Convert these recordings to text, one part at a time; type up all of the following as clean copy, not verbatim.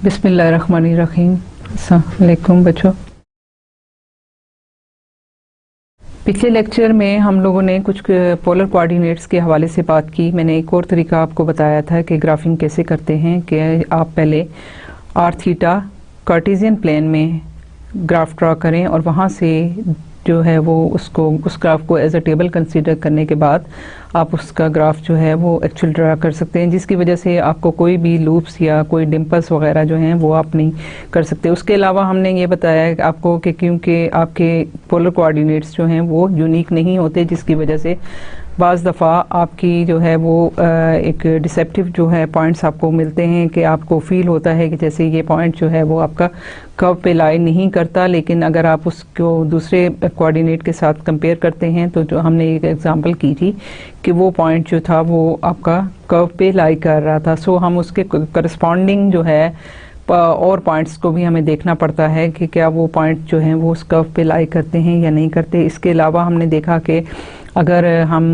बिस्मिल्लाहिर्रहमानिर्रहीम। अस्सलाम वालेकुम बच्चों। पिछले लेक्चर में हम लोगों ने कुछ पोलर कोऑर्डिनेट्स के हवाले से बात की। मैंने एक और तरीका आपको बताया था कि ग्राफिंग कैसे करते हैं कि आप पहले आर थीटा कार्टेशियन प्लेन में ग्राफ ड्रा करें और वहाँ से जो है वो उस ग्राफ को एज अ टेबल कंसीडर करने के बाद आप उसका ग्राफ जो है वो एक्चुअल ड्रा कर सकते हैं, जिसकी वजह से आपको कोई भी लूप्स या कोई डिम्पल्स वगैरह जो हैं वो आप नहीं कर सकते। उसके अलावा हमने ये बताया आपको कि क्योंकि आपके पोलर कोऑर्डिनेट्स जो हैं वो यूनिक नहीं होते, जिसकी वजह से बाज़ दफ़ा आपकी जो है वो एक डिसेप्टिव जो है पॉइंट्स आपको मिलते हैं कि आपको फील होता है कि जैसे ये पॉइंट जो है वो आपका कर्व पे लाई नहीं करता, लेकिन अगर आप उसको दूसरे कोऑर्डिनेट के साथ कंपेयर करते हैं तो जो हमने एक एग्जांपल की थी कि वो पॉइंट जो था वो आपका कर्व पे लाई कर रहा था। सो हम उसके करस्पॉन्डिंग जो है और पॉइंट्स को भी हमें देखना पड़ता है कि क्या वो पॉइंट जो हैं वो उस कर्व पे लाई करते हैं या नहीं करते। इसके अलावा हमने देखा कि अगर हम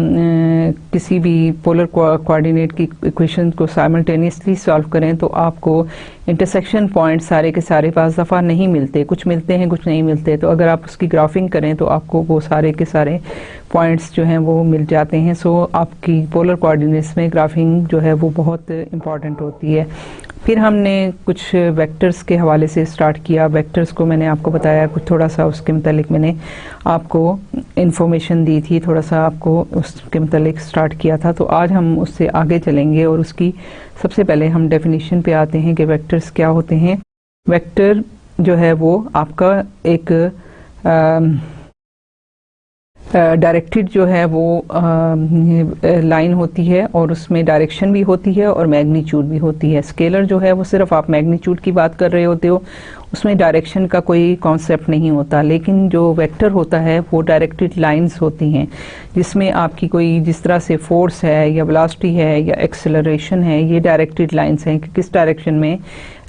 किसी भी पोलर कोऑर्डिनेट की इक्वेशन को साइमल्टेनियसली सॉल्व करें तो आपको इंटरसेक्शन पॉइंट सारे के सारे बाज़ दफ़ा नहीं मिलते, कुछ मिलते हैं कुछ नहीं मिलते। तो अगर आप उसकी ग्राफिंग करें तो आपको वो सारे के सारे पॉइंट्स जो हैं वो मिल जाते हैं। सो आपकी पोलर कोऑर्डिनेट्स में ग्राफिंग जो है वो बहुत इम्पॉर्टेंट होती है। फिर हमने कुछ वेक्टर्स के हवाले से स्टार्ट किया। वेक्टर्स को मैंने आपको बताया, कुछ थोड़ा सा उसके मुतालिक मैंने आपको इन्फॉर्मेशन दी थी, थोड़ा सा आपको उसके मुतालिक स्टार्ट किया था। तो आज हम उससे आगे चलेंगे और उसकी सबसे पहले हम डेफिनेशन पे आते हैं कि वेक्टर्स क्या होते हैं। वेक्टर जो है वो आपका एक डायरेक्टेड जो है वो लाइन होती है और उसमें डायरेक्शन भी होती है और मैग्नीट्यूड भी होती है। स्केलर जो है वो सिर्फ आप मैग्नीट्यूड की बात कर रहे होते हो, उसमें डायरेक्शन का कोई कॉन्सेप्ट नहीं होता। लेकिन जो वेक्टर होता है वो डायरेक्टेड लाइंस होती हैं, जिसमें आपकी कोई जिस तरह से फोर्स है या वेलोसिटी है या एक्सेलरेशन है, ये डायरेक्टेड लाइंस हैं कि किस डायरेक्शन में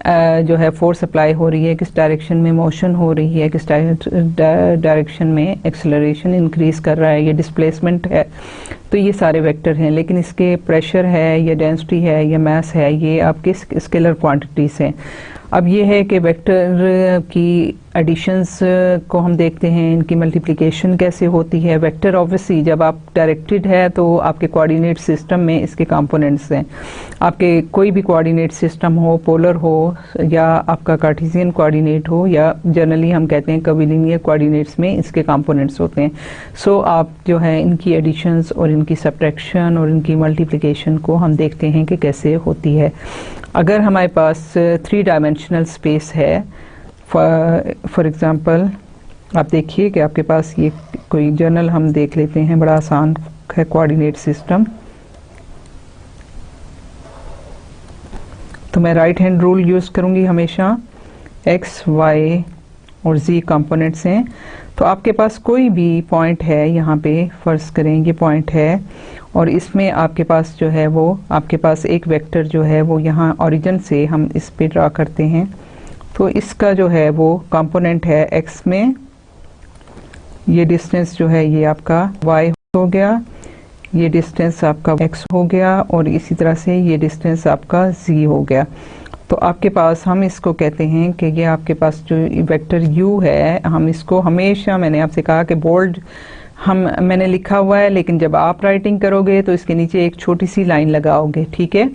जो है फोर्स अप्लाई हो रही है, किस डायरेक्शन में मोशन हो रही है, किस डायरेक्शन में एक्सेलरेशन इंक्रीज कर रहा है, ये डिस्प्लेसमेंट है। तो ये सारे वेक्टर हैं। लेकिन इसके प्रेशर है या डेंसिटी है या मास है, ये आपके स्केलर क्वांटिटीज हैं। अब ये है कि वेक्टर की एडिशंस को हम देखते हैं, इनकी मल्टीप्लिकेशन कैसे होती है। वेक्टर ऑब्वियसली जब आप डायरेक्टेड है तो आपके कोऑर्डिनेट सिस्टम में इसके कंपोनेंट्स हैं। आपके कोई भी कोऑर्डिनेट सिस्टम हो, पोलर हो या आपका कार्टेशियन कोऑर्डिनेट हो, या जनरली हम कहते हैं कर्वीलिनियर कोऑर्डिनेट्स में इसके कंपोनेंट्स होते हैं। सो आप जो है इनकी एडिशंस और इनकी सब्ट्रैक्शन और इनकी मल्टीप्लिकेशन को हम देखते हैं कि कैसे होती है। अगर हमारे पास 3 डायमेंशनल स्पेस है, फॉर एग्जांपल आप देखिए कि आपके पास ये कोई जर्नल हम देख लेते हैं, बड़ा आसान है कोऑर्डिनेट सिस्टम। तो मैं राइट हैंड रूल यूज़ करूँगी हमेशा। एक्स वाई और जी कंपोनेंट्स हैं। तो आपके पास कोई भी पॉइंट है, यहाँ पे फर्ज करें ये पॉइंट है और इसमें आपके पास जो है वो आपके पास एक वेक्टर जो है वो यहाँ ओरिजिन से हम इस पे ड्रा करते हैं। तो इसका जो है वो कंपोनेंट है एक्स में, ये डिस्टेंस जो है ये आपका वाई हो गया, ये डिस्टेंस आपका एक्स हो गया और इसी तरह से ये डिस्टेंस आपका जी हो गया। तो आपके पास हम इसको कहते हैं कि ये आपके पास जो वेक्टर u है, हम इसको हमेशा, मैंने आपसे कहा कि बोल्ड मैंने लिखा हुआ है, लेकिन जब आप राइटिंग करोगे तो इसके नीचे एक छोटी सी लाइन लगाओगे, ठीक है,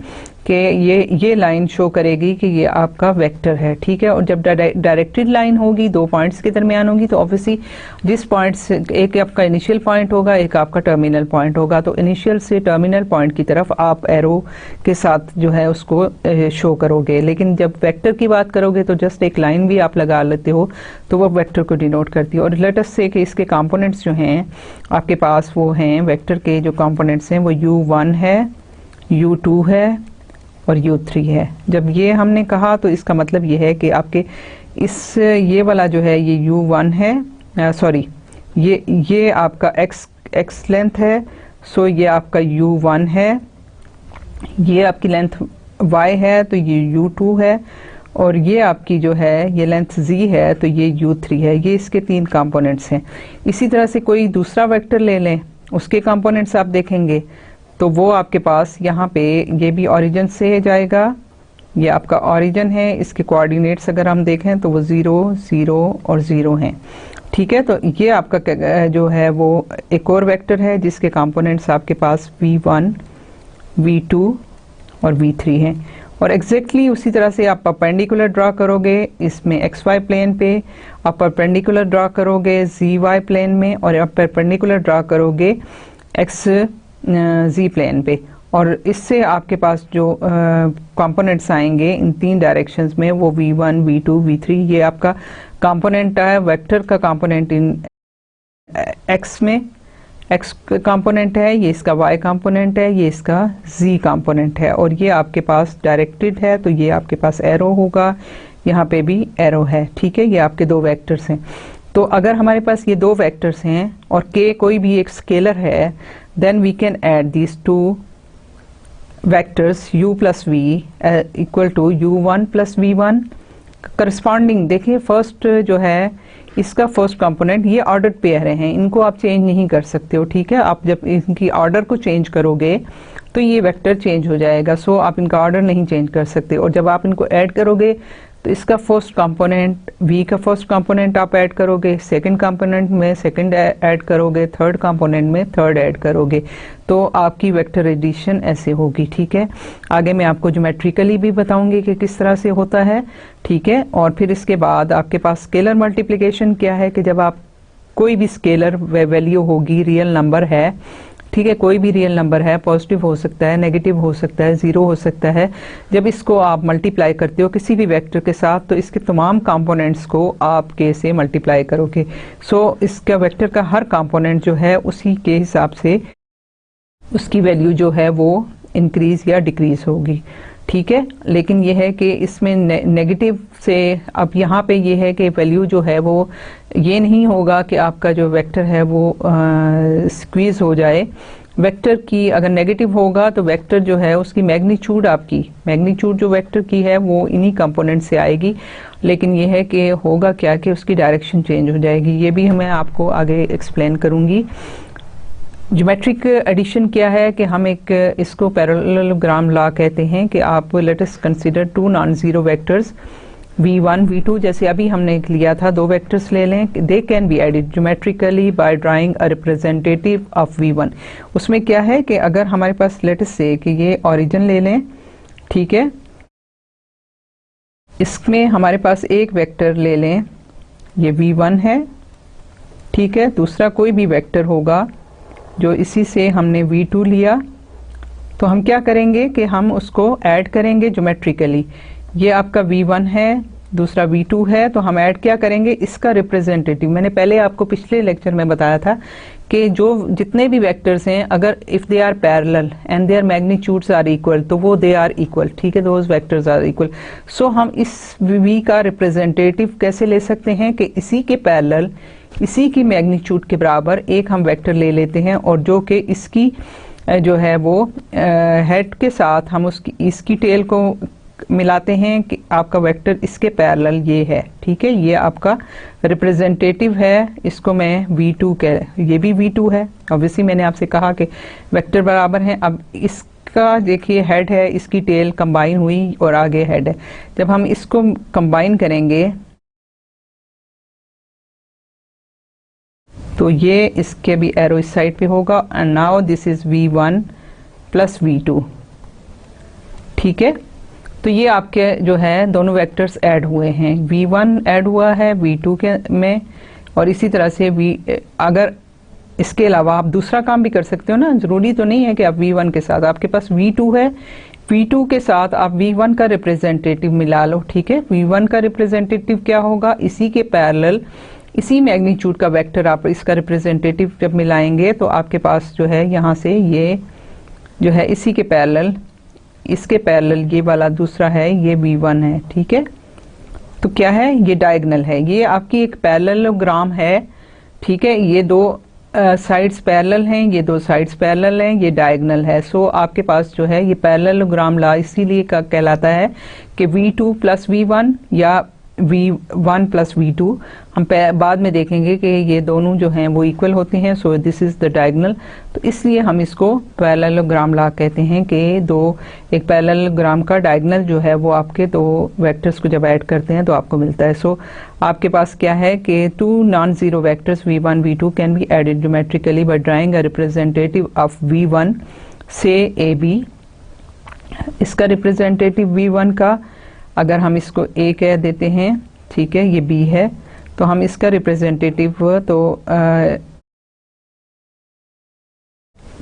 कि ये लाइन शो करेगी कि ये आपका वेक्टर है, ठीक है। और जब डायरेक्टेड लाइन होगी, 2 पॉइंट्स के दरमियान होगी, तो ऑब्वियसली जिस पॉइंट से एक आपका इनिशियल पॉइंट होगा, एक आपका टर्मिनल पॉइंट होगा, तो इनिशियल से टर्मिनल पॉइंट की तरफ आप एरो के साथ जो है उसको शो करोगे। लेकिन जब वेक्टर की बात करोगे तो जस्ट एक लाइन भी आप लगा लेते हो तो वो वेक्टर को डिनोट करती है। और लेट अस से कि इसके कंपोनेंट्स जो हैं आपके पास वो हैं, वेक्टर के जो कंपोनेंट्स हैं वो u1 है, u2 है और u3 है। जब ये हमने कहा तो इसका मतलब ये है कि आपके ये वाला जो है ये u1 है, सॉरी ये आपका x लेंथ है, सो ये आपका u1 है, ये आपकी लेंथ y है तो ये u2 है, और ये आपकी जो है ये लेंथ z है तो ये u3 है। ये इसके 3 कंपोनेंट्स हैं। इसी तरह से कोई दूसरा वेक्टर ले लें, उसके कंपोनेंट्स आप देखेंगे तो वो आपके पास यहाँ पे ये भी ओरिजिन से जाएगा, ये आपका ओरिजिन है। इसके कोऑर्डिनेट्स अगर हम देखें तो वो 0 0 और 0 हैं। ठीक है, तो ये आपका जो है वो एक और वेक्टर है जिसके कंपोनेंट्स आपके पास v1 v2 और v3 हैं। और एग्जैक्टली उसी तरह से आप परपेंडिकुलर ड्रा करोगे इसमें xy प्लेन पे, आप परपेंडिकुलर ड्रा करोगे zy प्लेन में, और आप परपेंडिकुलर ड्रा करोगे xz प्लेन पे। और इससे आपके पास जो कंपोनेंट्स आएंगे इन तीन डायरेक्शंस में वो v1 v2 v3, ये आपका कंपोनेंट है वेक्टर का कंपोनेंट इन x में, x कंपोनेंट है, ये इसका y कंपोनेंट है, ये इसका z कंपोनेंट है। और ये आपके पास डायरेक्टेड है तो ये आपके पास एरो होगा, यहाँ पे भी एरो है। ठीक है, ये आपके दो वेक्टर्स हैं। तो अगर हमारे पास ये दो वेक्टर्स हैं और k कोई भी एक स्केलर है, then we can add these two vectors u plus v equal to u1 plus v1 corresponding. देखिए फर्स्ट जो है इसका फर्स्ट कंपोनेंट, ये ऑर्डर पेयर हैं, इनको आप चेंज नहीं कर सकते हो। ठीक है, आप जब इनकी ऑर्डर को चेंज करोगे तो ये वेक्टर चेंज हो जाएगा। सो आप इनका ऑर्डर नहीं चेंज कर सकते। और जब आप इनको ऐड करोगे तो इसका फर्स्ट कंपोनेंट v का फर्स्ट कंपोनेंट आप ऐड करोगे, सेकंड कंपोनेंट में सेकंड ऐड करोगे, थर्ड कंपोनेंट में थर्ड ऐड करोगे, तो आपकी वेक्टर एडिशन ऐसे होगी। ठीक है, आगे मैं आपको ज्योमेट्रिकली भी बताऊंगी कि किस तरह से होता है। ठीक है, और फिर इसके बाद आपके पास स्केलर मल्टीप्लिकेशन क्या है कि जब आप कोई भी स्केलर वैल्यू होगी, रियल नंबर है, ठीक है, कोई भी रियल नंबर है, पॉजिटिव हो सकता है, नेगेटिव हो सकता है, जीरो हो सकता है, जब इसको आप मल्टीप्लाई करते हो किसी भी वेक्टर के साथ तो इसके तमाम कंपोनेंट्स को आप k से मल्टीप्लाई करोगे। सो इसका वेक्टर का हर कंपोनेंट जो है उसी के हिसाब से उसकी वैल्यू जो है वो इंक्रीज या डिक्रीज होगी। ठीक है, लेकिन यह है कि इसमें नेगेटिव से अब यहाँ पे ये है कि वैल्यू जो है वो ये नहीं होगा कि आपका जो वेक्टर है वो स्क्वीज हो जाए। वेक्टर की अगर नेगेटिव होगा तो वेक्टर जो है उसकी मैग्नीट्यूड, आपकी मैग्नीट्यूड जो वेक्टर की है वो इन्हीं कंपोनेंट से आएगी। लेकिन ये है कि होगा क्या कि उसकी डायरेक्शन चेंज हो जाएगी। ये भी मैं आपको आगे एक्सप्लेन करूँगी। ज्योमेट्रिक एडिशन क्या है कि हम एक इसको पैरेललोग्राम लॉ कहते हैं कि आप let us consider two non zero vectors v1 v2, जैसे अभी हमने लिया था, दो वेक्टर्स ले लें, they can be added geometrically by drawing a representative of v1। उसमें क्या है कि अगर हमारे पास लेट अस से कि ये ओरिजिन ले लें, ठीक है, इसमें हमारे पास एक वेक्टर ले लें, ये v1 है, ठीक है, दूसरा कोई भी वेक्टर होगा जो इसी से हमने v2 लिया, तो हम क्या करेंगे कि हम उसको ऐड करेंगे ज्योमेट्रिकली। ये आपका v1 है, दूसरा v2 है, तो हम ऐड क्या करेंगे, इसका रिप्रेजेंटेटिव। मैंने पहले आपको पिछले लेक्चर में बताया था कि जो जितने भी वेक्टर्स हैं अगर if they are parallel and their magnitudes are equal तो वो दे आर इक्वल। ठीक है, those vectors are equal. So हम इस v का रिप्रेजेंटेटिव कैसे ले सकते हैं कि इसी के पैरेलल, इसी की मैग्नीट्यूड के बराबर एक हम वेक्टर ले लेते हैं और जो कि इसकी जो है वो हेड के साथ हम इसकी टेल को मिलाते हैं कि आपका वेक्टर इसके पैरेलल ये है। ठीक है, ये आपका रिप्रेजेंटेटिव है, इसको मैं v2 कह, ये भी v2 है। ऑब्वियसली मैंने आपसे कहा कि वेक्टर बराबर हैं। अब इसका देखिए हेड है, इसकी टेल कंबाइन हुई और आगे हेड है। जब हम इसको कंबाइन करेंगे तो ये इसके भी एरो इस साइड पे होगा। And now this is v1 plus v2। ठीक है, तो ये आपके जो है दोनों वेक्टर्स ऐड हुए हैं, v1 ऐड हुआ है v2 के में, और इसी तरह से अगर इसके अलावा आप दूसरा काम भी कर सकते हो ना, जरूरी तो नहीं है कि आप v1 के साथ, आपके पास v2 है, v2 के साथ आप v1 का रिप्रेजेंटेटिव मिला लो। ठीक है, v1 का रिप्रेजेंटेटिव क्या होगा, इसी के पैरेलल इसी मैग्नीट्यूड का वेक्टर आप इसका रिप्रेजेंटेटिव जब मिलाएंगे तो आपके पास जो है यहाँ से ये जो है इसी के पैरेलल, इसके पैरेलल ये वाला दूसरा है, ये v1 है। ठीक है, तो क्या है, ये डायगोनल है, ये आपकी एक पैरेललोग्राम है। ठीक है, ये दो साइड्स पैरेलल हैं, ये दो साइड्स पैरेलल हैं, ये डायगोनल है। सो आपके पास जो है ये पैरेललोग्राम लॉ इसीलिए कहलाता है कि v2 प्लस v1 या v1 प्लस v2, हम बाद में देखेंगे कि ये दोनों जो हैं वो इक्वल होते हैं, so this is the diagonal. तो इसलिए हम इसको पैरेललोग्राम लॉ कहते हैं कि एक पैरेललोग्राम का डायगोनल जो है वो आपके दो वेक्टर्स को जब ऐड करते हैं तो आपको मिलता है। सो आपके पास क्या है कि two non zero vectors v1 v2 can be added geometrically by drawing a representative of v1 से ab। इसका रिप्रेजेंटेटिव v1 का अगर हम इसको a कह देते हैं, ठीक है, ये b है, तो हम इसका रिप्रेजेंटेटिव तो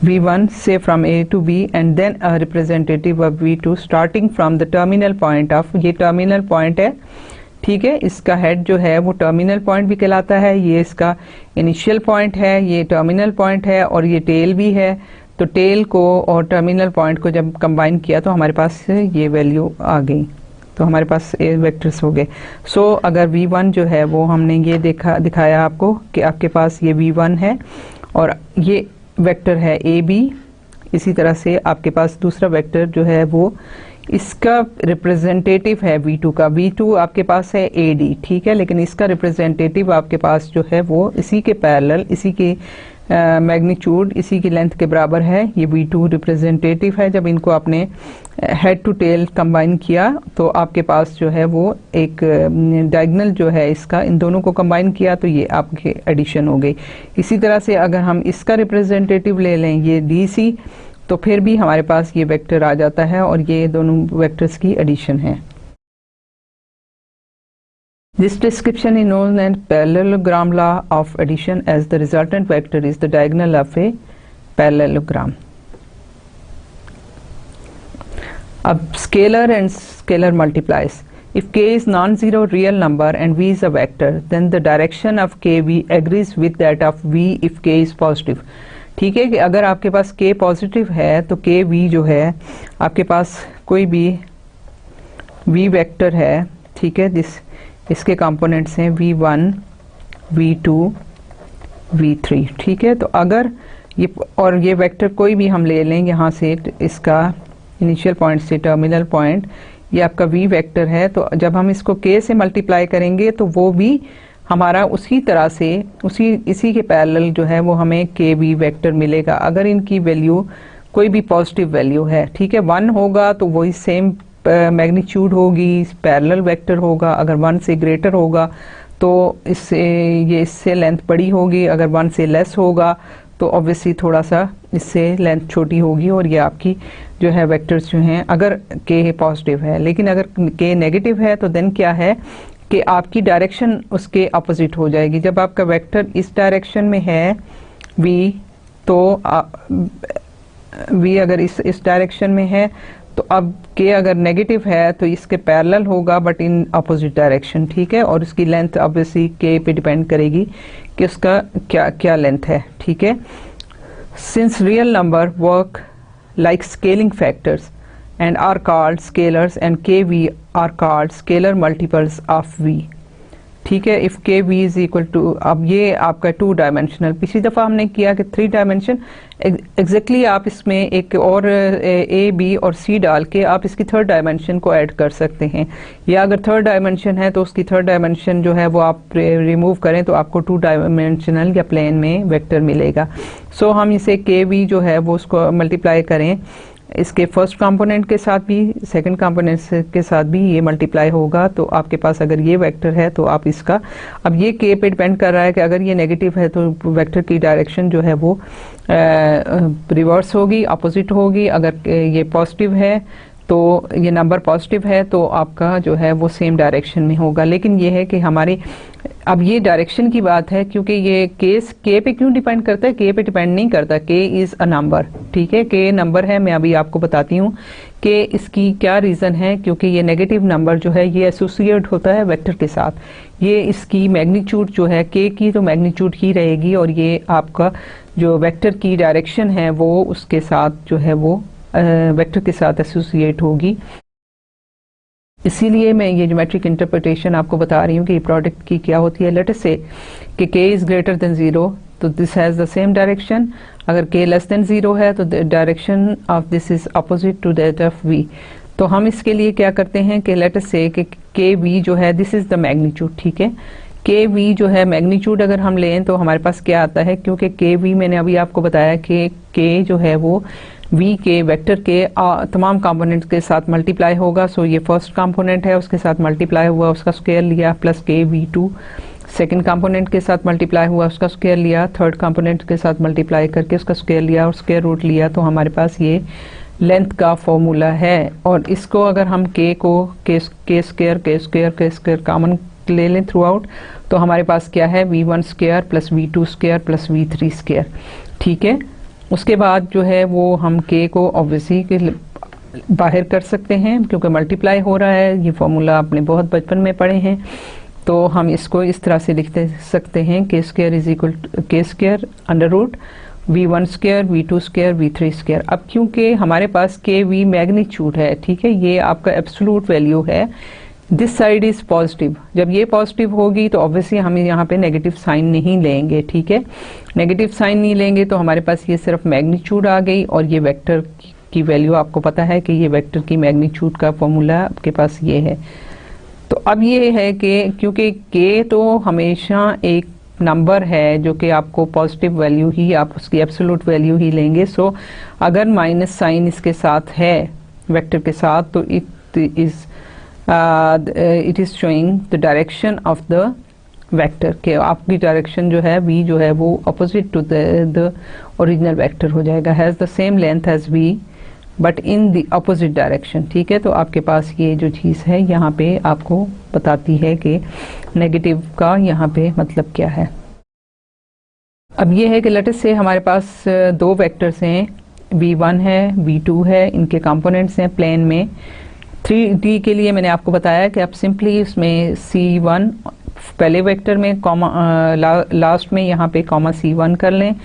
v1 से from a to b and then a representative of v2 starting from the terminal point of, ये टर्मिनल पॉइंट है, ठीक है, इसका हेड जो है वो टर्मिनल पॉइंट भी कहलाता है, ये इसका इनिशियल पॉइंट है, ये टर्मिनल पॉइंट है और ये टेल भी है। तो टेल को और टर्मिनल पॉइंट को जब कंबाइन किया तो हमारे पास ये वैल्यू आ गई, तो हमारे पास ए वेक्टर्स हो गए। सो अगर v1 जो है वो हमने ये दिखाया आपको कि आपके पास ये v1 है और ये वेक्टर है ab। इसी तरह से आपके पास दूसरा वेक्टर जो है वो इसका रिप्रेजेंटेटिव है v2 का, v2 आपके पास है ad, ठीक है, लेकिन इसका रिप्रेजेंटेटिव आपके पास जो है वो इसी के पैरेलल, इसी के मैग्नीट्यूड, इसी की लेंथ के बराबर है, ये v2 रिप्रेजेंटेटिव है। जब इनको आपने हेड टू टेल कंबाइन किया तो आपके पास जो है वो एक डायगोनल जो है इसका, इन दोनों को कंबाइन किया तो ये आपके एडिशन हो गई। इसी तरह से अगर हम इसका रिप्रेजेंटेटिव ले लें ये dc, तो फिर भी हमारे पास ये वेक्टर आ जाता है और ये दोनों वेक्टर्स की एडिशन है। This description is known as parallelogram law of addition, as the resultant vector is the diagonal of a parallelogram. अब scalar and scalar multiplies. If k is non-zero real number and v is a vector, then the direction of kv agrees with that of v if k is positive. ठीक है कि अगर आपके पास k positive है तो k v जो है आपके पास कोई भी v वेक्टर है, ठीक है, इसके कंपोनेंट्स हैं v1 v2 v3, ठीक है। तो अगर ये और ये वेक्टर कोई भी हम ले लें यहाँ से, इसका इनिशियल पॉइंट से टर्मिनल पॉइंट, ये आपका v वेक्टर है, तो जब हम इसको k से मल्टीप्लाई करेंगे तो वो भी हमारा उसी तरह से इसी के पैरेलल जो है वो हमें k v वेक्टर मिलेगा अगर इनकी वैल्यू कोई भी पॉजिटिव वैल्यू है, ठीक है। 1 होगा तो वही सेम मैग्नीट्यूड होगी, पैरेलल वेक्टर होगा। अगर 1 से ग्रेटर होगा तो इससे लेंथ बड़ी होगी, अगर 1 से लेस होगा तो ऑब्वियसली थोड़ा सा इससे लेंथ छोटी होगी और ये आपकी जो है वेक्टर्स जो हैं, अगर k पॉजिटिव है। लेकिन अगर k नेगेटिव है तो देन क्या है कि आपकी डायरेक्शन उसके अपोजिट हो जाएगी। जब आपका वेक्टर इस डायरेक्शन में है v, तो v अगर इस डायरेक्शन में है तो अब k अगर नेगेटिव है तो इसके पैरेलल होगा बट इन अपोजिट डायरेक्शन, ठीक है, और इसकी लेंथ ऑब्वियसली k पे डिपेंड करेगी कि उसका क्या लेंथ है, ठीक है। Since real number work like scaling factors and are called scalars and kv are called scalar multiples of v, ठीक है। if kv is equal to, अब ये आपका 2 डायमेंशनल, पिछली दफ़ा हमने किया कि 3 डायमेंशन, एग्जैक्टली आप इसमें एक और a b और c डाल के आप इसकी 3rd डायमेंशन को ऐड कर सकते हैं, या अगर 3rd डायमेंशन है तो उसकी 3rd डायमेंशन जो है वो आप रिमूव करें तो आपको 2 डायमेंशनल या प्लेन में वेक्टर मिलेगा। सो हम इसे kv जो है वो उसको मल्टीप्लाई करें इसके फर्स्ट कंपोनेंट के साथ भी, सेकंड कंपोनेंट के साथ भी ये मल्टीप्लाई होगा, तो आपके पास अगर ये वेक्टर है तो आप इसका, अब ये k पे डिपेंड कर रहा है कि अगर ये नेगेटिव है तो वेक्टर की डायरेक्शन जो है वो रिवर्स होगी, अपोजिट होगी। अगर ये पॉजिटिव है तो ये नंबर पॉजिटिव है तो आपका जो है वो सेम डायरेक्शन में होगा। लेकिन ये है कि हमारे अब ये डायरेक्शन की बात है, क्योंकि ये केस k पे क्यों डिपेंड करता है, k पे डिपेंड नहीं करता, k इज़ अ नंबर, ठीक है, k नंबर है। मैं अभी आपको बताती हूँ कि इसकी क्या रीज़न है, क्योंकि ये नेगेटिव नंबर जो है ये एसोसिएट होता है वेक्टर के साथ, ये इसकी मैग्नीट्यूड जो है k की तो मैग्नीट्यूड ही रहेगी और ये आपका जो वेक्टर की डायरेक्शन है वो उसके साथ जो है वो वेक्टर के साथ एसोसिएट होगी। इसीलिए मैं ये ज्योमेट्रिक इंटरप्रिटेशन आपको बता रही हूँ कि प्रोडक्ट की क्या होती है। लेट अस से कि k इज ग्रेटर देन 0 तो this has the same direction, अगर k लेस देन 0 है तो the direction of this is opposite to that of v। तो हम इसके लिए क्या करते हैं कि लेट अस से कि के वी जो है दिस इज द मैग्नीट्यूड, ठीक है। के वी जो है मैग्नीट्यूड अगर हम लें तो हमारे पास क्या आता है, क्योंकि के वी मैंने अभी आपको बताया कि के जो है वो वी के वेक्टर के तमाम कंपोनेंट के साथ मल्टीप्लाई होगा। सो ये फर्स्ट कंपोनेंट है, उसके साथ मल्टीप्लाई हुआ, उसका स्क्वायर लिया, प्लस के वी टू सेकेंड कंपोनेंट के साथ मल्टीप्लाई हुआ, उसका स्क्वायर लिया, थर्ड कंपोनेंट के साथ मल्टीप्लाई करके उसका स्क्वायर लिया और स्क्वायर रूट लिया। तो हमारे पास ये लेंथ का फॉर्मूला है। और इसको अगर हम के को के स्क्वायर कॉमन ले लें थ्रू आउट, तो हमारे पास क्या है, v one square plus v two square plus v three square, ठीक है। उसके बाद जो है वो हम के को ऑब्वियसली के बाहर कर सकते हैं क्योंकि मल्टीप्लाई हो रहा है। ये फॉर्मूला आपने बहुत बचपन में पढ़े हैं। तो हम इसको इस तरह से लिख सकते हैं k square is equal to k square under root v one square v two square v three square. अब क्योंकि हमारे पास के वी मैग्नीट्यूड है, ठीक है, ये आपका एब्सोल्यूट वैल्यू है, दिस साइड इज पॉजिटिव। जब ये पॉजिटिव होगी तो ऑब्वियसली हम यहाँ पे नेगेटिव साइन नहीं लेंगे, ठीक है। नेगेटिव साइन नहीं लेंगे तो हमारे पास ये सिर्फ मैग्नीट्यूड आ गई और ये वेक्टर की वैल्यू आपको पता है कि ये वेक्टर की मैग्नीट्यूड का फॉर्मूला आपके पास ये है। तो अब ये है कि क्योंकि के तो हमेशा एक नंबर है जो कि आपको पॉजिटिव वैल्यू ही, आप उसकी एब्सोल्यूट वैल्यू ही लेंगे। सो अगर माइनस साइन इसके साथ है वेक्टर के साथ तो it is showing the direction of the vector, के आपकी डायरेक्शन जो है v जो है वो opposite to the original vector हो जाएगा, has the same length as v but in the opposite direction, ठीक है। तो आपके पास ये जो चीज़ है यहाँ पे आपको बताती है कि नेगेटिव का यहाँ पे मतलब क्या है। अब ये है कि लेट अस से हमारे पास दो वेक्टर्स हैं, v1 है v2 है, इनके कंपोनेंट्स हैं प्लेन में। 3D के लिए मैंने आपको बताया कि आप सिंपली इसमें c1 पहले वेक्टर में कॉमा लास्ट में यहाँ पे कॉमा c1 कर लें,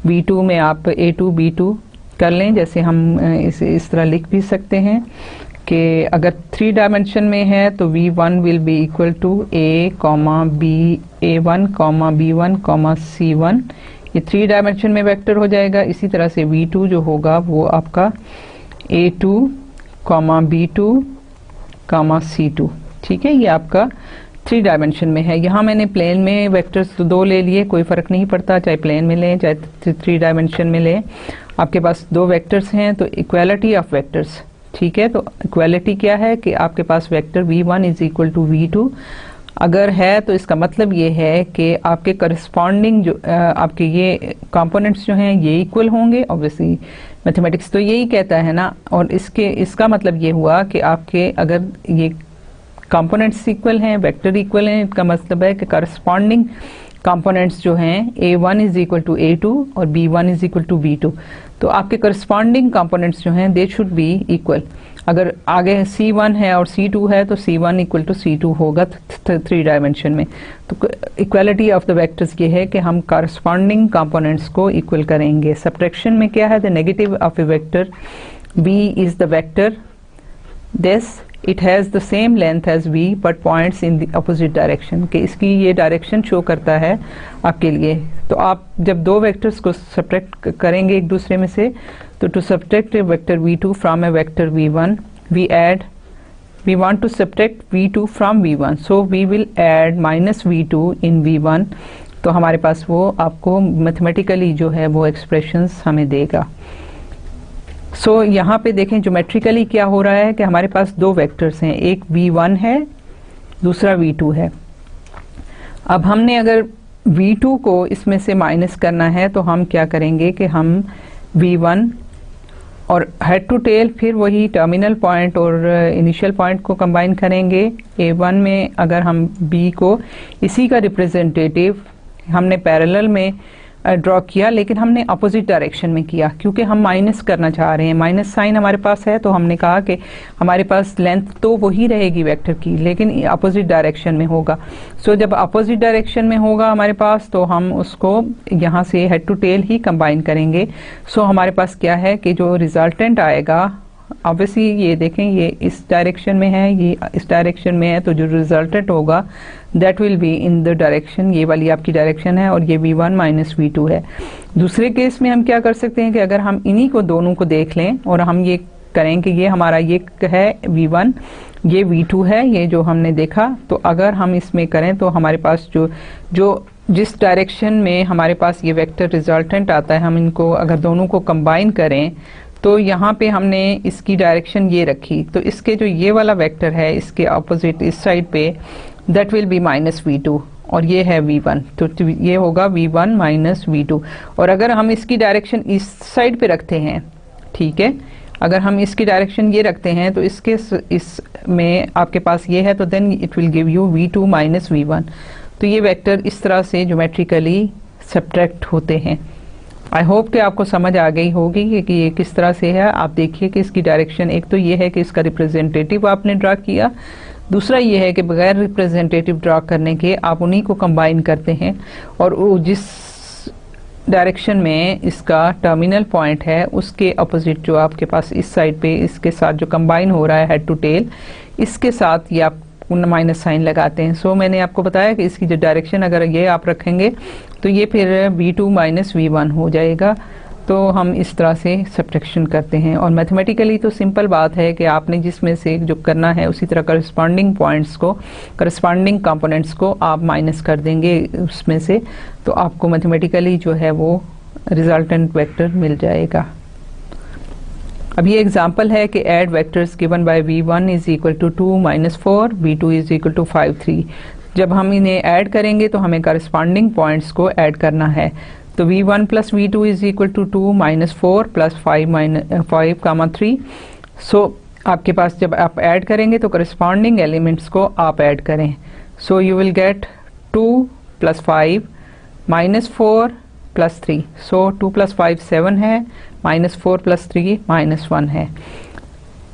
v2 में आप a2 b2 कर लें। जैसे हम इसे इस तरह लिख भी सकते हैं कि अगर 3 डायमेंशन में है तो v1 will be equal to a comma b a1 comma b1 comma c1, ये 3 डायमेंशन में वेक्टर हो जाएगा। इसी तरह से v2 जो होगा वो आपका a2 comma b2 comma c2, ठीक है, ये आपका 3 डायमेंशन में है। यहाँ मैंने प्लेन में वेक्टर्स तो 2 ले लिए, कोई फ़र्क नहीं पड़ता चाहे प्लेन में लें चाहे 3 डायमेंशन में लें। आपके पास 2 वेक्टर्स हैं तो इक्वालिटी ऑफ वेक्टर्स, ठीक है। तो इक्वालिटी क्या है कि आपके पास vector v1 is equal to v2 अगर है तो इसका मतलब ये है कि आपके करस्पॉन्डिंग जो आपके ये कंपोनेंट्स जो हैं ये इक्वल होंगे। ऑब्वियसली मैथमेटिक्स तो यही कहता है ना, और इसका मतलब ये हुआ कि आपके अगर ये कंपोनेंट्स इक्वल हैं, वेक्टर इक्वल हैं, इसका मतलब है कि करस्पॉन्डिंग कंपोनेंट्स जो हैं a1 is equal to a2 और b1 is equal to b2, तो आपके करस्पॉन्डिंग कंपोनेंट्स जो हैं दे शुड बी इक्वल। अगर आगे c1 है और c2 है तो c1 इक्वल टू c2 होगा 3 डायमेंशन में। तो इक्वालिटी ऑफ द वेक्टर्स ये है कि हम करस्पॉन्डिंग कंपोनेंट्स को इक्वल करेंगे। सब्ट्रैक्शन में क्या है, the negative of a vector b is the vector this it has the same length as v but points in the opposite direction, कि इसकी ये डायरेक्शन शो करता है आपके लिए। तो आप जब 2 वेक्टर्स को सब्ट्रैक्ट करेंगे एक दूसरे में से, तो to subtract a vector v2 from a vector v1 we want to subtract v2 from v1, so we will add minus v2 in v1। तो हमारे पास वो आपको मैथमेटिकली जो है वो एक्सप्रेशंस हमें देगा। सो यहाँ पे देखें ज्योमेट्रिकली क्या हो रहा है कि हमारे पास 2 वेक्टर्स हैं, एक v1 है दूसरा v2 है। अब हमने अगर v2 को इसमें से माइनस करना है तो हम क्या करेंगे कि हम v1 और हेड टू टेल फिर वही टर्मिनल पॉइंट और इनिशियल पॉइंट को कंबाइन करेंगे। a1 में अगर हम b को इसी का रिप्रेजेंटेटिव हमने पैरेलल में ड्रॉ किया, लेकिन हमने अपोजिट डायरेक्शन में किया क्योंकि हम माइनस करना चाह रहे हैं। माइनस साइन हमारे पास है तो हमने कहा कि हमारे पास लेंथ तो वही रहेगी वेक्टर की, लेकिन अपोजिट डायरेक्शन में होगा। सो जब अपोजिट डायरेक्शन में होगा हमारे पास तो हम उसको यहाँ से हेड टू टेल ही कंबाइन करेंगे। सो हमारे पास क्या है कि जो रिजल्टेंट आएगा, ऑब्वियसली ये देखें ये इस डायरेक्शन में है, ये इस डायरेक्शन में है, तो जो रिजल्टेंट होगा that will be in the direction, ये वाली आपकी डायरेक्शन है और ये v1 माइनस v2 है। दूसरे केस में हम क्या कर सकते हैं कि अगर हम इन्हीं को दोनों को देख लें और हम ये करें कि ये हमारा ये है V1, ये V2 है, ये जो हमने देखा। तो अगर हम इसमें करें तो हमारे पास जिस डायरेक्शन में हमारे पास ये वेक्टर रिजल्टेंट आता है, हम इनको अगर दोनों को कंबाइन करें तो यहाँ पे हमने इसकी डायरेक्शन ये रखी, तो इसके जो ये वाला वेक्टर है इसके ऑपोजिट इस साइड पे दैट विल बी -V2 और ये है V1, तो ये होगा V1 माइनस V2। और अगर हम इसकी डायरेक्शन इस साइड पे रखते हैं, ठीक है, अगर हम इसकी डायरेक्शन ये रखते हैं तो इसमें आपके पास ये है, तो then it will give you V2 minus V1। तो ये वेक्टर इस तरह से ज्योमेट्रिकली सब्ट्रैक्ट होते हैं। आई होप कि आपको समझ आ गई होगी कि ये किस तरह से है। आप देखिए कि इसकी डायरेक्शन, एक तो ये है कि इसका रिप्रेजेंटेटिव आपने ड्रा किया, दूसरा ये है कि बगैर रिप्रेजेंटेटिव ड्रा करने के आप उन्हीं को कंबाइन करते हैं और वो जिस डायरेक्शन में इसका टर्मिनल पॉइंट है उसके अपोजिट जो आपके पास इस साइड पे इसके साथ जो कंबाइन हो रहा है हेड टू टेल, इसके साथ ये आप माइनस साइन लगाते हैं। सो मैंने आपको बताया कि इसकी जो डायरेक्शन अगर ये आप रखेंगे तो ये फिर V2 माइनस V1 हो जाएगा। तो हम इस तरह से सब्ट्रैक्शन करते हैं और मैथमेटिकली तो सिंपल बात है कि आपने जिसमें से जो करना है उसी तरह करस्पॉन्डिंग पॉइंट्स को, करस्पॉन्डिंग कंपोनेंट्स को आप माइनस कर देंगे उसमें से, तो आपको मैथमेटिकली जो है वो रिजल्टेंट वेक्टर मिल जाएगा। अब ये एग्जांपल है कि add vectors given by V1 is equal to 2 minus 4, V2 is equal to 5 3। जब हम इन्हें ऐड करेंगे तो हमें करस्पॉन्डिंग पॉइंट्स को ऐड करना है। तो V1 plus V2 is equal to 2 minus 4 plus 5 comma 3। So आपके पास जब आप ऐड करेंगे तो करस्पॉन्डिंग एलिमेंट्स को आप ऐड करें। So you will get 2 plus 5 minus 4 plus 3। So 2 plus 5 7 है, माइनस 4 प्लस 3 माइनस 1 है।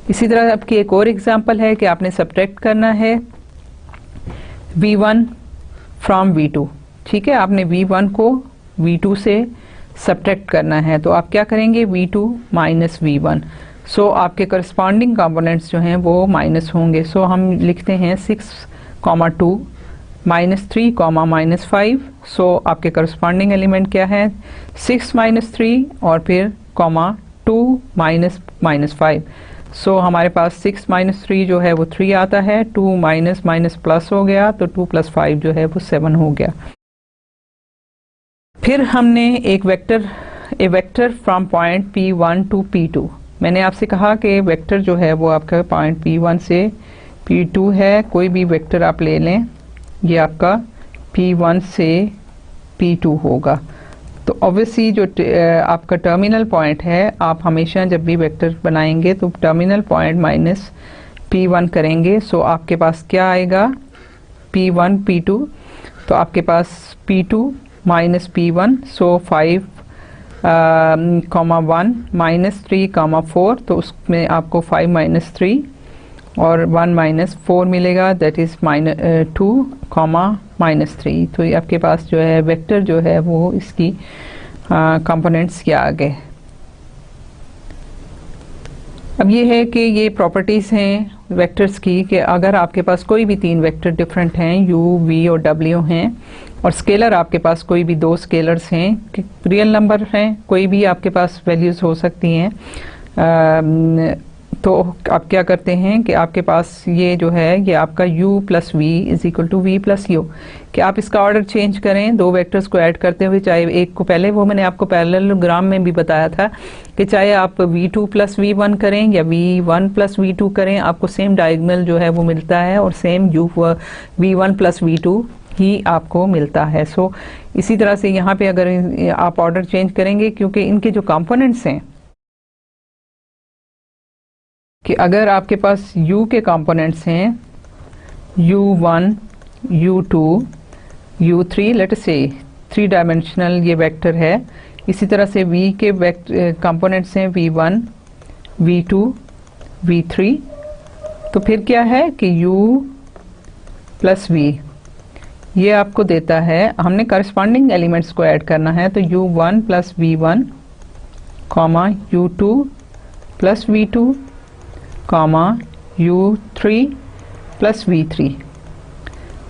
इसी तरह आपकी एक और एग्जांपल है कि आपने सब्ट्रैक्ट करना है V1 फ्रॉम V2। ठीक है, आपने V1 को V2 से सब्ट्रैक्ट करना है, तो आप क्या करेंगे V2 माइनस V1। सो आपके करस्पॉन्डिंग कंपोनेंट्स जो हैं वो माइनस होंगे। सो हम लिखते हैं 6, 2 माइनस 3, माइनस 5। सो आपके करस्पॉन्डिंग एलिमेंट क्या है 6 माइनस 3 और फिर 2 माइनस 5। सो हमारे पास 6 माइनस 3 जो है वो 3 आता है, 2 माइनस माइनस प्लस हो गया, तो 2 प्लस 5 जो है वो 7 हो गया। फिर हमने A vector from point P1 to P2। मैंने आपसे कहा कि वेक्टर जो है वो आपका पॉइंट P1 से P2 है। कोई भी वेक्टर आप ले लें, ये आपका P1 से P2 होगा। तो ऑब्वियसली जो आपका टर्मिनल पॉइंट है, आप हमेशा जब भी वेक्टर बनाएंगे तो टर्मिनल पॉइंट माइनस P1 करेंगे। सो आपके पास क्या आएगा P1 P2, तो आपके पास P2 माइनस P1। सो 5, 1 माइनस 3, 4, तो उसमें आपको 5 माइनस 3 और 1 माइनस 4 मिलेगा, दैट इज 2, माइनस 3। तो ये आपके पास जो है वेक्टर जो है वो इसकी कंपोनेंट्स के आ गए। अब ये है कि ये प्रॉपर्टीज़ हैं वेक्टर्स की कि अगर आपके पास कोई भी 3 वेक्टर डिफरेंट हैं, U, V और W हैं, और स्केलर आपके पास कोई भी 2 स्केलर्स हैं, रियल नंबर हैं, कोई भी आपके पास वैल्यूज़ हो सकती हैं, तो आप क्या करते हैं कि आपके पास ये जो है ये आपका U plus V is equal to V plus U, कि आप इसका ऑर्डर चेंज करें 2 वेक्टर्स को ऐड करते हुए, चाहे एक को पहले, वो मैंने आपको पैरेललोग्राम में भी बताया था कि चाहे आप V2 प्लस V1 करें या V1 प्लस V2 करें, आपको सेम डायगोनल जो है वो मिलता है और सेम V1 प्लस V2 ही आपको मिलता है। सो इसी तरह से यहाँ पे अगर आप ऑर्डर चेंज करेंगे, क्योंकि इनके जो कंपोनेंट्स हैं, कि अगर आपके पास U के कंपोनेंट्स हैं U1, U2, U3, let us से 3 डायमेंशनल ये वेक्टर है। इसी तरह से V के कंपोनेंट्स हैं V1, V2, V3। तो फिर क्या है कि U प्लस V ये आपको देता है, हमने करस्पॉन्डिंग एलिमेंट्स को ऐड करना है, तो U1 plus V1, U2 plus V2, U3 plus V3।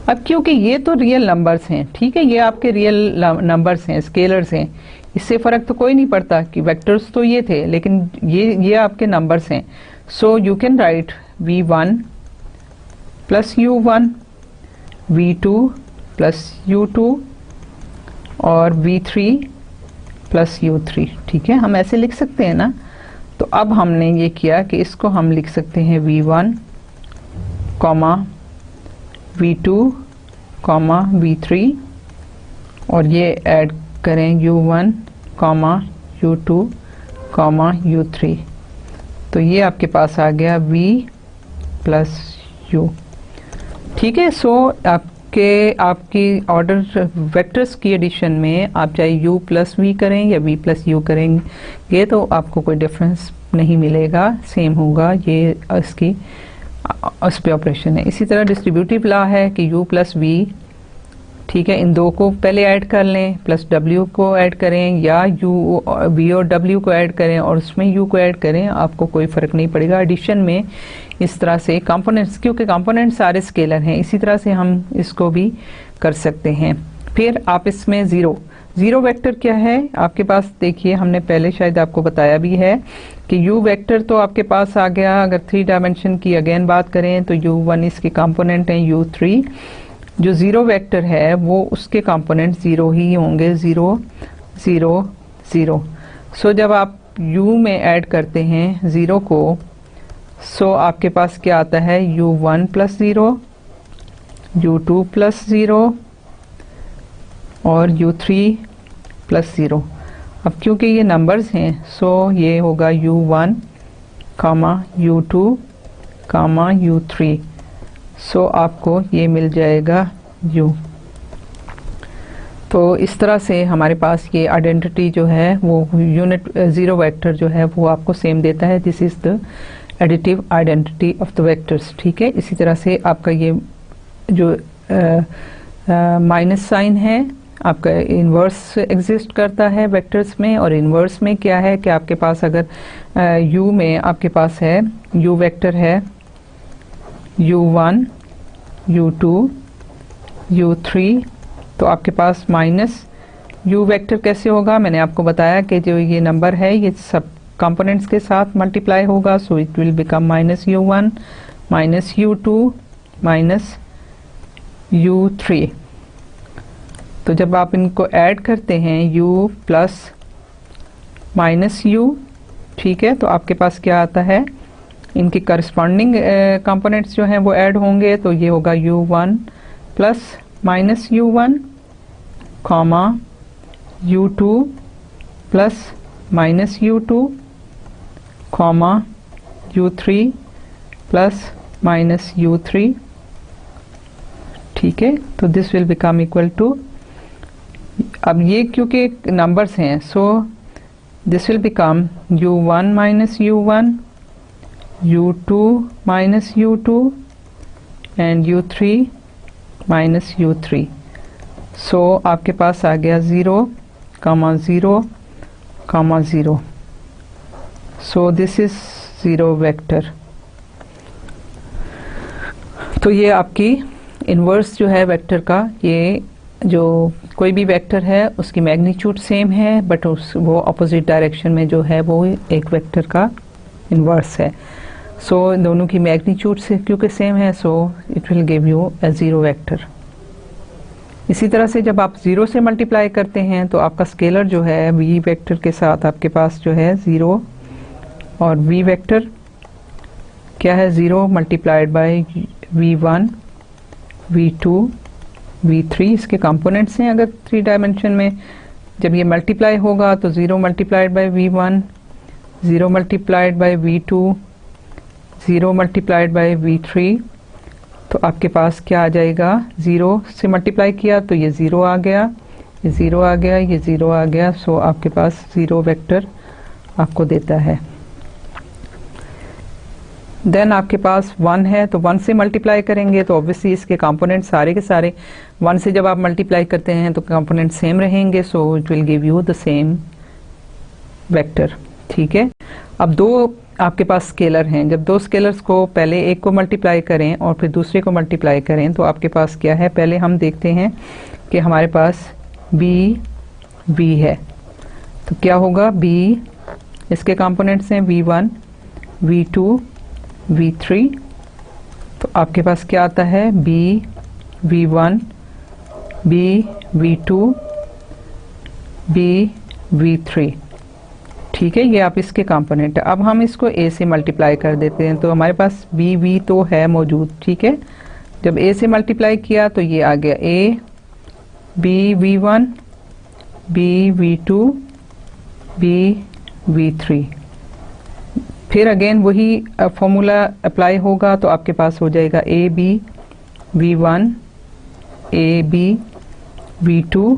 अब क्योंकि ये तो रियल नंबर्स हैं, ठीक है, ये आपके रियल नंबर्स हैं, स्केलर्स हैं, इससे फ़र्क तो कोई नहीं पड़ता कि वेक्टर्स तो ये थे, लेकिन ये आपके नंबर्स हैं। सो you can right v1 plus u1, v2 plus u2 और v3 प्लस u3। ठीक है, हम ऐसे लिख सकते हैं ना। तो अब हमने ये किया कि इसको हम लिख सकते हैं v1, v2, v3 और ये ऐड करें u1, u2, u3। तो ये आपके पास आ गया v प्लस u। ठीक है, सो आपकी ऑर्डर वेक्टर्स की एडिशन में आप चाहे u प्लस v करें या v प्लस u करेंगे तो आपको कोई डिफरेंस नहीं मिलेगा, सेम होगा। ये इसकी उस पे ऑपरेशन है। इसी तरह डिस्ट्रीब्यूटिव लॉ है कि u प्लस v, ठीक है, इन दो को पहले ऐड कर लें, प्लस w को ऐड करें या v और w को ऐड करें और उसमें u को ऐड करें, आपको कोई फ़र्क नहीं पड़ेगा एडिशन में। इस तरह से कंपोनेंट्स, क्योंकि कंपोनेंट्स सारे स्केलर हैं, इसी तरह से हम इसको भी कर सकते हैं। फिर आप इसमें ज़ीरो वेक्टर क्या है आपके पास, देखिए हमने पहले शायद आपको बताया भी है कि u वेक्टर तो आपके पास आ गया। अगर 3 डायमेंशन की अगेन बात करें तो u1 इसके कंपोनेंट हैं, u3 जो ज़ीरो वेक्टर है वो उसके कंपोनेंट ज़ीरो ही होंगे, 0 0 0। सो जब आप u में ऐड करते हैं ज़ीरो को, सो आपके पास क्या आता है, u1 प्लस 0, u2 प्लस 0 और u3 प्लस 0। अब क्योंकि ये नंबर्स हैं सो ये होगा u1, u2, u3। सो आपको ये मिल जाएगा u। तो इस तरह से हमारे पास ये आइडेंटिटी जो है वो यूनिट ज़ीरो वेक्टर जो है वो आपको सेम देता है। This is the additive identity of the vectors. ठीक है, इसी तरह से आपका ये जो माइनस साइन है आपका इन्वर्स एग्जिस्ट करता है वेक्टर्स में। और इन्वर्स में क्या है कि आपके पास अगर u में आपके पास है u वेक्टर है u1, u2, u3, तो आपके पास माइनस u वेक्टर कैसे होगा, मैंने आपको बताया कि जो ये नंबर है ये सब कंपोनेंट्स के साथ मल्टीप्लाई होगा। सो it will become minus u1 minus u2 minus u3। तो जब आप इनको ऐड करते हैं u प्लस माइनस u, ठीक है, तो आपके पास क्या आता है, इनके करस्पॉन्डिंग कंपोनेंट्स जो हैं वो ऐड होंगे। तो ये होगा u1 plus minus u1, u2 plus minus u2, u3 plus minus u3। ठीक है, तो this will become equal to, अब ये क्योंकि नंबर्स हैं so this will become u1 minus u1, u2 minus u2 and u3 minus u3। So आपके पास आ गया 0, 0, 0। So this is zero vector. तो ये आपकी इन्वर्स जो है वेक्टर का, ये जो कोई भी वेक्टर है उसकी मैग्नीट्यूड सेम है बट वो अपोजिट डायरेक्शन में जो है वो एक वेक्टर का इन्वर्स है। सो दोनों की मैग्नीट्यूड से क्योंकि सेम है so it will give U A zero vector. इसी तरह से जब आप ज़ीरो से मल्टीप्लाई करते हैं तो आपका स्केलर जो है v वेक्टर के साथ आपके पास जो है 0 और v वेक्टर क्या है, 0 multiplied by v1, v2, v3 इसके कंपोनेंट्स हैं। अगर 3 डायमेंशन में जब ये मल्टीप्लाई होगा तो 0 multiplied by v1, 0 multiplied by v2, 0 multiplied by v3। तो आपके पास क्या आ जाएगा, 0 से मल्टीप्लाई किया तो ये 0 आ गया, ये 0 आ गया, ये 0 आ गया। सो आपके पास ज़ीरो वेक्टर आपको देता है। देन आपके पास 1 है तो 1 से मल्टीप्लाई करेंगे तो ऑब्वियसली इसके कंपोनेंट सारे के सारे 1 से जब आप मल्टीप्लाई करते हैं तो कंपोनेंट सेम रहेंगे। सो it will give you the same vector. ठीक है, अब दो आपके पास स्केलर हैं, जब दो स्केलर्स को पहले एक को मल्टीप्लाई करें और फिर दूसरे को मल्टीप्लाई करें तो आपके पास क्या है, पहले हम देखते हैं कि हमारे पास v है। तो क्या होगा, b इसके कंपोनेंट्स हैं v1 v2 v3। तो आपके पास क्या आता है, b v1 b v2 b v3। ठीक है, ये आप इसके कंपोनेंट है। अब हम इसको a से मल्टीप्लाई कर देते हैं, तो हमारे पास b v तो है मौजूद। ठीक है, जब a से मल्टीप्लाई किया तो ये आ गया a b v1 b v2 b v3। फिर अगेन वही फॉर्मूला अप्लाई होगा, तो आपके पास हो जाएगा a b v1 a b v2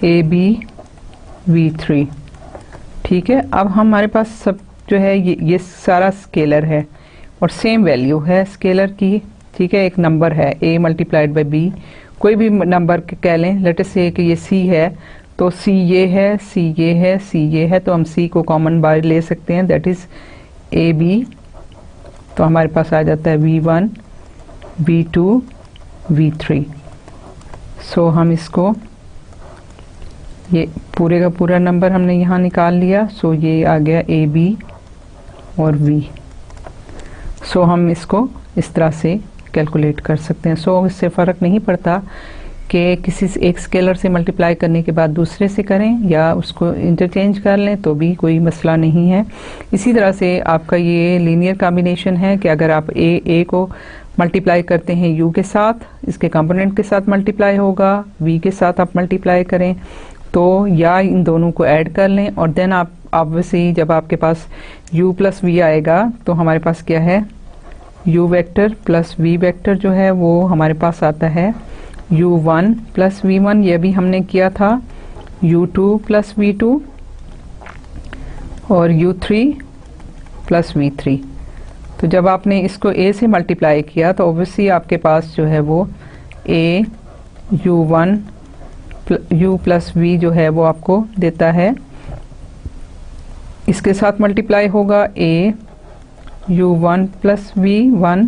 a b v3। ठीक है, अब हमारे पास सब जो है ये सारा स्केलर है और सेम वैल्यू है स्केलर की। ठीक है, एक नंबर है a मल्टीप्लाइड बाई b, कोई भी नंबर कह लें। लेट अस से कि ये c है, तो c ये है, c ये है, c ये है, तो हम c को कॉमन बाहर ले सकते हैं, दैट इज a b। तो हमारे पास आ जाता है v1 v2 v3। सो हम इसको, ये पूरे का पूरा नंबर हमने यहाँ निकाल लिया। सो ये आ गया ए बी और v। सो हम इसको इस तरह से कैलकुलेट कर सकते हैं। सो इससे फ़र्क नहीं पड़ता कि किसी एक स्केलर से मल्टीप्लाई करने के बाद दूसरे से करें या उसको इंटरचेंज कर लें, तो भी कोई मसला नहीं है। इसी तरह से आपका ये लीनियर कॉम्बिनेशन है कि अगर आप a को मल्टीप्लाई करते हैं u के साथ, इसके कंपोनेंट के साथ मल्टीप्लाई होगा, v के साथ आप मल्टीप्लाई करें, तो या इन दोनों को ऐड कर लें और देन आप ऑब्वियसली जब आपके पास u प्लस v आएगा तो हमारे पास क्या है, u vector plus v vector जो है वो हमारे पास आता है u1 प्लस v1, ये भी हमने किया था, u2 प्लस v2 और u3 प्लस v3। तो जब आपने इसको a से मल्टीप्लाई किया तो ऑब्वियसली आपके पास जो है वो a u1 u plus v जो है वो आपको देता है, इसके साथ मल्टीप्लाई होगा a u1 plus v1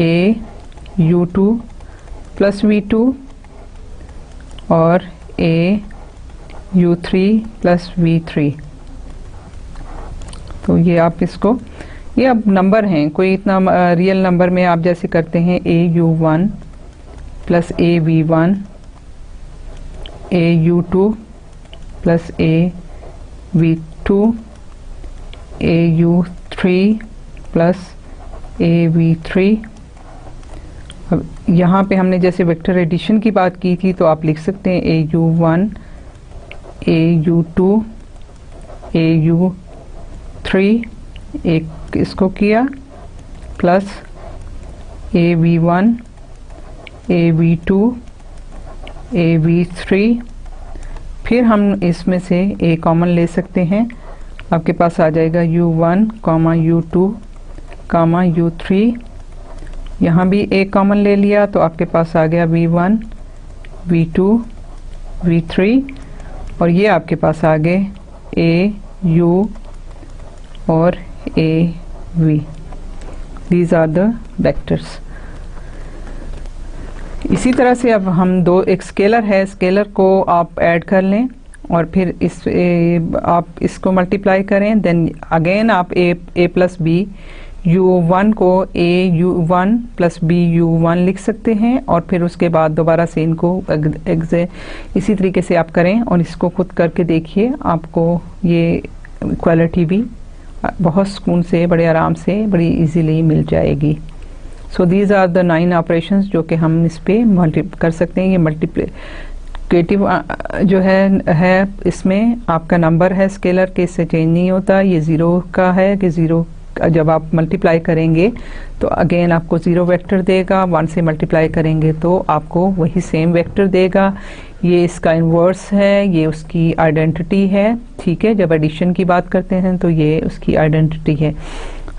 a u2 plus v2 और a u3 प्लस v3। तो ये आप इसको, ये अब नंबर हैं, कोई इतना रियल नंबर में आप जैसे करते हैं a u1 plus a v1 a u2 plus a v2 a u3 plus a v3। अब यहाँ पे हमने जैसे वेक्टर एडिशन की बात की थी, तो आप लिख सकते हैं a u1 a u2 a u3, एक इसको किया, plus a v1 a v2 a v3। फिर हम इसमें से a कॉमन ले सकते हैं, आपके पास आ जाएगा u1 u2 u3। यहाँ भी a कॉमन ले लिया तो आपके पास आ गया v1 v2 v3 और ये आपके पास आ गए a u और a v। These are the vectors. इसी तरह से अब हम एक स्केलर है, स्केलर को आप ऐड कर लें और फिर आप इसको मल्टीप्लाई करें, देन अगेन आप a प्लस बी u1 को a u1 plus b u1 लिख सकते हैं और फिर उसके बाद दोबारा से इनको इसी तरीके से आप करें और इसको खुद करके देखिए, आपको ये इक्वालिटी भी बहुत सुकून से, बड़े आराम से, बड़ी इजीली मिल जाएगी। So these are the 9 operations जो कि हम इस पे कर सकते हैं। ये मल्टीप्लिकेटिव जो है इसमें आपका नंबर है स्केलर के, इससे चेंज नहीं होता। ये ज़ीरो का है कि ज़ीरो जब आप मल्टीप्लाई करेंगे तो अगेन आपको ज़ीरो वेक्टर देगा, 1 से मल्टीप्लाई करेंगे तो आपको वही सेम वेक्टर देगा। ये इसका इन्वर्स है, ये उसकी आइडेंटिटी है। ठीक है, जब एडिशन की बात करते हैं तो ये उसकी आइडेंटिटी है।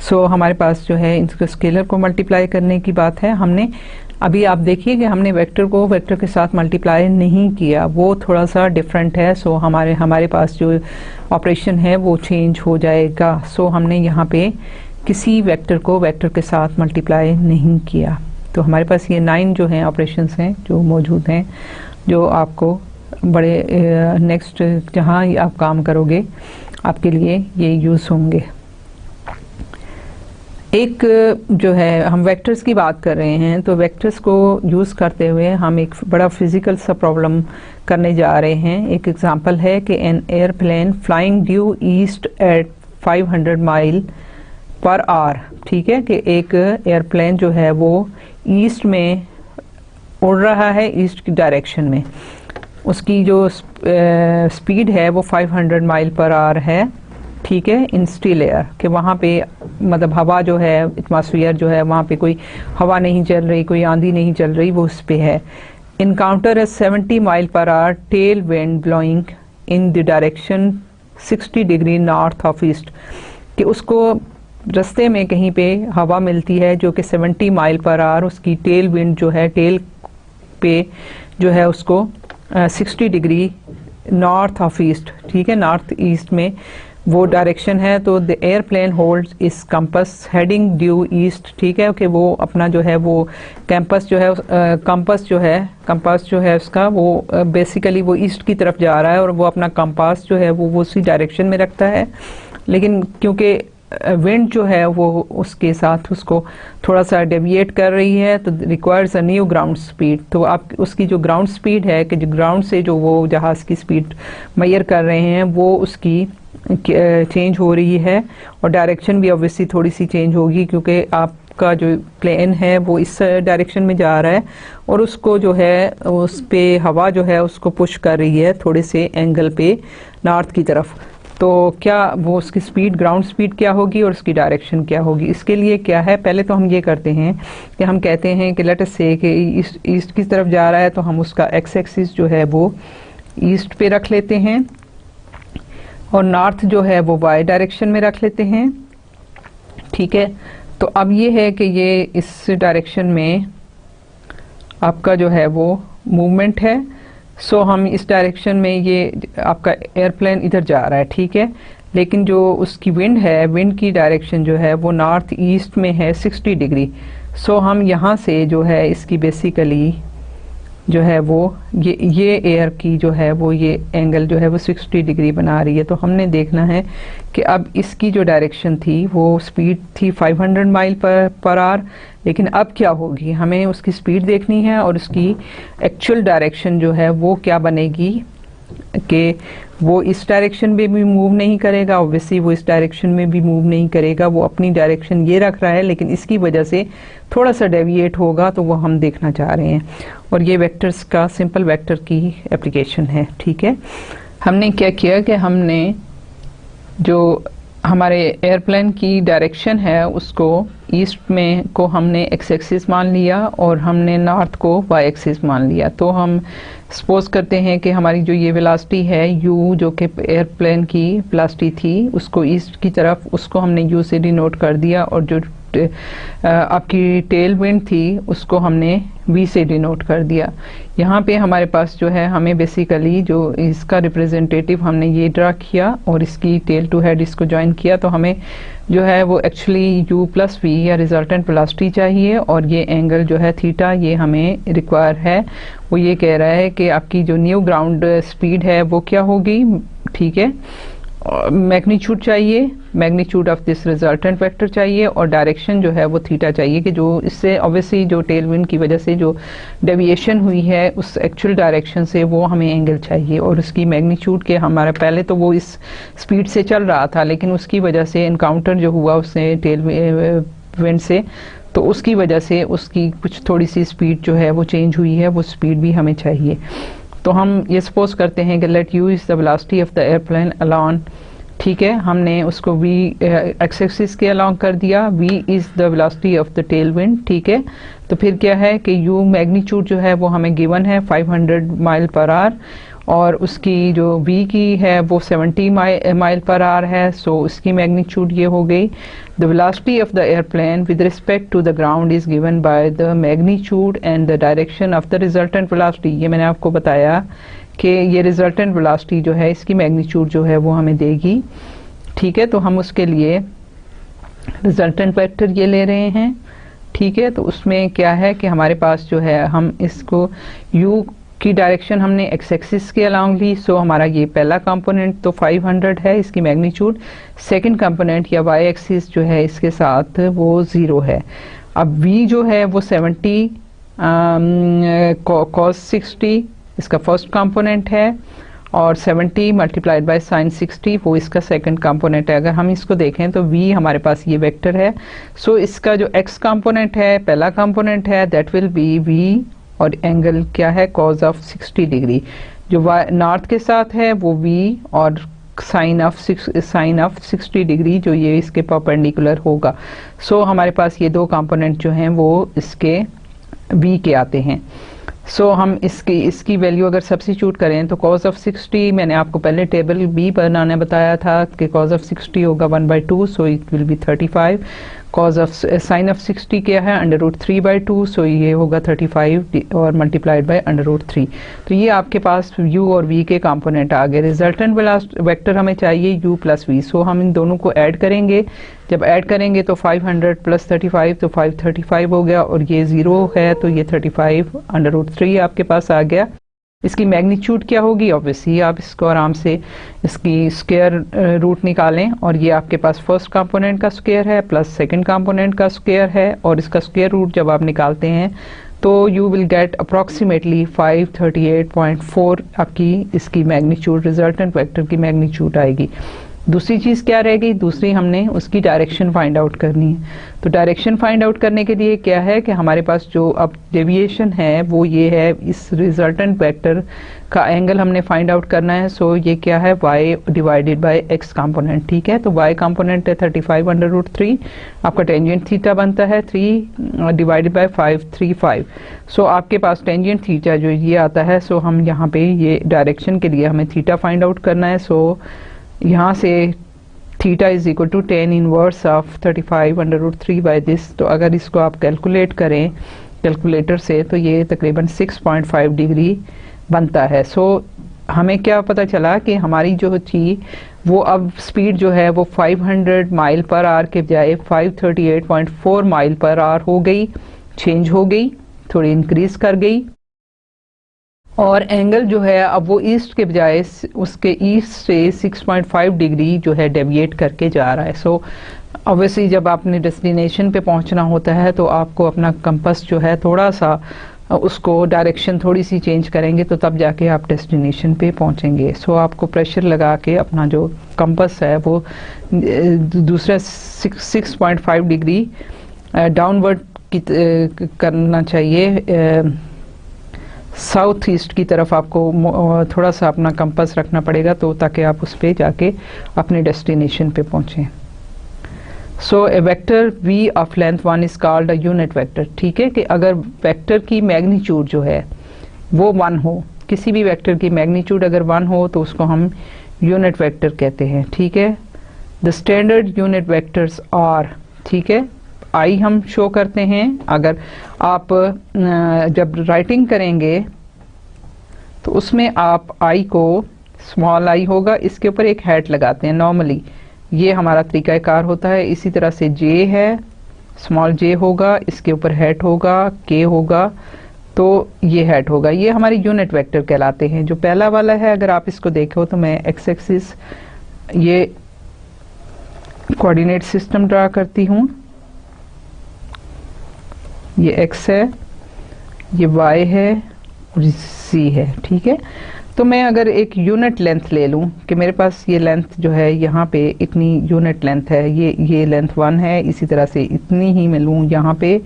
सो हमारे पास जो है इसको स्केलर को मल्टीप्लाई करने की बात है। हमने अभी आप देखिए कि हमने वेक्टर को वेक्टर के साथ मल्टीप्लाई नहीं किया, वो थोड़ा सा डिफरेंट है। सो हमारे पास जो ऑपरेशन है वो चेंज हो जाएगा। सो हमने यहाँ पे किसी वेक्टर को वेक्टर के साथ मल्टीप्लाई नहीं किया। तो हमारे पास ये 9 जो हैं ऑपरेशंस हैं जो मौजूद हैं, जो आपको बड़े नेक्स्ट जहाँ आप काम करोगे आपके लिए ये यूज़ होंगे। एक जो है हम वेक्टर्स की बात कर रहे हैं, तो वेक्टर्स को यूज़ करते हुए हम एक बड़ा फिजिकल सा प्रॉब्लम करने जा रहे हैं। एक एग्जांपल है कि an airplane flying due east eight 500 mile per our, ठीक है, कि एक एयरप्लेन जो है वो ईस्ट में उड़ रहा है, ईस्ट की डायरेक्शन में। उसकी जो स्पीड है वो 500 माइल पर आवर है, ठीक है, इन स्टिल एयर, कि वहाँ पे मतलब हवा जो है, एटमॉस्फेयर जो है, वहाँ पे कोई हवा नहीं चल रही, कोई आंधी नहीं चल रही, वो उस पे है। Encounter 70 mile per hour tail wind blowing in the direction 60 degree north of east, कि उसको रास्ते में कहीं पे हवा मिलती है जो कि 70 माइल पर आवर उसकी टेल विंड जो है, टेल पे जो है उसको 60 डिग्री नॉर्थ ऑफ ईस्ट, ठीक है, नॉर्थ ईस्ट में वो डायरेक्शन है। तो द एयरप्लेन होल्ड्स इस कंपस हेडिंग ड्यू ईस्ट, ठीक है, कि वो अपना जो है वो कैंपस जो है कंपास जो है उसका वो बेसिकली वो ईस्ट की तरफ जा रहा है और वो अपना कंपास जो है वो उसी डायरेक्शन में रखता है। लेकिन क्योंकि विंड जो है वो उसके साथ उसको थोड़ा सा डेविएट कर रही है, तो requires a new ground speed. तो आप उसकी जो ग्राउंड स्पीड है, कि जो ग्राउंड से जो वो जहाज़ की स्पीड मेजर कर रहे हैं, वो उसकी चेंज हो रही है और डायरेक्शन भी ऑब्वियसली थोड़ी सी चेंज होगी, क्योंकि आपका जो प्लेन है वो इस डायरेक्शन में जा रहा है और उसको जो है उस पे हवा जो है उसको पुश कर रही है थोड़े से एंगल पे नॉर्थ की तरफ। तो क्या वो उसकी स्पीड, ग्राउंड स्पीड क्या होगी और उसकी डायरेक्शन क्या होगी? इसके लिए क्या है, पहले तो हम ये करते हैं कि हम कहते हैं कि लेट अस से कि ईस्ट की तरफ जा रहा है, तो हम उसका एक्स एक्सिस जो है वो ईस्ट पे रख लेते हैं और नॉर्थ जो है वो वाई डायरेक्शन में रख लेते हैं, ठीक है। तो अब ये है कि ये इस डायरेक्शन में आपका जो है वो मूवमेंट है। सो हम इस डायरेक्शन में, ये आपका एयरप्लेन इधर जा रहा है, ठीक है, लेकिन जो उसकी विंड है, विंड की डायरेक्शन जो है वो नॉर्थ ईस्ट में है 60 डिग्री। सो हम यहाँ से जो है इसकी बेसिकली जो है वो ये एयर की जो है वो ये एंगल जो है वो 60 डिग्री बना रही है। तो हमने देखना है कि अब इसकी जो डायरेक्शन थी वो स्पीड थी 500 माइल पर आवर, लेकिन अब क्या होगी, हमें उसकी स्पीड देखनी है और उसकी एक्चुअल डायरेक्शन जो है वो क्या बनेगी, कि वो इस डायरेक्शन में भी मूव नहीं करेगा, ऑब्वियसली वो इस डायरेक्शन में भी मूव नहीं करेगा, वो अपनी डायरेक्शन ये रख रहा है, लेकिन इसकी वजह से थोड़ा सा डेविएट होगा, तो वो हम देखना चाह रहे हैं। और ये वेक्टर्स का सिंपल वेक्टर की एप्लीकेशन है, ठीक है। हमने क्या किया कि हमने जो हमारे एयरप्लेन की डायरेक्शन है उसको ईस्ट में को हमने एक्स एक्सिस मान लिया और हमने नॉर्थ को वाई एक्सिस मान लिया। तो हम सपोज करते हैं कि हमारी जो ये वेलोसिटी है u, जो कि एयरप्लेन की वेलोसिटी थी, उसको ईस्ट की तरफ उसको हमने u से डिनोट कर दिया और जो आपकी टेल विंड थी उसको हमने v से डिनोट कर दिया। यहाँ पे हमारे पास जो है हमें बेसिकली जो इसका रिप्रेजेंटेटिव हमने ये ड्रा किया और इसकी टेल टू हेड इसको ज्वाइन किया, तो हमें जो है वो एक्चुअली u प्लस v या रिजल्टेंट वेलोसिटी चाहिए और ये एंगल जो है थीटा ये हमें रिक्वायर है। वो ये कह रहा है कि आपकी जो न्यू ग्राउंड स्पीड है वो क्या होगी, ठीक है, मैग्नीट्यूड चाहिए, magnitude of this resultant vector चाहिए और डायरेक्शन जो है वो थीटा चाहिए, कि जो इससे ऑब्वियसली जो टेल विंड की वजह से जो डेविएशन हुई है उस एक्चुअल डायरेक्शन से वो हमें एंगल चाहिए और उसकी मैग्नीट्यूड के हमारा पहले तो वो इस स्पीड से चल रहा था, लेकिन उसकी वजह से इनकाउंटर जो हुआ उससे टेल विंड से, तो उसकी वजह से उसकी कुछ थोड़ी सी स्पीड जो है वो चेंज हुई है, वो स्पीड भी हमें चाहिए। तो हम ये सपोज करते हैं कि let u is the velocity of the airplane along, ठीक है, हमने उसको v एक्स एक्सिस के अलोंग कर दिया, v is the velocity of the tail wind, ठीक है। तो फिर क्या है कि u मैग्नीट्यूड जो है वो हमें गिवन है 500 माइल पर आवर और उसकी जो v की है वो 70 माइल पर आवर है। सो इसकी मैग्नीट्यूड ये हो गई, the velocity of the airplane with respect to the ground is given by the magnitude and the direction of the resultant velocity. ये मैंने आपको बताया कि ये रिजल्टेंट वेलोसिटी जो है इसकी मैग्नीट्यूड जो है वो हमें देगी, ठीक है। तो हम उसके लिए रिजल्टेंट वेक्टर ये ले रहे हैं, ठीक है। तो उसमें क्या है कि हमारे पास जो है हम इसको u की डायरेक्शन हमने एक्स एक्सिस के अलाउंग ली, सो हमारा ये पहला कंपोनेंट तो 500 है इसकी मैग्नीट्यूड, सेकंड कंपोनेंट या वाई एक्सिस जो है इसके साथ वो 0 है। अब v जो है वो 70 cos 60 इसका फर्स्ट कंपोनेंट है, और 70 मल्टीप्लाइड बाय साइन 60 वो इसका सेकंड कंपोनेंट है। अगर हम इसको देखें तो v हमारे पास ये वेक्टर है, सो इसका जो x कंपोनेंट है पहला कंपोनेंट है दैट विल बी v, और एंगल क्या है cos ऑफ 60 डिग्री। जो नॉर्थ के साथ है वो v, और साइन ऑफ 60 डिग्री जो ये इसके परपेंडिकुलर होगा। सो हमारे पास ये दो कंपोनेंट जो हैं वो इसके v के आते हैं। सो हम इसकी वैल्यू अगर सब्स्टिट्यूट करें तो cos ऑफ 60, मैंने आपको पहले टेबल b बनाने बताया था कि cos ऑफ 60 होगा 1/2, सो it will B 35। cos of sine of 60 क्या है √3/2, सो ये होगा 35 और मल्टीप्लाइड बाय √3। तो ये आपके पास u और v के कंपोनेंट आ गए। रिजल्टेंट वेक्टर हमें चाहिए u प्लस v, सो हम इन दोनों को ऐड करेंगे। जब ऐड करेंगे तो 500 प्लस 35 तो 535 हो गया, और ये 0 है तो ये 35 √3 आपके पास आ गया। इसकी मैग्नीट्यूड क्या होगी, ऑब्वियसली आप इसको आराम से इसकी स्क्वायर रूट निकालें, और ये आपके पास फर्स्ट कंपोनेंट का स्क्वायर है प्लस सेकंड कंपोनेंट का स्क्वायर है, और इसका स्क्वायर रूट जब आप निकालते हैं तो यू विल गेट अप्रॉक्सीमेटली 538.4 आपकी इसकी मैग्नीट्यूड, रिजल्टेंट वेक्टर की मैग्नीट्यूड आएगी। दूसरी चीज़ क्या रहेगी, दूसरी हमने उसकी डायरेक्शन फाइंड आउट करनी है। तो डायरेक्शन फाइंड आउट करने के लिए क्या है कि हमारे पास जो अब डेविएशन है वो ये है, इस रिजल्टेंट वेक्टर का एंगल हमने फाइंड आउट करना है। सो ये क्या है y divided by x component, ठीक है। तो y कंपोनेंट है 35 √3, आपका टेंजेंट थीटा बनता है 3 डिवाइडेड बाय 535। सो आपके पास टेंजेंट थीटा जो ये आता है, सो हम यहाँ पे ये डायरेक्शन के लिए हमें थीटा फाइंड आउट करना है। सो यहाँ से theta is equal to 10 inverse of 35 √3 by this. तो अगर इसको आप कैलकुलेट करें कैलकुलेटर से तो ये तकरीबन 6.5 डिग्री बनता है। सो हमें क्या पता चला कि हमारी जो थी वो अब स्पीड जो है वो 500 माइल पर आवर के बजाय 538.4 माइल पर आवर हो गई, चेंज हो गई, थोड़ी इंक्रीज कर गई। और एंगल जो है अब वो ईस्ट के बजाय उसके ईस्ट से 6.5 डिग्री जो है डेविएट करके जा रहा है। सो ऑब्वियसली जब आपने डेस्टिनेशन पे पहुंचना होता है तो आपको अपना कंपास जो है थोड़ा सा उसको डायरेक्शन थोड़ी सी चेंज करेंगे तो तब जाके आप डेस्टिनेशन पे पहुंचेंगे। सो आपको प्रेशर लगा के अपना जो कंपास है वो दूसरा 6.5 डिग्री डाउनवर्ड की करना चाहिए, साउथ ईस्ट की तरफ आपको थोड़ा सा अपना कंपास रखना पड़ेगा तो ताकि आप उस पे जाके अपने डेस्टिनेशन पे पहुंचें। So a vector v of length 1 is called a unit vector, ठीक है। कि अगर वेक्टर की मैग्नीट्यूड जो है वो 1 हो, किसी भी वेक्टर की मैग्नीट्यूड अगर 1 हो तो उसको हम यूनिट वेक्टर कहते हैं, ठीक है। The standard unit vectors are, ठीक है, आई हम शो करते हैं। अगर आप जब राइटिंग करेंगे तो उसमें आप आई को स्मॉल आई होगा, इसके ऊपर एक हैट लगाते हैं नॉर्मली, ये हमारा तरीकाकार होता है। इसी तरह से जे है, स्मॉल जे होगा, इसके ऊपर हैट होगा, के होगा, तो ये हैट होगा। ये हमारे यूनिट वेक्टर कहलाते हैं। जो पहला वाला है अगर आप इसको देखो तो मैं एक्स एक्सिस ये कोऑर्डिनेट सिस्टम ड्रा करती हूँ, ये x है, ये y है और c है, ठीक है। तो मैं अगर एक यूनिट लेंथ ले लूं कि मेरे पास ये लेंथ जो है यहाँ पे इतनी यूनिट लेंथ है, ये लेंथ 1 है, इसी तरह से इतनी ही मैं लूं यहाँ पे,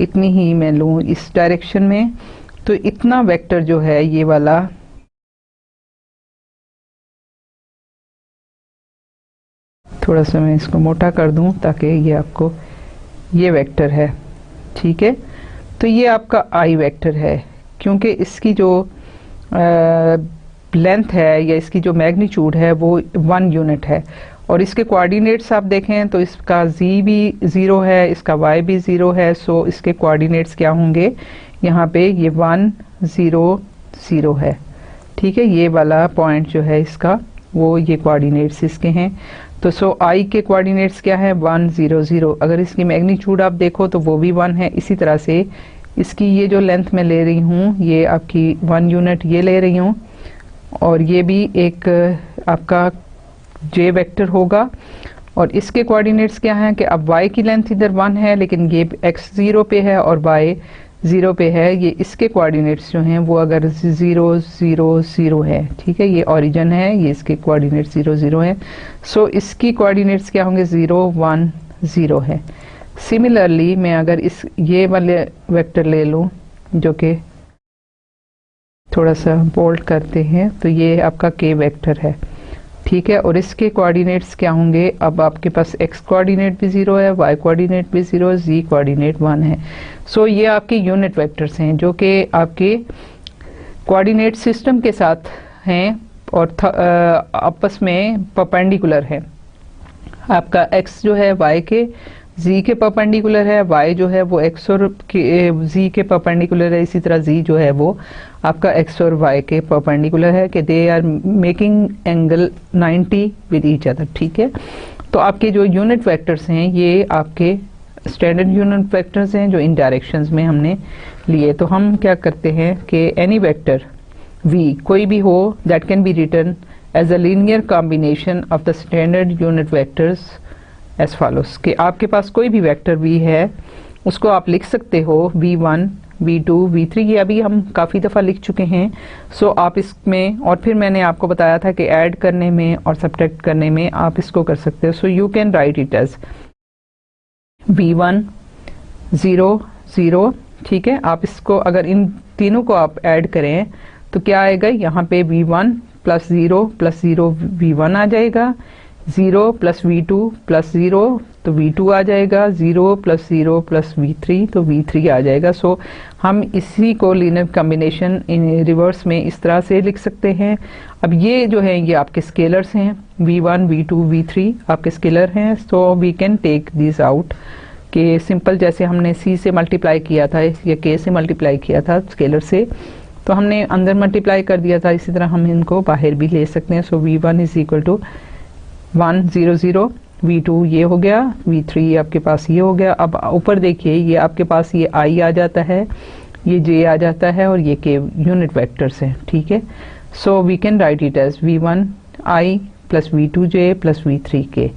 इतनी ही मैं लूं इस डायरेक्शन में, तो इतना वेक्टर जो है ये वाला थोड़ा सा मैं इसको मोटा कर दूं ताकि ये आपको ये वेक्टर है, ठीक है। तो ये आपका आई वेक्टर है क्योंकि इसकी जो लेंथ है या इसकी जो मैग्नीट्यूड है वो 1 यूनिट है, और इसके कोऑर्डिनेट्स आप देखें तो इसका z भी 0 है, इसका y भी 0 है। सो इसके कोऑर्डिनेट्स क्या होंगे, यहाँ पे ये 1 0 0 है, ठीक है। ये वाला पॉइंट जो है इसका वो ये कोऑर्डिनेट्स इसके हैं। तो सो आई के कोऑर्डिनेट्स क्या है 1 0 0। अगर इसकी मैग्नीट्यूड आप देखो तो वो भी 1 है। इसी तरह से इसकी ये जो लेंथ मैं ले रही हूँ ये आपकी 1 यूनिट ये ले रही हूँ, और ये भी एक आपका j वेक्टर होगा। और इसके कोऑर्डिनेट्स क्या हैं कि अब y की लेंथ इधर 1 है, लेकिन ये x 0 पे है और y 0 पे है। ये इसके कोऑर्डिनेट्स जो हैं वो अगर 0 0 0 है, ठीक है, ये ओरिजिन है, ये इसके कोऑर्डिनेट्स 0 0 है। सो इसकी कोऑर्डिनेट्स क्या होंगे, 0 1 0 है। सिमिलरली मैं अगर इस ये वाले वेक्टर ले लूँ जो कि थोड़ा सा बोल्ड करते हैं, तो ये आपका k वेक्टर है, ठीक है, और इसके कोऑर्डिनेट्स क्या होंगे, अब आपके पास x कोऑर्डिनेट भी 0 है, y कोऑर्डिनेट भी 0 है, z कोऑर्डिनेट 1 है। सो ये आपके यूनिट वेक्टर्स हैं जो कि आपके कोऑर्डिनेट सिस्टम के साथ हैं और आपस में परपेंडिकुलर है। आपका x जो है y के z के परपेंडिकुलर है, y जो है वो x और z के परपेंडिकुलर है, इसी तरह z जो है वो आपका x और y के परपेंडिकुलर है कि they are making angle 90 with each other, ठीक है। तो आपके जो यूनिट वेक्टर्स हैं ये आपके स्टैंडर्ड यूनिट वेक्टर्स हैं जो इन डायरेक्शंस में हमने लिए। तो हम क्या करते हैं कि एनी वेक्टर v कोई भी हो that can be written as a linear combination of the standard unit vectors as follows, कि आपके पास कोई भी वेक्टर v है उसको आप लिख सकते हो v1 v2 v3, ये अभी हम काफ़ी दफ़ा लिख चुके हैं। सो आप इसमें, और फिर मैंने आपको बताया था कि ऐड करने में और सब्ट्रैक्ट करने में आप इसको कर सकते हो। So you can write it as v1 0 0, ठीक है। आप इसको अगर इन तीनों को आप ऐड करें तो क्या आएगा, यहाँ पे v1 प्लस 0 v1 आ जाएगा, 0 प्लस v2 प्लस 0 तो v2 आ जाएगा, 0 प्लस 0 प्लस v3 तो v3 आ जाएगा। सो हम इसी को लीनियर कॉम्बिनेशन इन रिवर्स में इस तरह से लिख सकते हैं। अब ये जो है ये आपके स्केलर्स हैं, v1 v2 v3 आपके स्केलर हैं। So we can take this out कि सिंपल जैसे हमने c से मल्टीप्लाई किया था या k से मल्टीप्लाई किया था स्केलर से, तो हमने अंदर मल्टीप्लाई कर दिया था, इसी तरह हम इनको बाहर भी ले सकते हैं। सो v1 is equal to 1 0 0, v2 ये हो गया, v3 आपके पास ये हो गया। अब ऊपर देखिए ये आपके पास ये i आ जाता है, ये j आ जाता है और ये k यूनिट वेक्टर्स हैं, ठीक है। So we can write it as v1 i plus v2 j plus v3 k।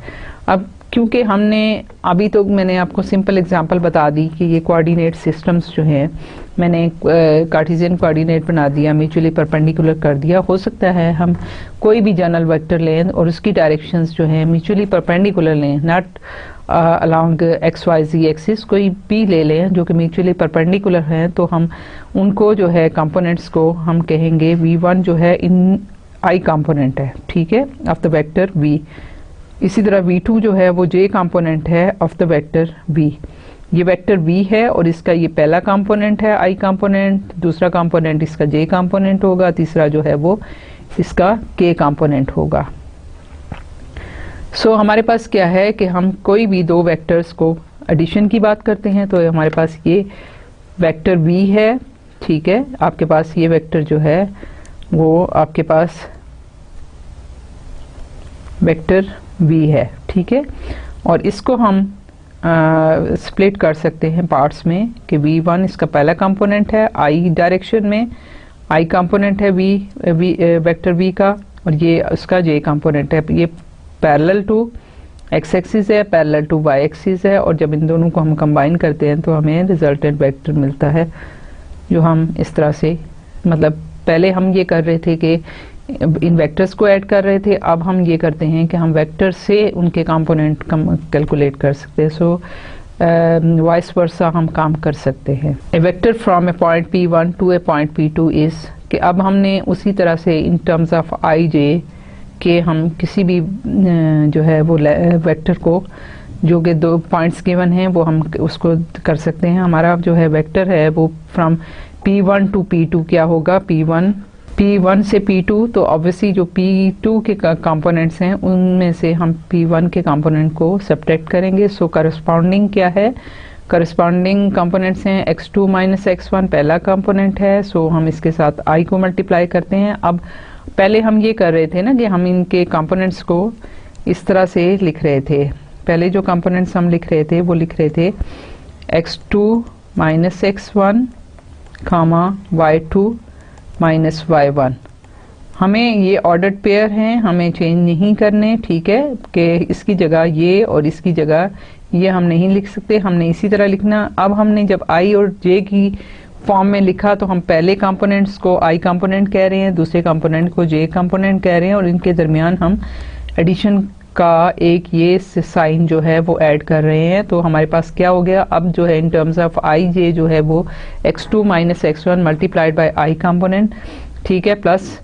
अब क्योंकि हमने अभी तो मैंने आपको सिंपल एग्जांपल बता दी कि ये कोऑर्डिनेट सिस्टम्स जो हैं मैंने कार्टेशियन कोऑर्डिनेट बना दिया, म्यूचुअली परपेंडिकुलर कर दिया। हो सकता है हम कोई भी जनरल वेक्टर लें और उसकी डायरेक्शंस जो हैं म्यूचुअली परपेंडिकुलर लें, not along x y z axis, कोई भी ले लें जो कि म्यूचुअली परपेंडिकुलर हैं, तो हम उनको जो है कंपोनेंट्स को हम कहेंगे v1 जो है इन i कंपोनेंट है, ठीक है, ऑफ द वेक्टर v। इसी तरह v2 जो है वो j कंपोनेंट है ऑफ द वेक्टर v। ये वेक्टर v है और इसका ये पहला कंपोनेंट है i कंपोनेंट, दूसरा कंपोनेंट इसका j कंपोनेंट होगा, तीसरा जो है वो इसका k कंपोनेंट होगा। सो हमारे पास क्या है कि हम कोई भी दो वेक्टर्स को एडिशन की बात करते हैं, तो हमारे पास ये वेक्टर v है, ठीक है, आपके पास ये वेक्टर जो है वो आपके पास वेक्टर v है, ठीक है। और इसको हम स्प्लिट कर सकते हैं पार्ट्स में कि v1 इसका पहला कंपोनेंट है i डायरेक्शन में, i कंपोनेंट है वेक्टर v का, और ये उसका j कंपोनेंट है। ये पैरेलल टू x एक्सिस है, पैरेलल टू y एक्सिस है, और जब इन दोनों को हम कंबाइन करते हैं तो हमें रिजल्टेंट वेक्टर मिलता है, जो हम इस तरह से, मतलब पहले हम ये कर रहे थे कि इन वेक्टर्स को ऐड कर रहे थे, अब हम ये करते हैं कि हम वेक्टर से उनके कंपोनेंट कैलकुलेट कर सकते हैं। सो वाइस वर्सा हम काम कर सकते हैं। A vector from a point p1 to a point p2 is, कि अब हमने उसी तरह से in terms of i j के हम किसी भी जो है वो वेक्टर को, जो कि दो पॉइंट्स गिवन हैं वो हम उसको कर सकते हैं। हमारा जो है वेक्टर है वो फ्रॉम p1 टू p2 क्या होगा, p1 से p2, तो ऑब्वियसली जो p2 के कंपोनेंट्स हैं उनमें से हम p1 के कंपोनेंट को सब्ट्रैक्ट करेंगे। सो करस्पॉन्डिंग क्या है, करस्पॉन्डिंग कंपोनेंट्स हैं x2 माइनस x1 पहला कंपोनेंट है, सो हम इसके साथ i को मल्टीप्लाई करते हैं। अब पहले हम ये कर रहे थे ना कि हम इनके कंपोनेंट्स को इस तरह से लिख रहे थे, पहले जो कंपोनेंट्स हम लिख रहे थे वो लिख रहे थे x2 माइनस x1 कामा y2 माइनस y1। हमें ये ऑर्डर्ड पेयर हैं, हमें चेंज नहीं करने, ठीक है, कि इसकी जगह ये और इसकी जगह ये हम नहीं लिख सकते, हमने इसी तरह लिखना। अब हमने जब i और j की फॉर्म में लिखा तो हम पहले कंपोनेंट्स को i कंपोनेंट कह रहे हैं, दूसरे कंपोनेंट को j कंपोनेंट कह रहे हैं, और इनके दरमियान हम एडिशन का एक ये साइन जो है वो ऐड कर रहे हैं। तो हमारे पास क्या हो गया, अब जो है in terms of i j जो है वो x2 minus x1 multiplied by i component, ठीक है, प्लस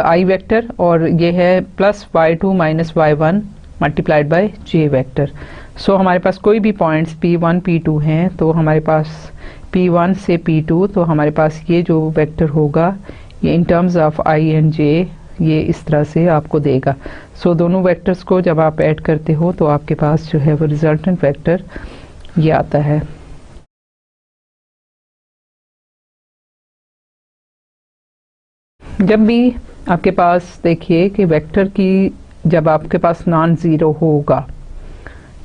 i वेक्टर, और ये है plus y2 minus y1 multiplied by j vector. So हमारे पास कोई भी पॉइंट्स p1 p2 हैं, तो हमारे पास p1 से p2, तो हमारे पास ये जो वेक्टर होगा ये इन terms of i and j ये इस तरह से आपको देगा। सो दोनों वेक्टर्स को जब आप ऐड करते हो तो आपके पास जो है वो रिजल्टेंट वेक्टर ये आता है। जब भी आपके पास देखिए कि वेक्टर की जब आपके पास नॉन ज़ीरो होगा,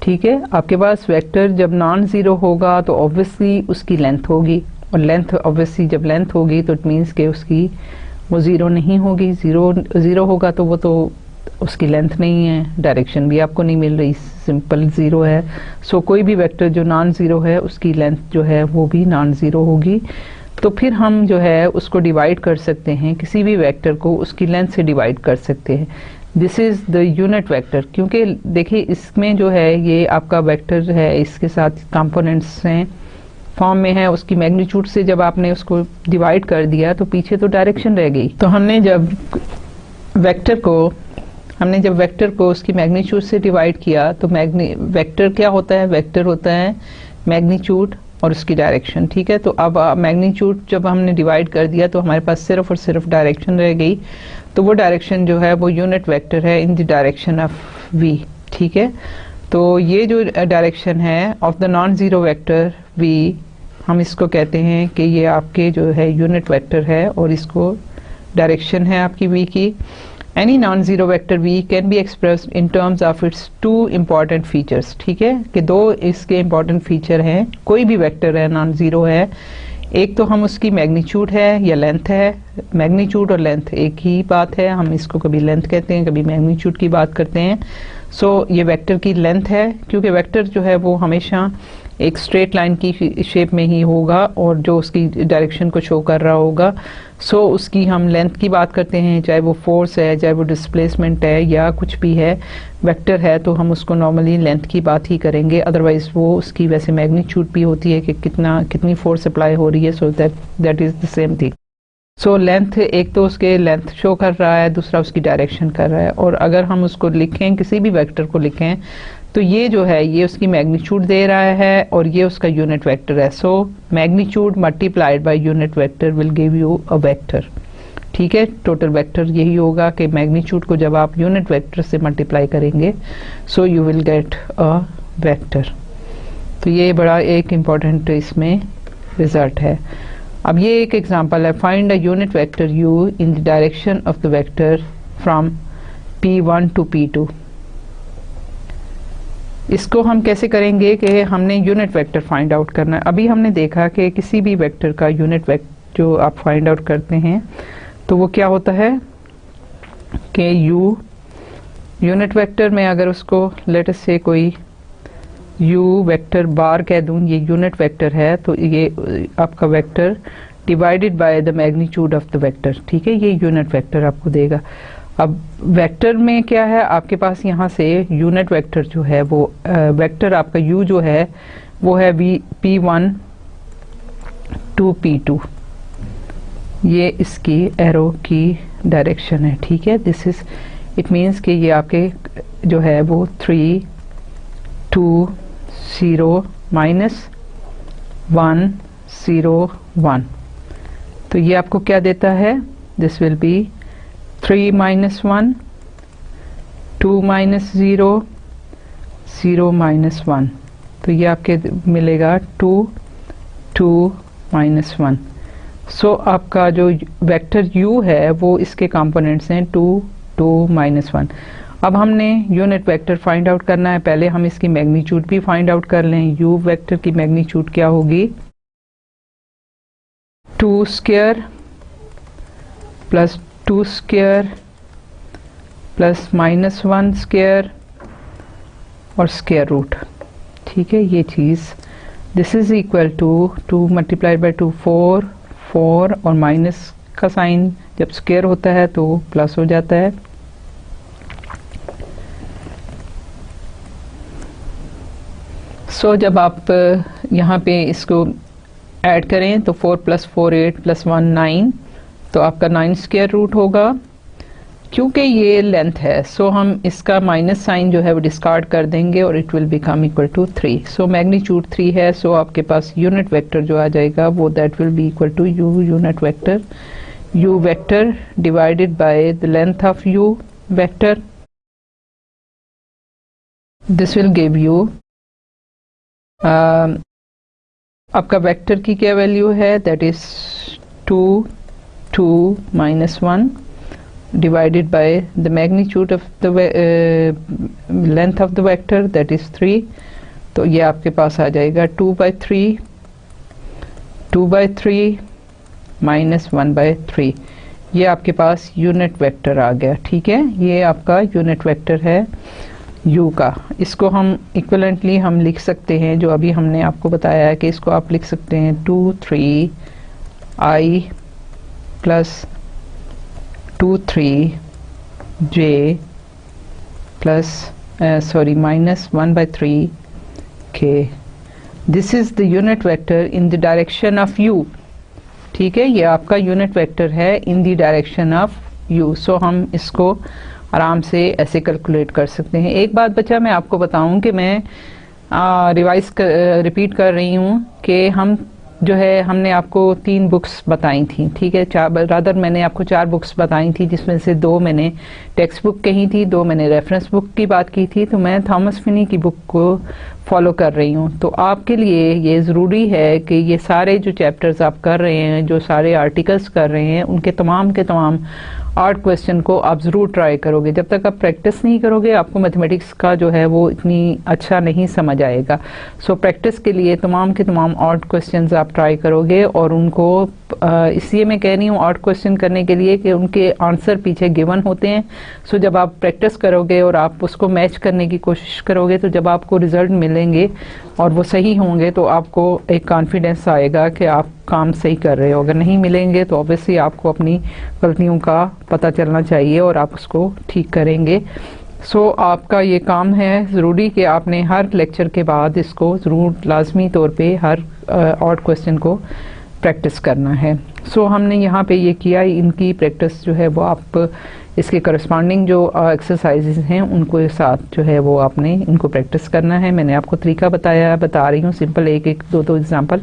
ठीक है, आपके पास वेक्टर जब नॉन ज़ीरो होगा तो ऑब्वियसली उसकी लेंथ होगी, और लेंथ ऑब्वियसली जब लेंथ होगी तो इट मीन्स कि उसकी वो ज़ीरो नहीं होगी। ज़ीरो होगा तो वो तो उसकी लेंथ नहीं है, डायरेक्शन भी आपको नहीं मिल रही, सिंपल ज़ीरो है। सो कोई भी वेक्टर जो नॉन ज़ीरो है उसकी लेंथ जो है वो भी नॉन ज़ीरो होगी। तो फिर हम जो है उसको डिवाइड कर सकते हैं, किसी भी वेक्टर को उसकी लेंथ से डिवाइड कर सकते हैं। This is the unit vector, क्योंकि देखिए इसमें जो है ये आपका वेक्टर है, इसके साथ कंपोनेंट्स हैं, फॉर्म में है, उसकी मैग्नीट्यूड से जब आपने उसको डिवाइड कर दिया तो पीछे तो डायरेक्शन रह गई। तो हमने जब वेक्टर को उसकी मैग्नीट्यूड से डिवाइड किया तो वेक्टर क्या होता है, वेक्टर होता है मैग्नीट्यूड और उसकी डायरेक्शन, ठीक है। तो अब मैग्नीट्यूड जब हमने डिवाइड कर दिया तो हमारे पास सिर्फ और सिर्फ डायरेक्शन रह गई, तो वो डायरेक्शन जो है वो यूनिट वेक्टर है in the direction of v, ठीक है। तो ये जो डायरेक्शन है of the non zero vector v, हम इसको कहते हैं कि ये आपके जो है यूनिट वेक्टर है और इसको डायरेक्शन है आपकी v की। Any non zero vector v can be expressed in terms of its two important features, ठीक है, कि दो इसके इम्पॉर्टेंट फीचर हैं। कोई भी वेक्टर है नॉन ज़ीरो है, एक तो हम उसकी मैग्नीट्यूड है या लेंथ है, मैग्नीट्यूड और लेंथ एक ही बात है, हम इसको कभी लेंथ कहते हैं कभी मैग्नीट्यूड की बात करते हैं। सो ये वेक्टर की लेंथ है, क्योंकि वेक्टर जो है वो हमेशा एक स्ट्रेट लाइन की शेप में ही होगा और जो उसकी डायरेक्शन को शो कर रहा होगा। सो उसकी हम लेंथ की बात करते हैं, चाहे वो फोर्स है, चाहे वो डिस्प्लेसमेंट है या कुछ भी है, वेक्टर है तो हम उसको नॉर्मली लेंथ की बात ही करेंगे। अदरवाइज वो उसकी वैसे मैग्नीट्यूड भी होती है कि कितनी फोर्स अप्लाई हो रही है। So that is the same thing. So length एक तो उसके लेंथ शो कर रहा है, दूसरा उसकी डायरेक्शन कर रहा है। और अगर हम उसको लिखें, किसी भी वेक्टर को लिखें, तो ये जो है ये उसकी मैग्नीट्यूड दे रहा है और ये उसका यूनिट वेक्टर है। So magnitude multiplied by unit vector will give you a vector, ठीक है। टोटल वेक्टर यही होगा कि मैग्नीट्यूड को जब आप यूनिट वेक्टर से मल्टीप्लाई करेंगे so you will get a vector. तो ये बड़ा एक इम्पॉर्टेंट इसमें रिजल्ट है। अब ये एक एग्जांपल है, find a unit vector u in the direction of the vector from p1 to p2। इसको हम कैसे करेंगे कि हमने यूनिट वेक्टर फाइंड आउट करना है। अभी हमने देखा कि किसी भी वेक्टर का यूनिट वेक्टर जो आप फाइंड आउट करते हैं तो वो क्या होता है कि u यूनिट वेक्टर में अगर उसको लेट अस से कोई u वेक्टर बार कह दूं, ये यूनिट वेक्टर है, तो ये आपका vector divided by the magnitude of the vector, ठीक है, ये यूनिट वेक्टर आपको देगा। अब वेक्टर में क्या है, आपके पास यहाँ से यूनिट वेक्टर जो है वो वेक्टर आपका u जो है वो है p1 टू p2, ये इसकी एरो की डायरेक्शन है, ठीक है। दिस इज इट मीन्स कि ये आपके जो है वो 3 2 0 माइनस 1 0 1, तो ये आपको क्या देता है, this will B 3 minus 1 2 minus 0 0 minus 1, तो ये आपके मिलेगा 2 2 माइनस 1। सो आपका जो वेक्टर u है वो इसके कंपोनेंट्स हैं 2 2 माइनस 1। अब हमने यूनिट वेक्टर फाइंड आउट करना है। पहले हम इसकी मैग्नीट्यूड भी फाइंड आउट कर लें। यू वेक्टर की मैग्नीट्यूड क्या होगी, 2 square plus 2 square plus -1 square और स्क्वायर रूट। ठीक है, ये चीज़ this is equal to 2 multiplied by 2 4 और माइनस का साइन जब स्क्वायर होता है तो प्लस हो जाता है। जब आप यहाँ पे इसको ऐड करें तो 4 + 4 8 + 1 9, तो आपका 9 स्क्वायर रूट होगा। क्योंकि ये लेंथ है हम इसका माइनस साइन जो है वो डिस्कार्ड कर देंगे और it will become equal to 3। Magnitude 3 है, आपके पास यूनिट वेक्टर जो आ जाएगा वो that will be equal to u unit vector, u vector divided by the length of u vector. This will give you आपका वेक्टर की क्या वैल्यू है, that is 2 2 -1 divided by the magnitude of the length of the vector, that is 3। तो ये आपके पास आ जाएगा 2/3 -1/3। ये आपके पास यूनिट वेक्टर आ गया। ठीक है, ये आपका यूनिट वेक्टर है u का। इसको हम इक्विवेलेंटली हम लिख सकते हैं, जो अभी हमने आपको बताया है कि इसको आप लिख सकते हैं 2 3 i plus 2 3 j plus -1/3 k। This is the unit vector in the direction of u। ठीक है, ये आपका यूनिट वेक्टर है in the direction of u। हम इसको आराम से ऐसे कैलकुलेट कर सकते हैं। एक बात बचा मैं आपको बताऊं कि मैं रिपीट कर रही हूं कि हम जो है हमने आपको 3 बुक्स बताई थी। ठीक है, रादर मैंने आपको 4 बुक्स बताई थी, जिसमें से 2 मैंने टेक्स्ट बुक कही थी, 2 मैंने रेफरेंस बुक की बात की थी। तो मैं थॉमस फिनी की बुक को फॉलो कर रही हूँ। तो आपके लिए ये ज़रूरी है कि ये सारे जो चैप्टर्स आप कर रहे हैं, जो सारे आर्टिकल्स कर रहे हैं, उनके तमाम के तमाम आर्ट क्वेश्चन को आप ज़रूर ट्राई करोगे। जब तक आप प्रैक्टिस नहीं करोगे आपको मैथमेटिक्स का जो है वो इतनी अच्छा नहीं समझ आएगा। प्रैक्टिस के लिए तमाम के तमाम आर्ट क्वेश्चंस आप ट्राई करोगे, और उनको इसलिए मैं कह रही हूँ आर्ट क्वेश्चन करने के लिए कि उनके आंसर पीछे गिवन होते हैं। जब आप प्रैक्टिस करोगे और आप उसको मैच करने की कोशिश करोगे, तो जब आपको रिजल्ट मिलेंगे और वो सही होंगे तो आपको एक कॉन्फिडेंस आएगा कि आप काम सही कर रहे हो। अगर नहीं मिलेंगे तो ऑब्वियसली आपको अपनी गलतियों का पता चलना चाहिए और आप उसको ठीक करेंगे। आपका ये काम है ज़रूरी कि आपने हर लेक्चर के बाद इसको ज़रूर लाजमी तौर पे हर ऑड क्वेश्चन को प्रैक्टिस करना है। हमने यहाँ पे ये किया, इनकी प्रैक्टिस जो है वो आप इसके करस्पॉन्डिंग जो एक्सरसाइजेज हैं उनको साथ जो है वो आपने इनको प्रैक्टिस करना है। मैंने आपको तरीका बता रही हूँ, सिंपल एक 2 एग्जांपल,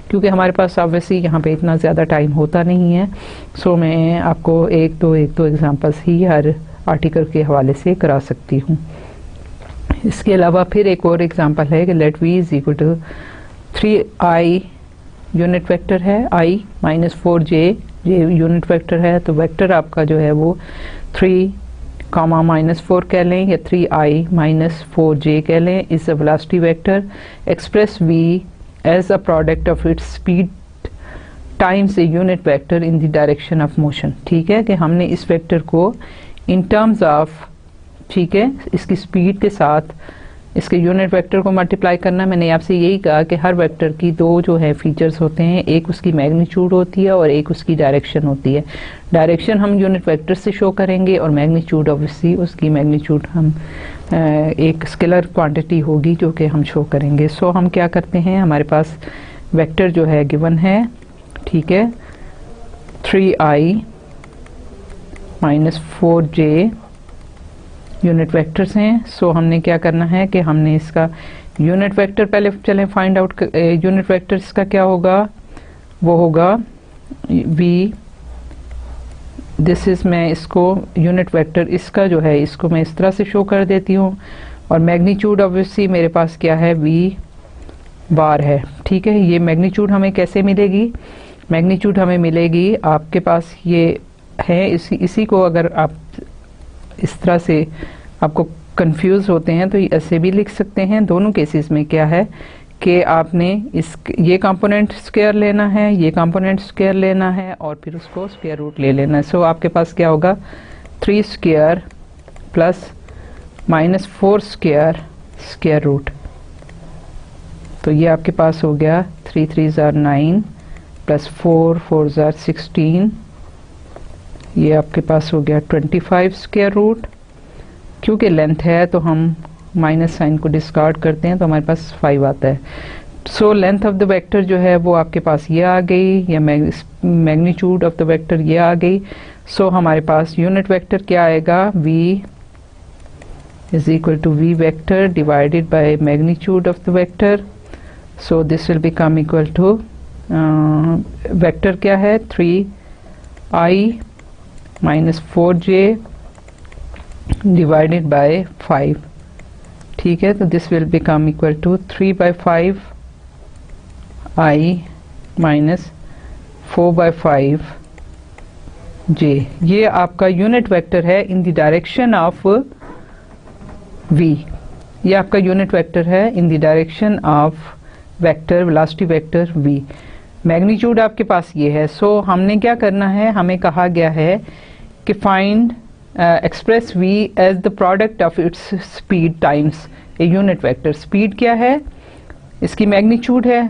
क्योंकि हमारे पास ऑब्वियसली यहाँ पे इतना ज़्यादा टाइम होता नहीं है। मैं आपको एक दो एग्जांपल्स ही हर आर्टिकल के हवाले से करा सकती हूँ। इसके अलावा फिर एक और एग्जांपल है कि let v is equal to 3i unit vector है, i -4j यूनिट वेक्टर है। तो वेक्टर आपका जो है वो 3, -4 कह लें या 3i -4j कह लें। Is a velocity vector. Express v as a product of its speed times a unit vector in the direction of motion. ठीक है, कि हमने इस वेक्टर को इन टर्म्स ऑफ, ठीक है, इसकी स्पीड के साथ इसके यूनिट वेक्टर को मल्टीप्लाई करना। मैंने आपसे यही कहा कि हर वेक्टर की 2 जो है फीचर्स होते हैं, एक उसकी मैग्नीट्यूड होती है और एक उसकी डायरेक्शन होती है। डायरेक्शन हम यूनिट वेक्टर से शो करेंगे और मैग्नीट्यूड ऑब्वियसली उसकी मैग्नीट्यूड हम एक स्केलर क्वांटिटी होगी जो कि हम शो करेंगे। हम क्या करते हैं, हमारे पास वेक्टर जो है गिवन है, ठीक है, 3i -4j यूनिट वेक्टर्स हैं। हमने क्या करना है कि हमने इसका यूनिट वेक्टर पहले चलें फाइंड आउट। यूनिट वेक्टर इसका क्या होगा, वो होगा v, दिस इज, मैं इसको यूनिट वेक्टर इसका जो है इसको मैं इस तरह से शो कर देती हूँ, और मैग्नीट्यूड ऑब्वियसली मेरे पास क्या है, v बार है। ठीक है, ये मैग्नीट्यूड हमें कैसे मिलेगी, मैग्नीट्यूड हमें मिलेगी, आपके पास ये है, इसी को अगर आप इस तरह से आपको कंफ्यूज होते हैं तो ऐसे भी लिख सकते हैं। दोनों केसेस में क्या है कि आपने ये कंपोनेंट स्क्वायर लेना है, ये कंपोनेंट स्क्वायर लेना है और फिर उसको स्क्वायर रूट ले लेना है। सो आपके पास क्या होगा 3 square plus minus 4 square square root. तो ये आपके पास हो गया 3 3 ज़ार 9 प्लस 4 4 ज़ार 16, ये आपके पास हो गया 25 स्क्वायर रूट। क्योंकि लेंथ है तो हम माइनस साइन को डिस्कार्ड करते हैं तो हमारे पास 5 आता है। So length of the vector जो है वो आपके पास ये आ गई, या मैग्नीट्यूड ऑफ द वेक्टर ये आ गई। सो हमारे पास यूनिट वेक्टर क्या आएगा, v is equal to v vector divided by magnitude of the vector. So this will become equal to vector क्या है 3i minus 4j divided by 5। ठीक है, तो this will become equal to 3/5 i minus 4/5 j। ये आपका unit vector है in the direction of v। ये आपका यूनिट वेक्टर है in the direction of vector velocity vector v। Magnitude आपके पास ये है। सो हमने क्या करना है, हमें कहा गया है कि find express v as the product of its speed times a unit vector. Speed क्या है, इसकी मैग्नीट्यूड है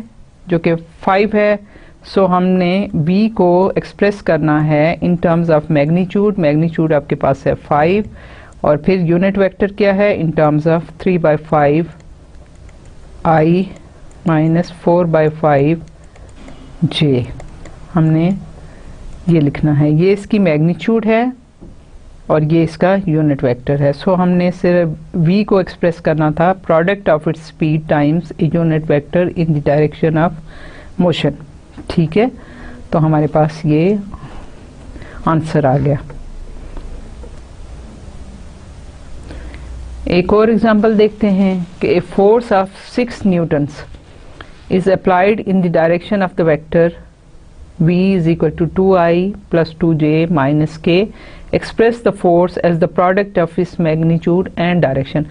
जो कि 5 है। सो हमने v को एक्सप्रेस करना है in terms of magnitude. Magnitude आपके पास है 5 और फिर यूनिट वेक्टर क्या है in terms of 3/5 i minus 4/5 j। हमने ये लिखना है, ये इसकी मैग्नीट्यूड है और ये इसका यूनिट वेक्टर है। सो हमने सिर्फ v को एक्सप्रेस करना था product of its speed times a unit vector in the direction of motion. ठीक है, तो हमारे पास ये आंसर आ गया। एक और एग्जांपल देखते हैं कि a force of 6 Newton's is applied in the direction of the vector v is equal to 2i plus 2j minus k. Express the force as the product of its magnitude and direction.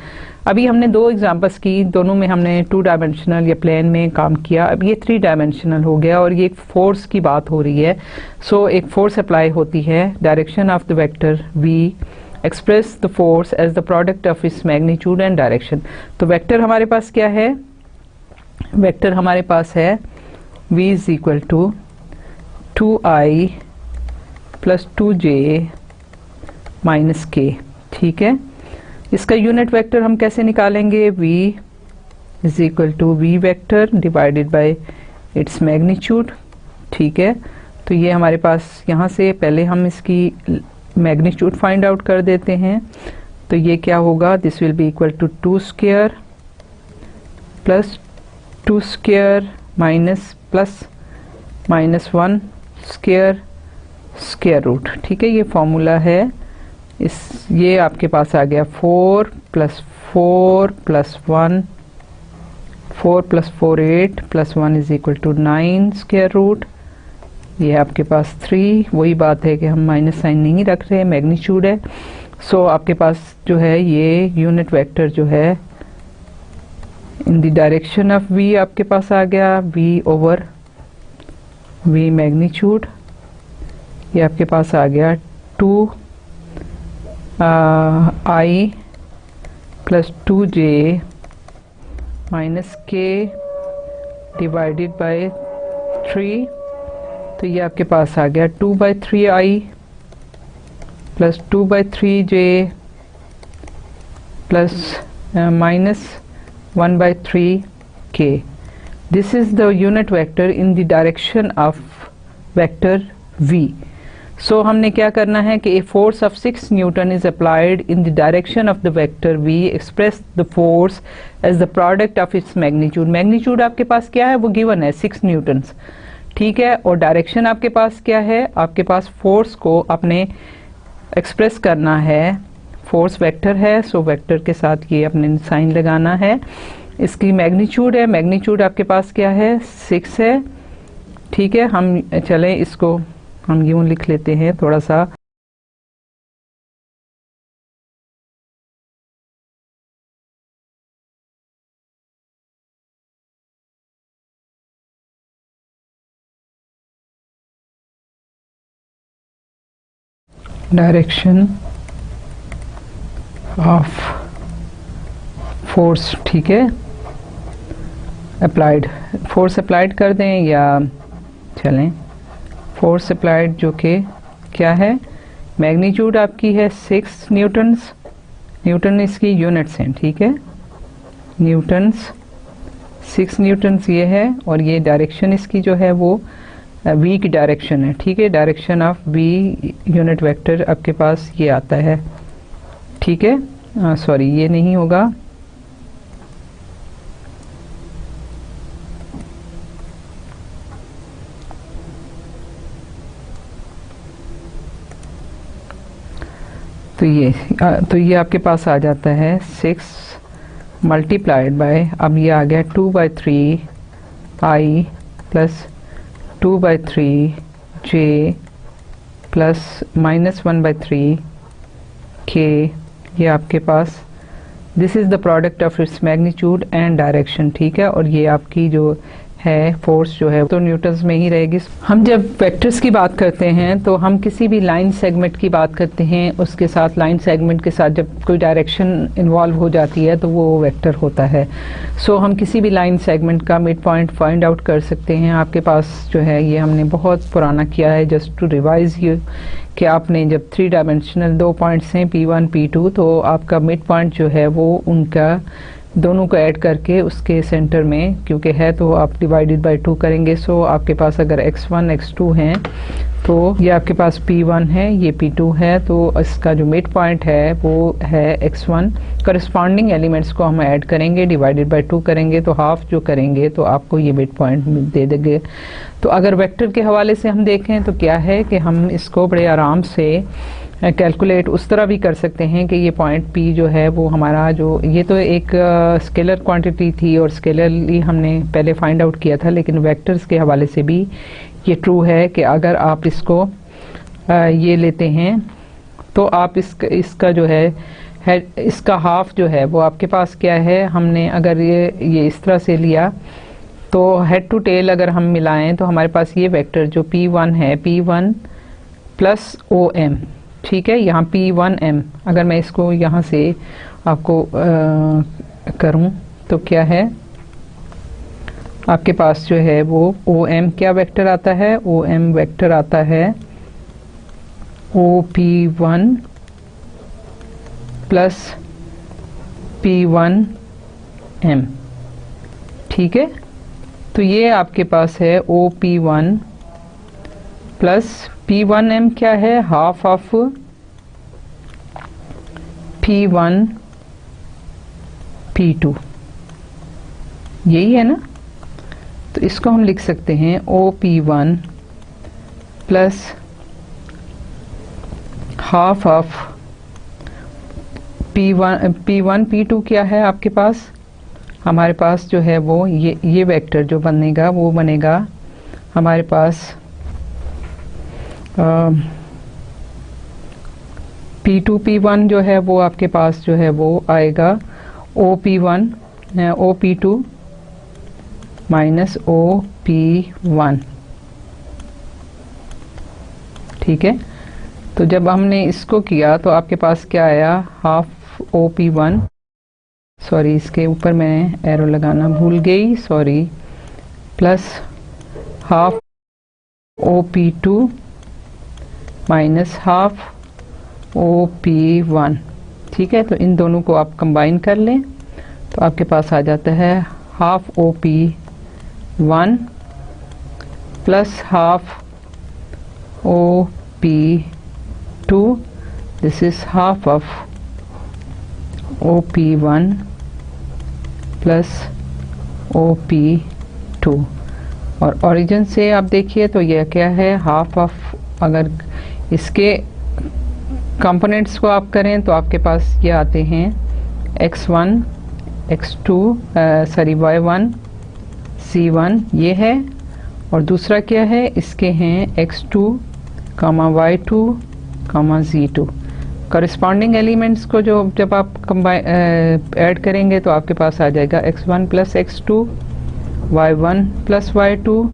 अभी हमने दो examples की, दोनों में हमने 2 dimensional या plane में काम किया। अब ये 3 डायमेंशनल हो गया और ये एक फोर्स की बात हो रही है। सो एक फोर्स अप्लाई होती है direction of the vector v। Express the force as the product of its magnitude and direction. तो वेक्टर हमारे पास क्या है, वेक्टर हमारे पास है v is equal to 2i plus 2j minus k। ठीक है, इसका यूनिट वेक्टर हम कैसे निकालेंगे, v is equal to v vector divided by its magnitude. ठीक है, तो ये हमारे पास यहाँ से पहले हम इसकी मैग्नीट्यूड फाइंड आउट कर देते हैं। तो ये क्या होगा, this will be equal to 2 square plus 2 square minus plus minus 1 square square root. ठीक है, ये फॉर्मूला है। ये आपके पास आ गया 4 plus 4 plus 1, 4 plus 4 8 plus 1 is equal to 9 square root. ये आपके पास 3, वही बात है कि हम माइनस साइन नहीं रख रहे, मैग्नीट्यूड है। सो आपके पास जो है ये यूनिट वेक्टर जो है in the direction of v आपके पास आ गया v ओवर v मैग्नीट्यूड। ये आपके पास आ गया 2 i plus 2j minus k divided by 3। तो ये आपके पास आ गया 2/3i plus 2/3j plus minus 1/3k. This is the unit vector in the direction of vector v. So हमने क्या करना है कि a force of 6 Newton is applied in the direction of the vector v. Express the force as the product of its magnitude. Magnitude आपके पास क्या है, वो given है 6 Newtons। ठीक है, और डायरेक्शन आपके पास क्या है, आपके पास फोर्स को अपने एक्सप्रेस करना है, फोर्स वेक्टर है। सो वेक्टर के साथ ये अपने साइन लगाना है। इसकी मैग्नीट्यूड है, मैग्नीट्यूड आपके पास क्या है 6 है। ठीक है, हम चलें इसको हम यूं लिख लेते हैं थोड़ा सा। डायरेक्शन ऑफ फोर्स, ठीक है, अप्लाइड, फोर्स अप्लाइड कर दें या चलें फोर्स अप्लाइड जो कि क्या है, मैग्नीट्यूड आपकी है 6 न्यूटन्स, न्यूटन इसकी यूनिट्स हैं, ठीक है, न्यूटन्स 6 न्यूटन्स ये है, और ये डायरेक्शन इसकी जो है वो v की डायरेक्शन है, ठीक है, direction of v unit vector आपके पास ये आता है, ठीक है, सॉरी ये नहीं होगा, तो ये आपके पास आ जाता है 6 मल्टीप्लाइड बाय, अब ये आ गया 2/3 i plus 2/3 j plus -1/3 k, ये आपके पास this is the product of its magnitude and direction, ठीक है, और ये आपकी जो है फोर्स जो है तो न्यूटन्स में ही रहेगी। हम जब वेक्टर्स की बात करते हैं तो हम किसी भी लाइन सेगमेंट की बात करते हैं, उसके साथ लाइन सेगमेंट के साथ जब कोई डायरेक्शन इन्वॉल्व हो जाती है तो वो वेक्टर होता है। सो हम किसी भी लाइन सेगमेंट का मिड पॉइंट फाइंड आउट कर सकते हैं। आपके पास जो है ये हमने बहुत पुराना किया है, जस्ट टू रिवाइज यू, कि आपने जब 3 डायमेंशनल 2 पॉइंट्स हैं P1 P2, तो आपका मिड पॉइंट जो है वो उनका दोनों को ऐड करके उसके सेंटर में, क्योंकि है तो आप डिवाइडेड बाय 2 करेंगे। सो आपके पास अगर x1 x2 हैं तो ये आपके पास P1 है, ये P2 है, तो इसका जो मिड पॉइंट है वो है x1। करस्पॉन्डिंग एलिमेंट्स को हम ऐड करेंगे, डिवाइडेड बाय 2 करेंगे, तो हाफ जो करेंगे तो आपको ये मिड पॉइंट दे देंगे। तो अगर वेक्टर के हवाले से हम देखें तो क्या है कि हम इसको बड़े आराम से कैलकुलेट उस तरह भी कर सकते हैं कि ये पॉइंट P जो है वो हमारा जो, ये तो एक स्केलर क्वांटिटी थी और स्केलरली हमने पहले फाइंड आउट किया था, लेकिन वेक्टर्स के हवाले से भी ये ट्रू है कि अगर आप इसको ये लेते हैं तो आप इसका जो है इसका हाफ जो है वो आपके पास क्या है, हमने अगर ये इस तरह से लिया तो हेड टू टेल अगर हम मिलाएं तो हमारे पास ये वेक्टर जो P1 है, P1 प्लस OM, ठीक है, यहाँ P1M, अगर मैं इसको यहाँ से आपको करूँ तो क्या है, आपके पास जो है वो OM क्या वेक्टर आता है, OM वेक्टर आता है OP1 प्लस P1M, ठीक है, तो ये आपके पास है OP1 प्लस P1M क्या है, हाफ ऑफ P1 P2, यही है ना। तो इसको हम लिख सकते हैं OP1 plus half of P1 P2 क्या है आपके पास, हमारे पास जो है वो ये वेक्टर जो बनेगा वो बनेगा हमारे पास P2 P1 जो है वो आपके पास जो है वो आएगा OP1 OP2 माइनस OP1, ठीक है। तो जब हमने इसको किया तो आपके पास क्या आया, हाफ OP1, सॉरी इसके ऊपर मैं एरो लगाना भूल गई, sorry, plus half OP2 minus half OP1, ठीक है। तो इन दोनों को आप कंबाइन कर लें तो आपके पास आ जाता है half OP1 plus half OP2, this is half of OP1 plus OP2, और ओरिजिन से आप देखिए तो यह क्या है, हाफ ऑफ, अगर इसके कंपोनेंट्स को आप करें तो आपके पास ये आते हैं x1 x2 sorry y1 c1 ये है, और दूसरा क्या है, इसके हैं x2 y2 z2। Corresponding elements को जो जब आप ऐड करेंगे तो आपके पास आ जाएगा x1 plus x2 y1 plus y2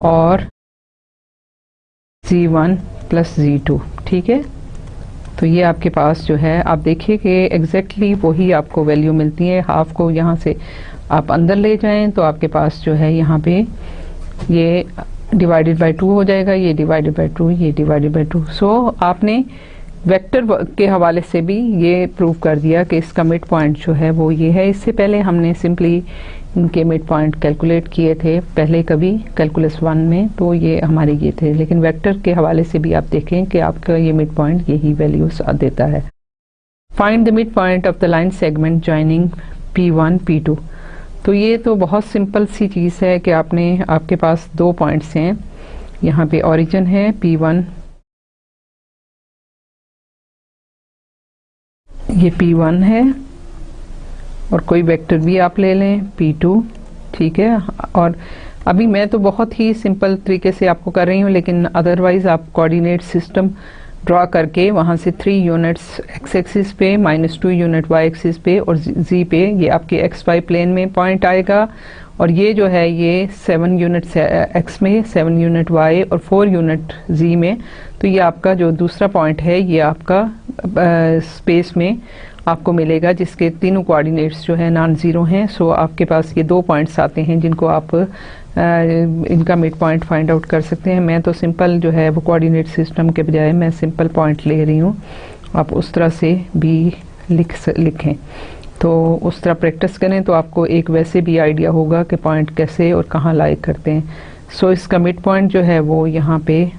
और Z1 प्लस Z2, ठीक है। तो ये आपके पास जो है, आप देखिए कि एग्जैक्टली वही आपको वैल्यू मिलती है। हाफ को यहाँ से आप अंदर ले जाएं तो आपके पास जो है यहाँ पे ये डिवाइडेड बाय 2 हो जाएगा, ये डिवाइडेड बाय 2, ये डिवाइडेड बाय 2। सो आपने वेक्टर के हवाले से भी ये प्रूव कर दिया कि इसका मिड पॉइंट जो है वो ये है। इससे पहले हमने सिंपली इनके मिड पॉइंट कैलकुलेट किए थे पहले कभी कैलकुलस 1 में, तो ये हमारे ये थे। लेकिन वेक्टर के हवाले से भी आप देखें कि आपका ये मिड पॉइंट यही वैल्यूज देता है। Find the mid point of the line segment joining P1 P2। तो ये तो बहुत सिंपल सी चीज़ है कि आपके पास दो पॉइंट्स हैं, यहाँ पे ओरिजिन है P1, ये P1 है, और कोई वेक्टर भी आप ले लें P2, ठीक है। और अभी मैं तो बहुत ही सिंपल तरीके से आपको कर रही हूँ, लेकिन अदरवाइज आप कोऑर्डिनेट सिस्टम ड्रॉ करके वहाँ से 3 यूनिट्स x एक्सिस पे, -2 यूनिट y एक्सिस पे और z पे, ये आपके xy प्लेन में पॉइंट आएगा। और ये जो है ये 7 यूनिट x में, 7 यूनिट y और 4 यूनिट z में। तो ये आपका जो दूसरा पॉइंट है ये आपका स्पेस में आपको मिलेगा, जिसके तीनों कोऑर्डिनेट्स जो है नॉन ज़ीरो हैं। सो आपके पास ये दो पॉइंट्स आते हैं जिनको आप इनका मिड पॉइंट फाइंड आउट कर सकते हैं। मैं तो सिंपल जो है वो कोऑर्डिनेट सिस्टम के बजाय मैं सिंपल पॉइंट ले रही हूँ, आप उस तरह से भी लिखें। तो उस तरह प्रैक्टिस करें तो आपको एक वैसे भी आइडिया होगा कि पॉइंट कैसे और कहाँ लाई करते हैं। सो इसका मिड पॉइंट जो है वो यहाँ पे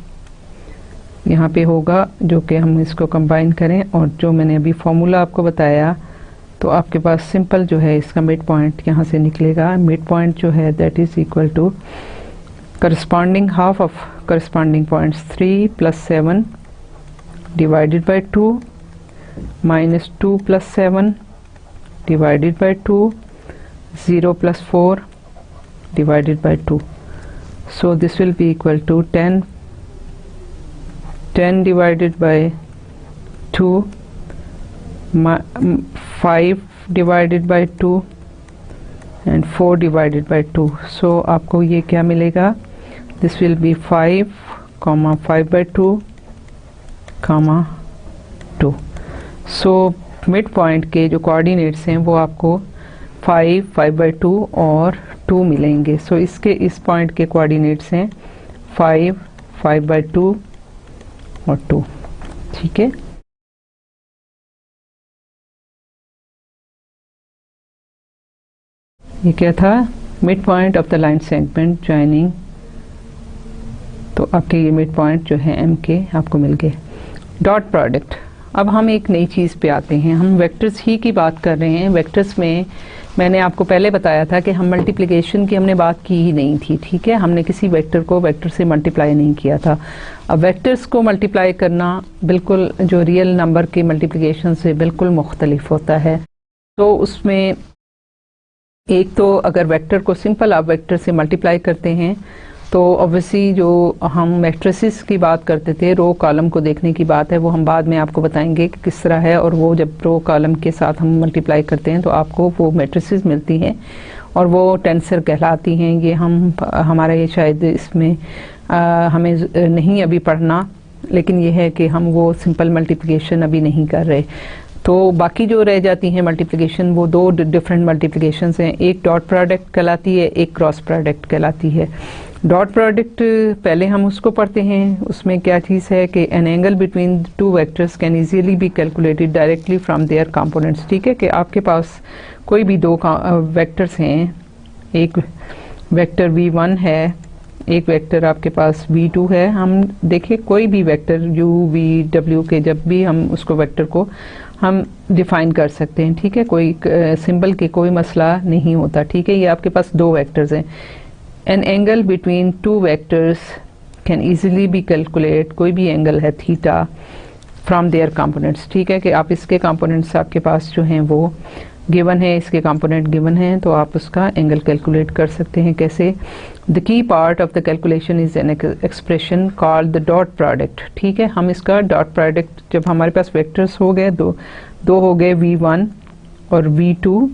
होगा, जो कि हम इसको कंबाइन करें और जो मैंने अभी फॉर्मूला आपको बताया, तो आपके पास सिंपल जो है इसका मिड पॉइंट यहाँ से निकलेगा। मिड पॉइंट जो है that is equal to corresponding half of corresponding points 3 + 7 divided by 2 -2 + 7 divided by 2 0 + 4 divided by 2। So this will be equal to 10 divided by 2, 5 divided by 2 and 4 divided by 2। so आपको ये क्या मिलेगा, this will be 5, 5 by 2, 2। so mid point के जो coordinates हैं वो आपको 5, 5 by 2 और 2 मिलेंगे। so इसके इस पॉइंट के कोऑर्डिनेट्स हैं 5, 5 by 2 और 2, ठीक है। ये क्या था, mid point of the line segment joining. तो आपके ये मिड पॉइंट जो है M के आपको मिल गए। डॉट प्रोडक्ट, अब हम एक नई चीज़ पे आते हैं। हम वेक्टर्स ही की बात कर रहे हैं। वेक्टर्स में मैंने आपको पहले बताया था कि हम मल्टीप्लिकेशन की हमने बात की ही नहीं थी, ठीक है। हमने किसी वेक्टर को वेक्टर से मल्टीप्लाई नहीं किया था। अब वेक्टर्स को मल्टीप्लाई करना बिल्कुल जो रियल नंबर के मल्टीप्लिकेशन से बिल्कुल मुख्तलिफ होता है। तो उसमें एक तो अगर वेक्टर को सिंपल आप वेक्टर से मल्टीप्लाई करते हैं तो ऑब्वियसली जो हम मैट्रिसेस की बात करते थे, रो कॉलम को देखने की बात है, वो हम बाद में आपको बताएंगे कि किस तरह है। और वो जब रो कॉलम के साथ हम मल्टीप्लाई करते हैं तो आपको वो मैट्रिसेस मिलती हैं और वो टेंसर कहलाती हैं। ये हमारा ये शायद इसमें हमें नहीं अभी पढ़ना, लेकिन ये है कि हम वो सिंपल मल्टीप्लिकेशन अभी नहीं कर रहे। तो बाकी जो रह जाती हैं मल्टीप्लिकेशन, वो दो डिफरेंट मल्टीप्लिकेशंस हैं। एक डॉट प्रोडक्ट कहलाती है, एक क्रॉस प्रोडक्ट कहलाती है। डॉट प्रोडक्ट पहले हम उसको पढ़ते हैं। उसमें क्या चीज़ है कि an angle between two vectors can easily be calculated directly from there components. ठीक है कि आपके पास कोई भी दो वेक्टर्स हैं, एक वेक्टर v1 है, एक वेक्टर आपके पास v2 है। हम देखिए कोई भी वेक्टर u v w के जब भी हम उसको वेक्टर को हम डिफाइन कर सकते हैं, ठीक है। कोई सिंबल के कोई मसला नहीं होता, ठीक है। ये आपके पास दो वेक्टर्स हैं। An angle between two vectors can easily B calculate, कोई भी एंगल है थीटा, फ्रॉम देयर कंपोनेंट्स। ठीक है कि आप इसके कंपोनेंट्स आपके पास जो हैं वो गिवन है, इसके कंपोनेंट गिवन है, तो आप उसका एंगल कैलकुलेट कर सकते हैं। कैसे? The key part of the calculation is an expression called the dot product. ठीक है, हम इसका डॉट प्रोडक्ट, जब हमारे पास वेक्टर्स हो गए दो हो गए v1 और v2,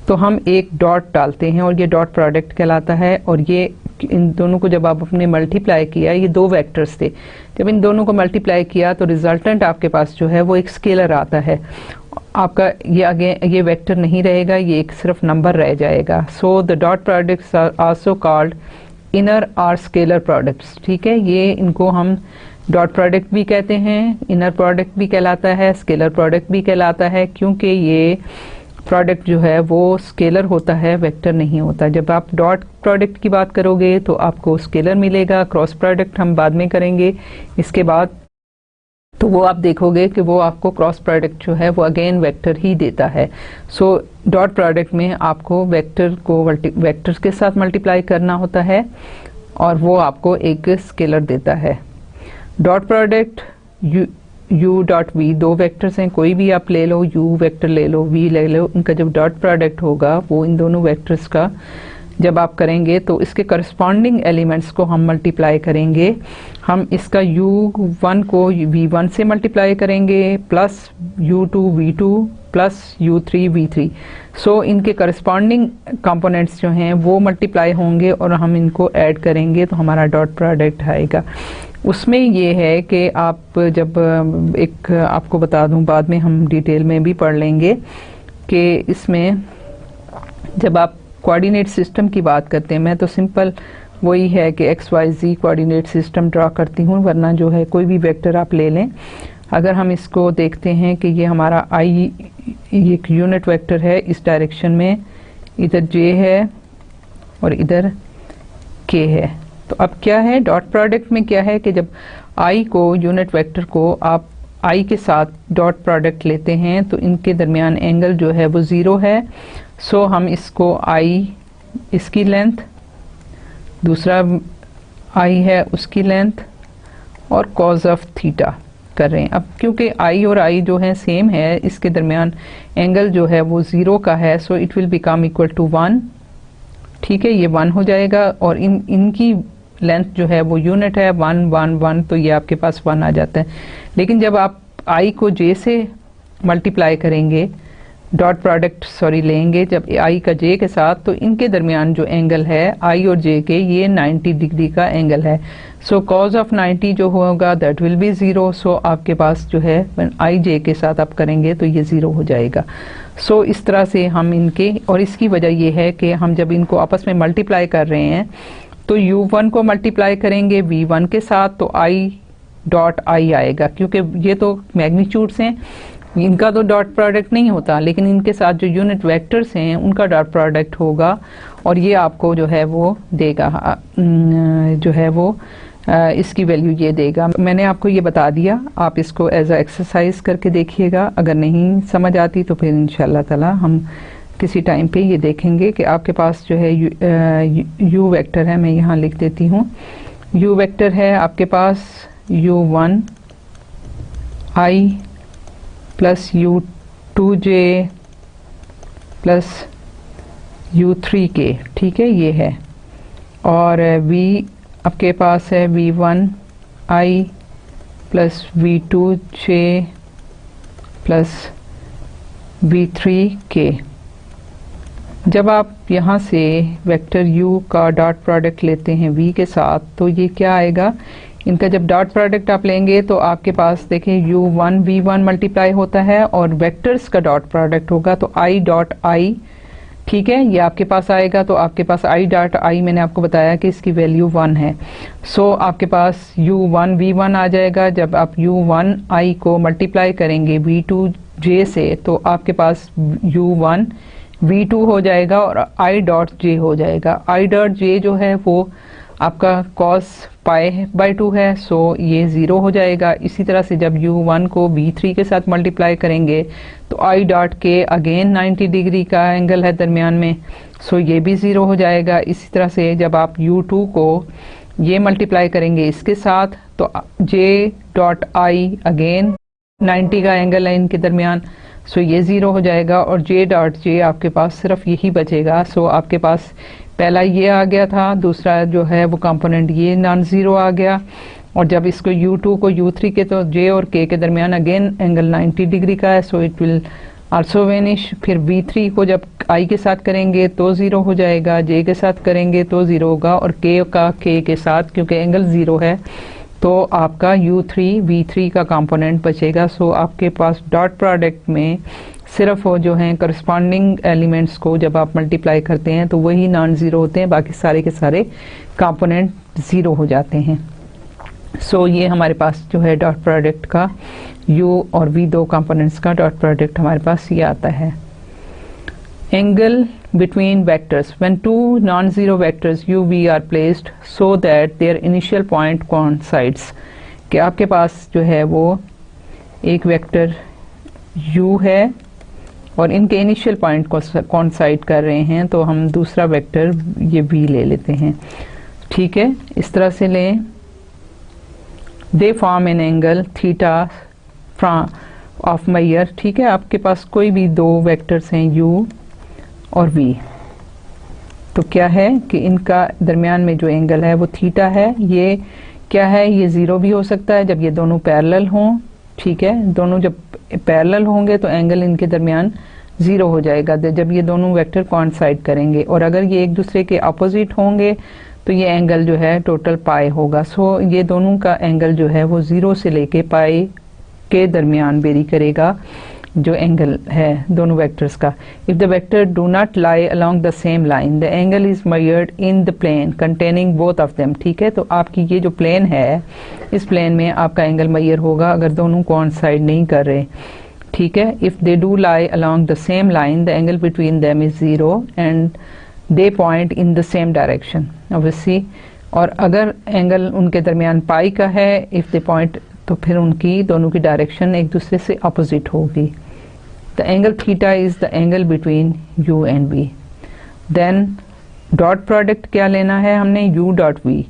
तो हम एक डॉट डालते हैं और ये डॉट प्रोडक्ट कहलाता है। और ये इन दोनों को जब आप अपने मल्टीप्लाई किया, ये दो वेक्टर्स थे, जब इन दोनों को मल्टीप्लाई किया तो रिजल्टेंट आपके पास जो है वो एक स्केलर आता है। आपका ये अगेन ये वेक्टर नहीं रहेगा, ये एक सिर्फ नंबर रह जाएगा। So the dot products are also called inner और स्केलर प्रोडक्ट्स। ठीक है, ये इनको हम डॉट प्रोडक्ट भी कहते हैं, इनर प्रोडक्ट भी कहलाता है, स्केलर प्रोडक्ट भी कहलाता है, क्योंकि ये प्रोडक्ट जो है वो स्केलर होता है, वेक्टर नहीं होता। जब आप डॉट प्रोडक्ट की बात करोगे तो आपको स्केलर मिलेगा, क्रॉस प्रोडक्ट हम बाद में करेंगे इसके बाद, तो वो आप देखोगे कि वो आपको क्रॉस प्रोडक्ट जो है वो अगेन वेक्टर ही देता है। सो डॉट प्रोडक्ट में आपको वेक्टर को वेक्टर्स के साथ मल्टीप्लाई करना होता है और वो आपको एक स्केलर देता है। Dot product u dot v, दो वेक्टर्स हैं, कोई भी आप ले लो, u वेक्टर ले लो, v ले लो, उनका जब डॉट प्रोडक्ट होगा वो इन दोनों वेक्टर्स का जब आप करेंगे तो इसके करस्पॉन्डिंग एलिमेंट्स को हम मल्टीप्लाई करेंगे। हम इसका u1 को v1 से मल्टीप्लाई करेंगे plus u2 v2 plus u3 v3। सो इनके करस्पॉन्डिंग कंपोनेंट्स जो हैं वो मल्टीप्लाई होंगे और हम इनको ऐड करेंगे तो हमारा डॉट प्रोडक्ट आएगा। उसमें ये है कि आप जब एक आपको बता दूं, बाद में हम डिटेल में भी पढ़ लेंगे कि इसमें जब आप कोऑर्डिनेट सिस्टम की बात करते हैं, मैं तो सिंपल वही है कि एक्स वाई जी कोऑर्डिनेट सिस्टम ड्रा करती हूँ, वरना जो है कोई भी वेक्टर आप ले लें। अगर हम इसको देखते हैं कि ये हमारा आई एक यूनिट वेक्टर है इस डायरेक्शन में, इधर जे है और इधर के है, तो अब क्या है डॉट प्रोडक्ट में क्या है कि जब आई को यूनिट वेक्टर को आप आई के साथ डॉट प्रोडक्ट लेते हैं तो इनके दरमियान एंगल जो है वो ज़ीरो है। सो हम इसको आई इसकी लेंथ, दूसरा आई है उसकी लेंथ और कॉज ऑफ थीटा कर रहे हैं। अब क्योंकि आई और आई जो है सेम है, इसके दरमियान एंगल जो है वो ज़ीरो का है, so it will become equal to 1। ठीक है, ये 1 हो जाएगा और इनकी लेंथ जो है वो यूनिट है 1 1 1, तो ये आपके पास 1 आ जाता है। लेकिन जब आप आई को जे से मल्टीप्लाई करेंगे, डॉट प्रोडक्ट लेंगे जब आई का जे के साथ, तो इनके दरमियान जो एंगल है आई और जे के, ये 90 डिग्री का एंगल है। सो कॉज ऑफ 90 जो होगा दैट विल बी 0। सो आपके पास जो है आई जे के साथ आप करेंगे तो ये 0 हो जाएगा। सो इस तरह से हम इनके, और इसकी वजह ये है कि हम जब इनको आपस में मल्टीप्लाई कर रहे हैं तो u1 को मल्टीप्लाई करेंगे v1 के साथ तो i डॉट आई आएगा, क्योंकि ये तो मैग्नीट्यूड्स हैं, इनका तो डॉट प्रोडक्ट नहीं होता, लेकिन इनके साथ जो यूनिट वेक्टर्स हैं उनका डॉट प्रोडक्ट होगा और ये आपको जो है वो देगा, जो है वो इसकी वैल्यू ये देगा। मैंने आपको ये बता दिया, आप इसको एज अ एक्सरसाइज करके देखिएगा। अगर नहीं समझ आती तो फिर इंशाल्लाह ताला हम किसी टाइम पे ये देखेंगे कि आपके पास जो है u वेक्टर है, मैं यहाँ लिख देती हूँ। u वेक्टर है आपके पास u1 i plus u2j plus u3k। ठीक है, ये है। और v आपके पास है v1 i plus v2j plus v3k। जब आप यहाँ से वेक्टर u का डॉट प्रोडक्ट लेते हैं v के साथ तो ये क्या आएगा, इनका जब डॉट प्रोडक्ट आप लेंगे तो आपके पास देखें u1 v1 मल्टीप्लाई होता है और वेक्टर्स का डॉट प्रोडक्ट होगा तो i डॉट i। ठीक है, ये आपके पास आएगा, तो आपके पास i डॉट i मैंने आपको बताया कि इसकी वैल्यू 1 है। सो आपके पास u1 v1 आ जाएगा। जब आप u1 i को मल्टीप्लाई करेंगे v2j से तो आपके पास u1 v2 हो जाएगा और i डॉट j हो जाएगा। i डॉट j जो है वो आपका cos पाई बाई 2 है, सो ये 0 हो जाएगा। इसी तरह से जब u1 को v3 के साथ मल्टीप्लाई करेंगे तो i dot k again 90 degree का एंगल है दरमियान में, सो ये भी 0 हो जाएगा। इसी तरह से जब आप u2 को ये मल्टीप्लाई करेंगे इसके साथ तो j डॉट i अगेन 90 का एंगल है इनके दरमियान, सो ये 0 हो जाएगा और j डॉट j आपके पास सिर्फ यही बचेगा। सो आपके पास पहला ये आ गया था, दूसरा जो है वो कंपोनेंट ये नॉन ज़ीरो आ गया, और जब इसको u2 को u3 के तो j और k के दरमियान अगेन एंगल 90 डिग्री का है, so it will also vanish. फिर V3 को जब I के साथ करेंगे तो 0 हो जाएगा, J के साथ करेंगे तो 0 होगा, और K का K के साथ क्योंकि एंगल 0 है तो आपका U3 V3 का कंपोनेंट बचेगा। सो आपके पास डॉट प्रोडक्ट में सिर्फ वो जो हैं करस्पॉन्डिंग एलिमेंट्स को जब आप मल्टीप्लाई करते हैं तो वही नॉन ज़ीरो होते हैं, बाकी सारे के सारे कंपोनेंट ज़ीरो हो जाते हैं। सो ये हमारे पास जो है डॉट प्रोडक्ट का U और V दो कंपोनेंट्स का डॉट प्रोडक्ट हमारे पास ये आता है। Angle between vectors when two non-zero vectors u v are placed so that their initial point coincides, कि आपके पास जो है वो एक वेक्टर u है और इनके इनिशियल पॉइंट को कोइंसाइड कर रहे हैं, तो हम दूसरा वेक्टर ये v ले लेते हैं। ठीक है, इस तरह से लें। They form an angle theta of measure. ठीक है, आपके पास कोई भी दो वेक्टर्स हैं u और v, तो क्या है कि इनका दरमियान में जो एंगल है वो थीटा है। ये क्या है, ये ज़ीरो भी हो सकता है जब ये दोनों पैरेलल हों। ठीक है, दोनों जब पैरेलल होंगे तो एंगल इनके दरमियान ज़ीरो हो जाएगा जब ये दोनों वेक्टर कोइंसाइड करेंगे, और अगर ये एक दूसरे के अपोजिट होंगे तो ये एंगल जो है टोटल पाई होगा। सो ये दोनों का एंगल जो है वो 0 से लेके पाई के दरमियान वेरी करेगा जो एंगल है दोनों वेक्टर्स का। If the vector do not lie along the same line the angle is measured in the plane containing both of them. ठीक है, तो आपकी ये जो प्लेन है इस प्लेन में आपका एंगल मेजर होगा अगर दोनों कोइंसाइड नहीं कर रहे। ठीक है, if they do lie along the same line the angle between them is 0 and they point in the same direction obviously. और अगर एंगल उनके दरमियान पाई का है इफ दे पॉइंट, तो फिर उनकी दोनों की डायरेक्शन एक दूसरे से अपोजिट होगी। The angle theta is the angle between u and v। Then dot product क्या लेना है हमने, u dot v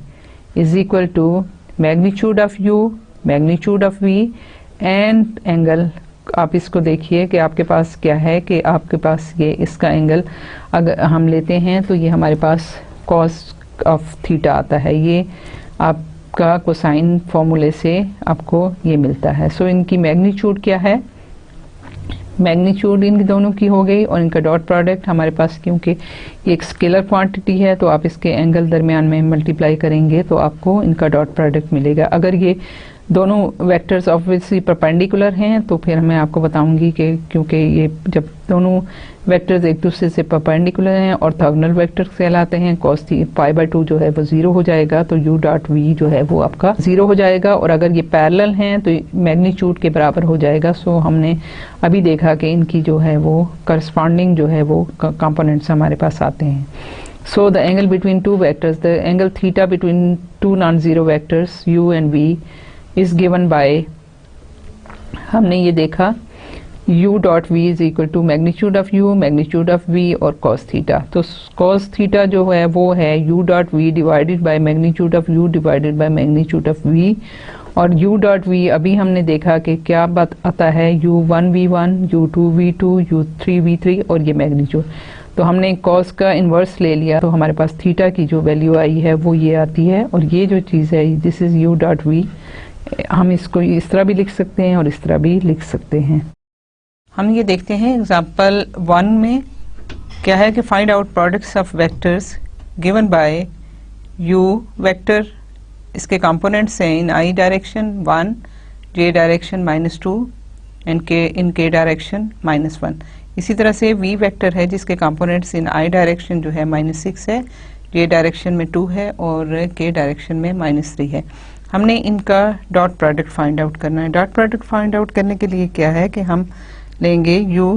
is equal to magnitude of u magnitude of v and angle. आप इसको देखिए कि आपके पास क्या है कि आपके पास ये इसका एंगल अगर हम लेते हैं तो ये हमारे पास कॉस ऑफ थीटा आता है, ये आपका कोसाइन फॉर्मूले से आपको ये मिलता है। सो इनकी मैग्नीट्यूड क्या है, मैग्नीट्यूड इन दोनों की हो गई, और इनका डॉट प्रोडक्ट हमारे पास क्योंकि ये एक स्केलर क्वांटिटी है तो आप इसके एंगल दरमियान में मल्टीप्लाई करेंगे तो आपको इनका डॉट प्रोडक्ट मिलेगा। अगर ये दोनों वेक्टर्स ऑब्वियसली परपेंडिकुलर हैं तो फिर मैं आपको बताऊंगी कि क्योंकि ये जब दोनों वेक्टर्स एक दूसरे से परपेंडिकुलर हैं ऑर्थोगोनल वेक्टर्स कहलाते हैं, cos π/2 जो है वो 0 हो जाएगा, तो u डॉट v जो है वो आपका 0 हो जाएगा। और अगर ये पैरेलल हैं तो मैग्नीट्यूड के बराबर हो जाएगा। सो हमने अभी देखा कि इनकी जो है वो करस्पॉन्डिंग जो है वो कंपोनेंट्स हमारे पास आते हैं। So the angle between two vectors, the angle theta between two non zero vectors u and v is given by, हमने ये देखा u dot v is equal to magnitude of u magnitude of v और cos theta. तो cos theta जो है वो है u dot v divided by magnitude of u divided by magnitude of v, और u डॉट v अभी हमने देखा कि क्या बात आता है, u1 v1 u2 v2 u3 v3 और ये मैग्नीट्यूड। तो हमने cos का इन्वर्स ले लिया तो हमारे पास थीटा की जो वैल्यू आई है वो ये आती है, और ये जो चीज़ है this is u dot v, हम इसको इस तरह भी लिख सकते हैं और इस तरह भी लिख सकते हैं। हम ये देखते हैं एग्जांपल 1 में क्या है कि find out products of vectors given bye u vector, इसके कंपोनेंट्स हैं इन i direction 1, j direction -2 and k in k direction -1। इसी तरह से v वेक्टर है जिसके कंपोनेंट्स इन i डायरेक्शन जो है -6 है, j डायरेक्शन में 2 है और k डायरेक्शन में -3 है। हमने इनका डॉट प्रोडक्ट फाइंड आउट करना है। डॉट प्रोडक्ट फाइंड आउट करने के लिए क्या है कि हम लेंगे u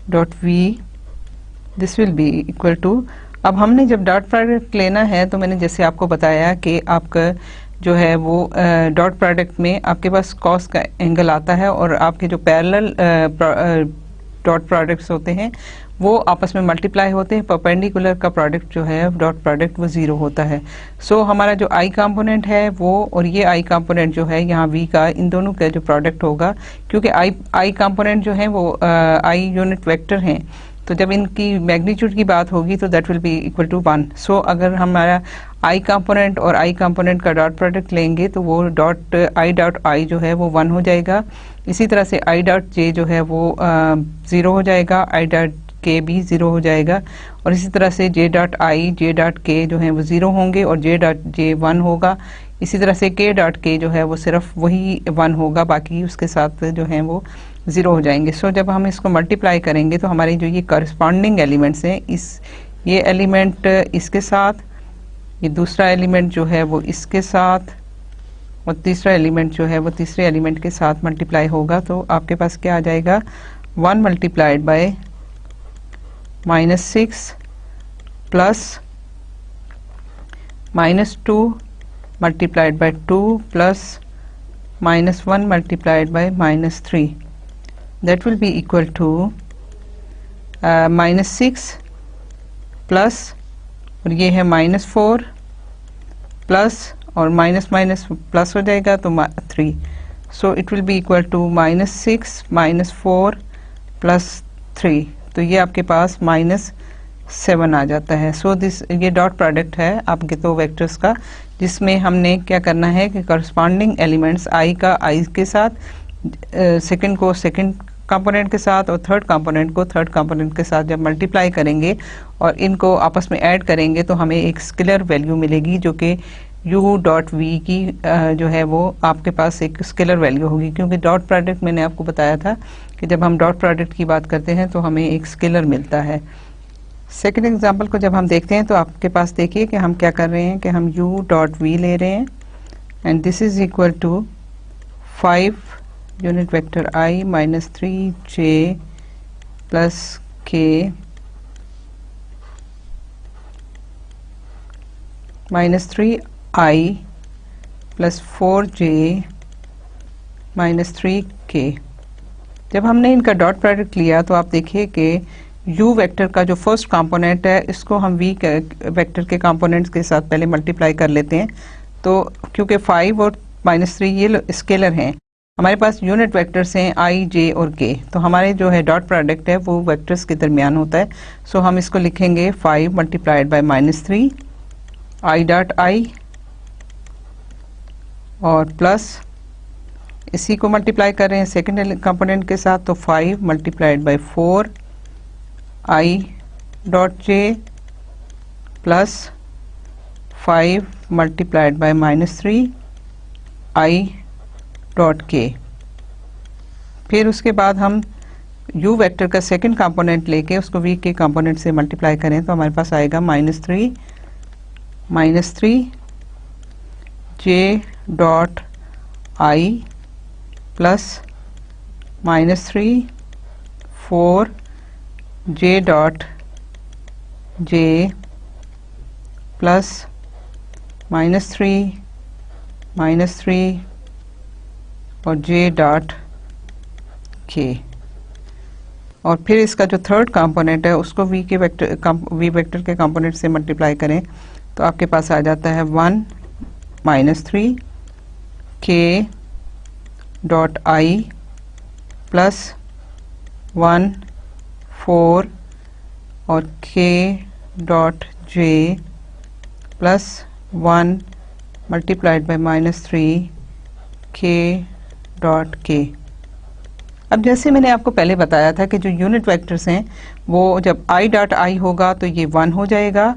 dot v, this will be equal to, अब हमने जब डॉट प्रोडक्ट लेना है तो मैंने जैसे आपको बताया कि आपका जो है वो डॉट प्रोडक्ट में आपके पास cos का एंगल आता है और आपके जो पैरेलल डॉट प्रोडक्ट्स होते हैं वो आपस में मल्टीप्लाई होते हैं, परपेंडिकुलर का प्रोडक्ट जो है डॉट प्रोडक्ट वो 0 होता है। सो हमारा जो i कंपोनेंट है वो और ये i कंपोनेंट जो है यहाँ v का, इन दोनों का जो प्रोडक्ट होगा, क्योंकि i कंपोनेंट जो है वो i यूनिट वेक्टर हैं तो जब इनकी मैग्नीट्यूड की बात होगी तो that will be equal to 1। सो अगर हमारा आई कंपोनेंट और आई कंपोनेंट का डॉट प्रोडक्ट लेंगे तो वो डॉट आई जो है वो 1 हो जाएगा। इसी तरह से आई डॉट जे जो है वो 0 हो जाएगा, आई डॉट के भी 0 हो जाएगा, और इसी तरह से J dot I J dot के जो है वो 0 होंगे और जे डॉट जे 1 होगा। इसी तरह से के डॉट के जो है वो सिर्फ वही 1 होगा, बाकी उसके साथ जो है वो 0 हो जाएंगे। सो जब हम इसको मल्टीप्लाई करेंगे तो हमारे जो ये करस्पॉन्डिंग एलिमेंट्स हैं, ये एलिमेंट इसके साथ, ये दूसरा एलिमेंट जो है वो इसके साथ, और तीसरा एलिमेंट जो है वो तीसरे एलिमेंट के साथ मल्टीप्लाई होगा। तो आपके पास क्या आ जाएगा, 1 multiplied by -6 plus -2 multiplied by 2 plus -1 multiplied by -3, that will be equal to -6 plus, और ये है -4 प्लस, और माइनस माइनस प्लस हो जाएगा तो 3। So it will be equal to -6 -4 plus 3, तो ये आपके पास -7 आ जाता है। सो दिस ये डॉट प्रोडक्ट है आपके दो वेक्टर्स का, जिसमें हमने क्या करना है कि करस्पॉन्डिंग एलिमेंट्स आई का आई के साथ, सेकंड को सेकंड कंपोनेंट के साथ और थर्ड कंपोनेंट को थर्ड कंपोनेंट के साथ जब मल्टीप्लाई करेंगे और इनको आपस में ऐड करेंगे तो हमें एक स्केलर वैल्यू मिलेगी, जो कि u डॉट वी की जो है वो आपके पास एक स्केलर वैल्यू होगी, क्योंकि डॉट प्रोडक्ट मैंने आपको बताया था कि जब हम डॉट प्रोडक्ट की बात करते हैं तो हमें एक स्केलर मिलता है। सेकेंड एग्जाम्पल को जब हम देखते हैं तो आपके पास देखिए कि हम क्या कर रहे हैं कि हम u डॉट वी ले रहे हैं, and this is equal to 5 unit vector i minus 3j plus k minus 3i plus 4j minus 3k। जब हमने इनका डॉट प्रोडक्ट लिया तो आप देखिए कि u वेक्टर का जो फर्स्ट कंपोनेंट है इसको हम v वेक्टर के कंपोनेंट्स के साथ पहले मल्टीप्लाई कर लेते हैं। तो क्योंकि 5 और -3 ये स्केलर हैं, हमारे पास यूनिट वेक्टर्स हैं i, j और k, तो हमारे जो है डॉट प्रोडक्ट है वो वेक्टर्स के दरमियान होता है। सो हम इसको लिखेंगे 5 multiplied by -3 i dot i, और प्लस इसी को मल्टीप्लाई कर रहे हैं सेकेंड कंपोनेंट के साथ, तो 5 multiplied by 4 i dot j plus 5 multiplied by -3 i dot k। फिर उसके बाद हम u वेक्टर का सेकंड कंपोनेंट लेके उसको v के कंपोनेंट से मल्टीप्लाई करें तो हमारे पास आएगा -3 j dot i plus -3 4 j dot j plus -3 और j डॉट k। और फिर इसका जो थर्ड कंपोनेंट है उसको v वेक्टर के कंपोनेंट से मल्टीप्लाई करें तो आपके पास आ जाता है 1 -3 k डॉट i प्लस 1 4 और k dot j plus 1 multiplied by -3 k dot k। अब जैसे मैंने आपको पहले बताया था कि जो यूनिट वेक्टर्स हैं वो जब i डॉट i होगा तो ये 1 हो जाएगा,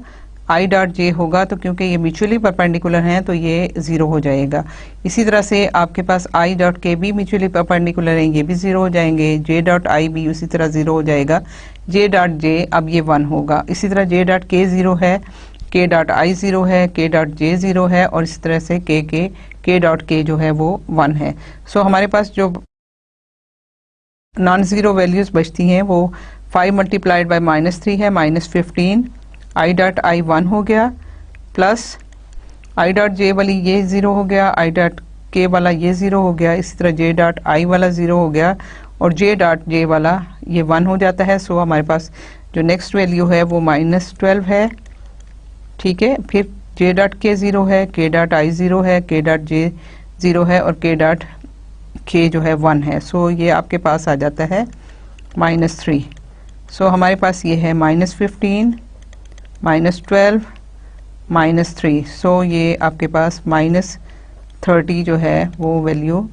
i डॉट j होगा तो क्योंकि ये म्यूचुअली परपेंडिकुलर हैं तो ये 0 हो जाएगा। इसी तरह से आपके पास i डॉट k भी म्यूचुअली परपेंडिकुलर हैं, ये भी 0 हो जाएंगे, j डॉट i भी उसी तरह 0 हो जाएगा, j डॉट j अब ये 1 होगा। इसी तरह j डॉट k 0 है, k डॉट i 0 है, k डॉट j 0 है, और इसी तरह से k डॉट k जो है वो 1 है। सो हमारे पास जो नॉन ज़ीरो वैल्यूज़ बचती हैं वो 5 मल्टीप्लाइड बाय -3 है, -15 i डॉट i 1 हो गया, प्लस i डॉट j वाली ये 0 हो गया, i डॉट k वाला ये 0 हो गया, इसी तरह j डॉट i वाला 0 हो गया, और j डॉट j वाला ये 1 हो जाता है। सो हमारे पास जो नेक्स्ट वैल्यू है वो -12 है, ठीक है। फिर j डॉट k 0 है, k डॉट i 0 है, k डॉट j 0 है, और k डॉट k जो है 1 है। सो ये आपके पास आ जाता है -3। सो हमारे पास ये है -15, -12, -3। सो ये आपके पास -30 जो है वो वैल्यू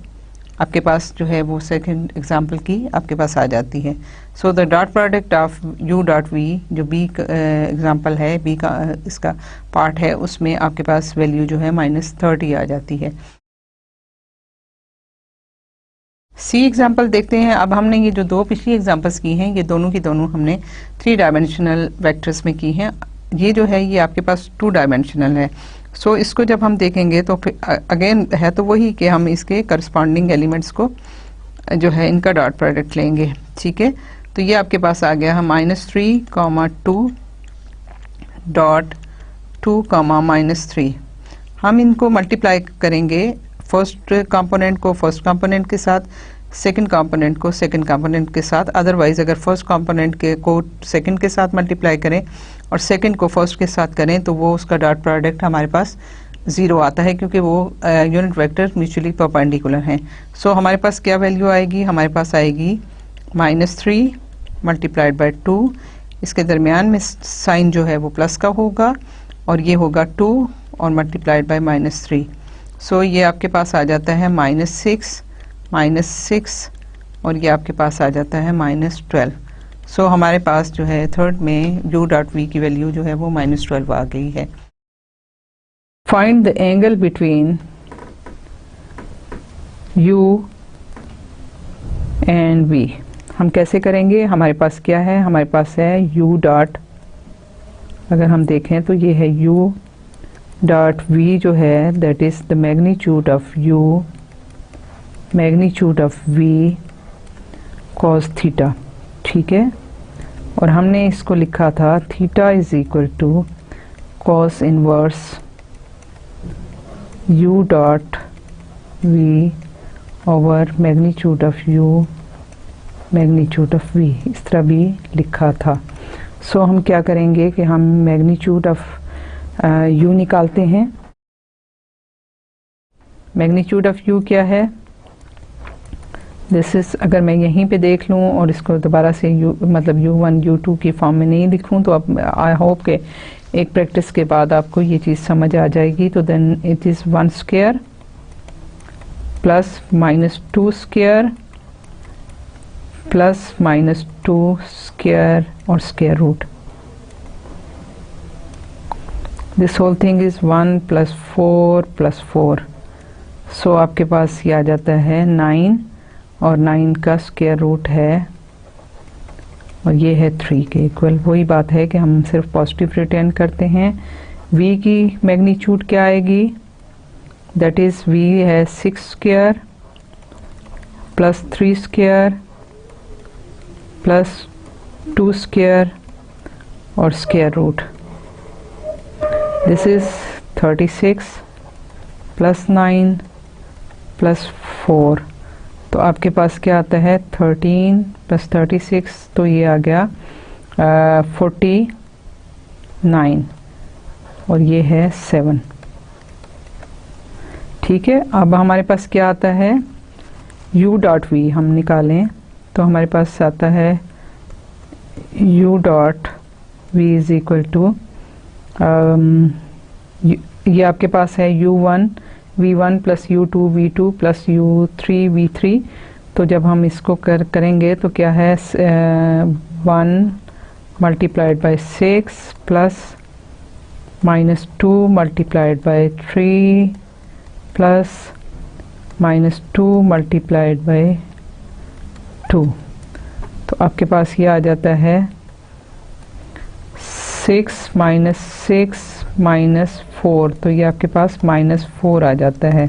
आपके पास जो है वो सेकंड एग्जांपल की आपके पास आ जाती है। सो the dot product of u dot v जो b एग्जांपल है, b का इसका पार्ट है, उसमें आपके पास वैल्यू जो है -30 आ जाती है। सी एग्जांपल देखते हैं। अब हमने ये जो दो पिछली एग्जांपल्स की हैं, ये दोनों की दोनों हमने 3 डायमेंशनल वेक्टर्स में की हैं। ये जो है ये आपके पास 2 डायमेंशनल है। सो इसको जब हम देखेंगे तो फिर अगेन है तो वही कि हम इसके करस्पॉन्डिंग एलिमेंट्स को जो है इनका डॉट प्रोडक्ट लेंगे। ठीक है, तो ये आपके पास आ गया है -3, 2 डॉट 2, -3। हम इनको मल्टीप्लाई करेंगे, फर्स्ट कंपोनेंट को फर्स्ट कंपोनेंट के साथ, सेकंड कंपोनेंट को सेकंड कंपोनेंट के साथ। अदरवाइज अगर फर्स्ट कंपोनेंट के को सेकंड के साथ मल्टीप्लाई करें और सेकंड को फर्स्ट के साथ करें तो वो उसका डॉट प्रोडक्ट हमारे पास 0 आता है, क्योंकि वो यूनिट वेक्टर म्यूचुअली परपेंडिकुलर हैं। सो हमारे पास क्या वैल्यू आएगी? हमारे पास आएगी -3 मल्टीप्लाइड बाय 2। इसके दरमियान में साइन जो है वो प्लस का होगा और ये होगा 2 और मल्टीप्लाइड बाय -3। सो ये आपके पास आ जाता है -6 और ये आपके पास आ जाता है -12। सो हमारे पास जो है थर्ड में u डॉट v की वैल्यू जो है वो -12 आ गई है। Find the angle between u and v। हम कैसे करेंगे? हमारे पास क्या है? हमारे पास है u डॉट, अगर हम देखें तो ये है u डॉट v जो है that is the magnitude of u magnitude of v cos theta. ठीक है, और हमने इसको लिखा था theta is equal to cos inverse u dot v over magnitude of u magnitude of v, इस तरह भी लिखा था। सो हम क्या करेंगे कि हम मैग्नीट्यूड ऑफ u निकालते हैं। मैग्नीट्यूड ऑफ u क्या है? दिस इज, अगर मैं यहीं पे देख लूँ और इसको दोबारा से मतलब u1 u2 की फॉर्म में नहीं लिखूँ तो अब आई होप के एक प्रैक्टिस के बाद आपको ये चीज़ समझ आ जाएगी। तो then it is 1 square plus -2 square plus -2 square और square root. This whole thing is 1 + 4 + 4। So आपके पास ये आ जाता है 9 और 9 का स्क्वायर रूट है और ये है 3 के इक्वल। वही बात है कि हम सिर्फ पॉजिटिव रिटर्न करते हैं। v की मैग्नीट्यूड क्या आएगी? दैट इज v है 6 square plus 3 square plus 2 square और square root. This is 36 plus 9 plus 4। तो आपके पास क्या आता है? 13 + 36, तो ये आ गया 49 और ये है 7। ठीक है, अब हमारे पास क्या आता है? u डॉट v हम निकालें तो हमारे पास आता है u dot v is equal to, ये आपके पास है u1 v1 plus u2 v2 plus u3 v3। तो जब हम इसको करेंगे तो क्या है? 1 multiplied by 6 plus -2 multiplied by 3 plus -2 multiplied by 2। तो आपके पास ये आ जाता है 6 - 6 - 4, तो ये आपके पास -4 आ जाता है।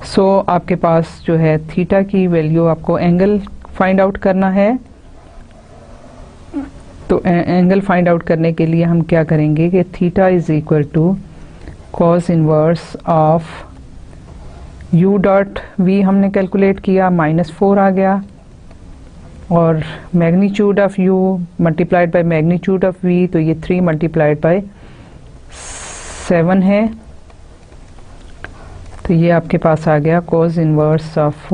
सो आपके पास जो है थीटा की वैल्यू, आपको एंगल फाइंड आउट करना है। तो एंगल फाइंड आउट करने के लिए हम क्या करेंगे कि theta is equal to cos inverse of u dot v हमने कैलकुलेट किया, -4 आ गया, और magnitude of u multiplied by magnitude of v, तो ये 3 मल्टीप्लाइड बाय 7 है। तो ये आपके पास आ गया cos इनवर्स ऑफ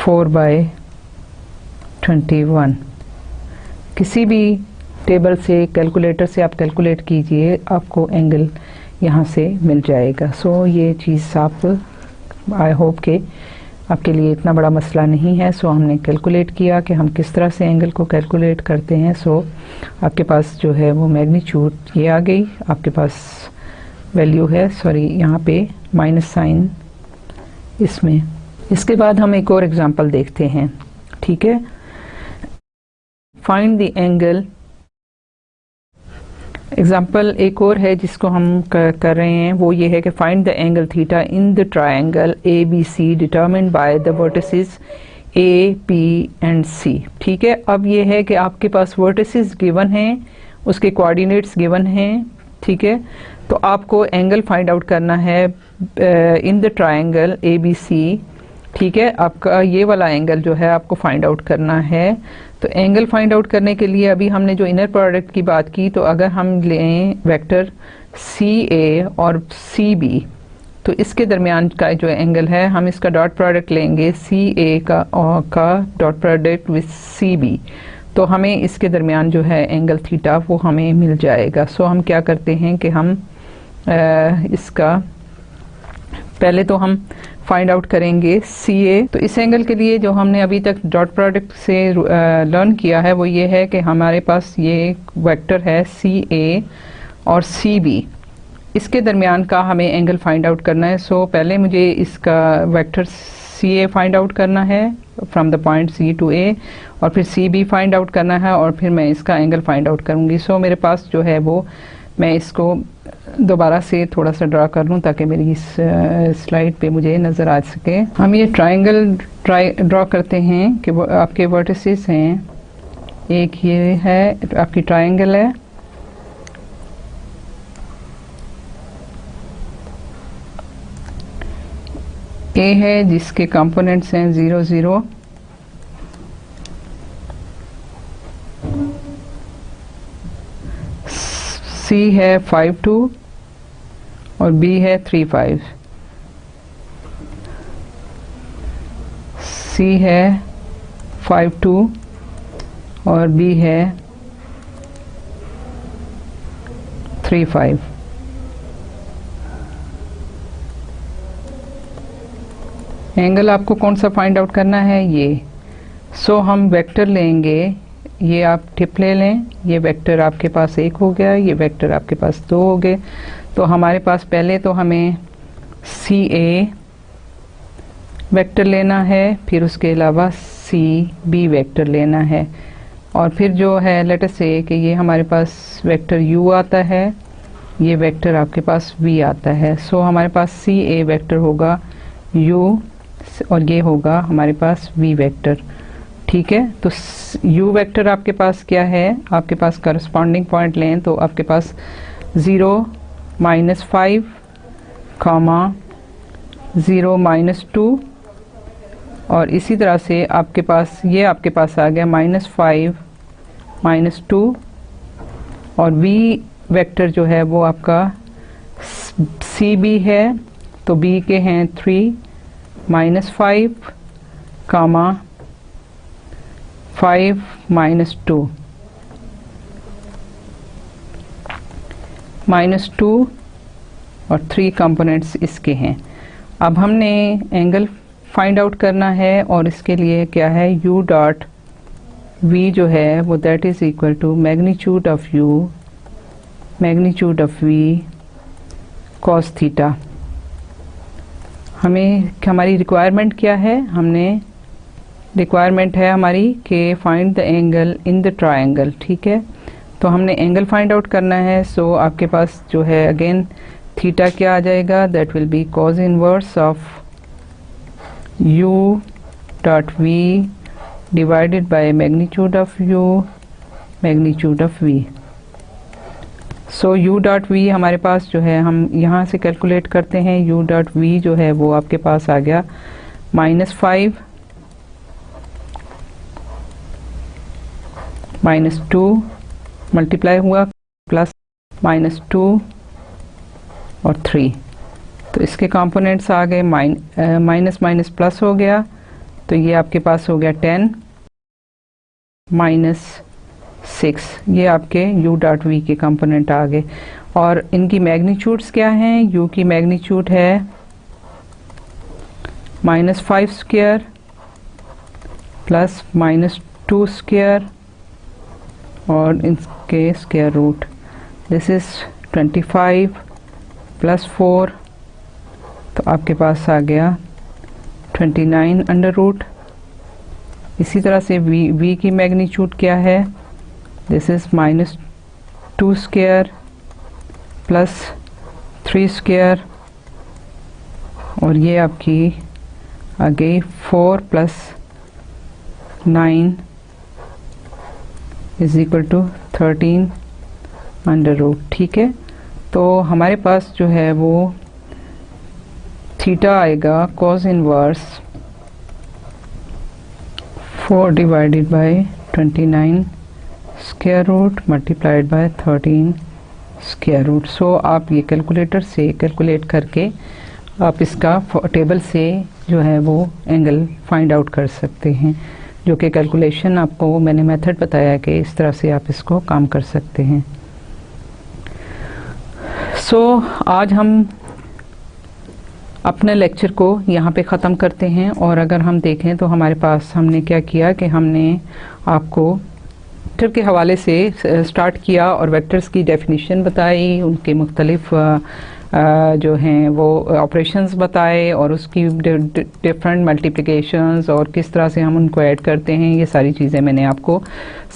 4/21। किसी भी टेबल से, कैलकुलेटर से आप कैलकुलेट कीजिए, आपको एंगल यहाँ से मिल जाएगा। सो ये चीज़ आप, आई होप के आपके लिए इतना बड़ा मसला नहीं है। सो हमने कैलकुलेट किया कि हम किस तरह से एंगल को कैलकुलेट करते हैं। सो आपके पास जो है वो मैग्नीट्यूड ये आ गई, आपके पास वैल्यू है, सॉरी यहाँ पे माइनस साइन इसमें। इसके बाद हम एक और एग्जांपल देखते हैं, ठीक है। फाइंड द एंगल, एग्जाम्पल एक और है जिसको हम कर रहे हैं, वो ये है कि find the angle theta in the triangle A B C determined by the vertices A P and C. ठीक है, अब ये है कि आपके पास वर्टिसेस गिवन हैं, उसके कोऑर्डिनेट्स गिवन हैं, ठीक है। तो आपको एंगल फाइंड आउट करना है in the triangle A B C, ठीक है। आपका ये वाला एंगल जो है आपको फाइंड आउट करना है। तो एंगल फाइंड आउट करने के लिए अभी हमने जो इनर प्रोडक्ट की बात की, तो अगर हम लें वेक्टर सी ए और सी बी, तो इसके दरमियान का जो एंगल है, हम इसका डॉट प्रोडक्ट लेंगे सी ए का dot product with C B, तो हमें इसके दरमियान जो है एंगल थीटा वो हमें मिल जाएगा। सो हम क्या करते हैं कि हम इसका पहले तो हम फाइंड आउट करेंगे सी ए। तो इस एंगल के लिए जो हमने अभी तक डॉट प्रोडक्ट से लर्न किया है वो ये है कि हमारे पास ये वेक्टर है सी ए और सी बी, इसके दरमियान का हमें एंगल फाइंड आउट करना है। सो पहले मुझे इसका vector C A find out करना है from the point C to A, और फिर सी बी फाइंड आउट करना है, और फिर मैं इसका एंगल फाइंड आउट करूँगी। सो मेरे पास जो है वो, मैं इसको दोबारा से थोड़ा सा ड्रा कर लूँ ताकि मेरी इस स्लाइड पे मुझे नज़र आ सके। हम ये ट्रायंगल ड्रॉ करते हैं कि वो आपके वर्टिसेस हैं, एक ये है आपकी ट्रायंगल है, ए है जिसके कंपोनेंट्स हैं 0 0, सी है 5 2 और बी है 3 5, सी है 5 2 और बी है 3 5। एंगल आपको कौन सा फाइंड आउट करना है, ये। सो हम वेक्टर लेंगे, ये आप टिप ले लें, ये वेक्टर आपके पास 1 हो गया, ये वेक्टर आपके पास 2 हो गए। तो हमारे पास पहले तो हमें सी ए वेक्टर लेना है, फिर उसके अलावा सी बी वेक्टर लेना है, और फिर जो है लेट अस से कि ये हमारे पास वेक्टर यू आता है, ये वेक्टर आपके पास वी आता है। सो हमारे पास सी ए वेक्टर होगा यू और ये होगा हमारे पास वी वेक्टर, ठीक है। तो u वेक्टर आपके पास क्या है, आपके पास करस्पॉन्डिंग पॉइंट लें तो आपके पास 0 -5 0 -2, और इसी तरह से आपके पास ये आपके पास आ गया -5 -2, और v वेक्टर जो है वो आपका सी बी है, तो b के हैं 3 -5 5 -2 -2 और 3 कंपोनेंट्स इसके हैं। अब हमने एंगल फाइंड आउट करना है, और इसके लिए क्या है, u डॉट v जो है वो that is equal to magnitude of u magnitude of v cos theta. हमारी रिक्वायरमेंट क्या है, हमने रिक्वायरमेंट है हमारी कि find the angle in the triangle, ठीक है। तो हमने एंगल फाइंड आउट करना है। सो आपके पास जो है अगेन थीटा क्या आ जाएगा, that will be cause inverse of u dot v divided by magnitude of u magnitude of v। So u dot v हमारे पास जो है, हम यहाँ से कैलकुलेट करते हैं, u डॉट v जो है वो आपके पास आ गया -5 -2 मल्टीप्लाई हुआ प्लस -2 और 3, तो इसके कंपोनेंट्स आ गए माइनस माइनस प्लस हो गया, तो ये आपके पास हो गया 10 -6 6, ये आपके u डॉट v के कंपोनेंट आ गए। और इनकी मैग्नीट्यूड्स क्या हैं? u की मैग्नीट्यूड है -5 स्क्वायर प्लस -2 स्क्वायर और इनके square root. This is 25 plus 4, तो आपके पास आ गया 29 अंडर रूट। इसी तरह से v की मैग्नीट्यूड क्या है? This is -2 square plus 3 square और ये आपकी आ गई 4 plus 9 is equal to 13 under root. ठीक है, तो हमारे पास जो है वो थीटा आएगा cos inverse 4 divided by 29 square root multiplied by 13 square root. So आप ये कैलकुलेटर से कैलकुलेट करके आप इसका टेबल से जो है वो एंगल फाइंड आउट कर सकते हैं, जो कि कैलकुलेशन आपको मैंने मेथड बताया कि इस तरह से आप इसको काम कर सकते हैं। सो आज हम अपने लेक्चर को यहाँ पे ख़त्म करते हैं। और अगर हम देखें तो हमारे पास हमने क्या किया कि हमने आपको वेक्टर के हवाले से स्टार्ट किया और वेक्टर्स की डेफिनेशन बताई, उनके मुख्तलिफ जो हैं वो ऑपरेशंस बताए और उसकी डिफरेंट मल्टीप्लिकेशंस और किस तरह से हम उनको ऐड करते हैं, ये सारी चीज़ें मैंने आपको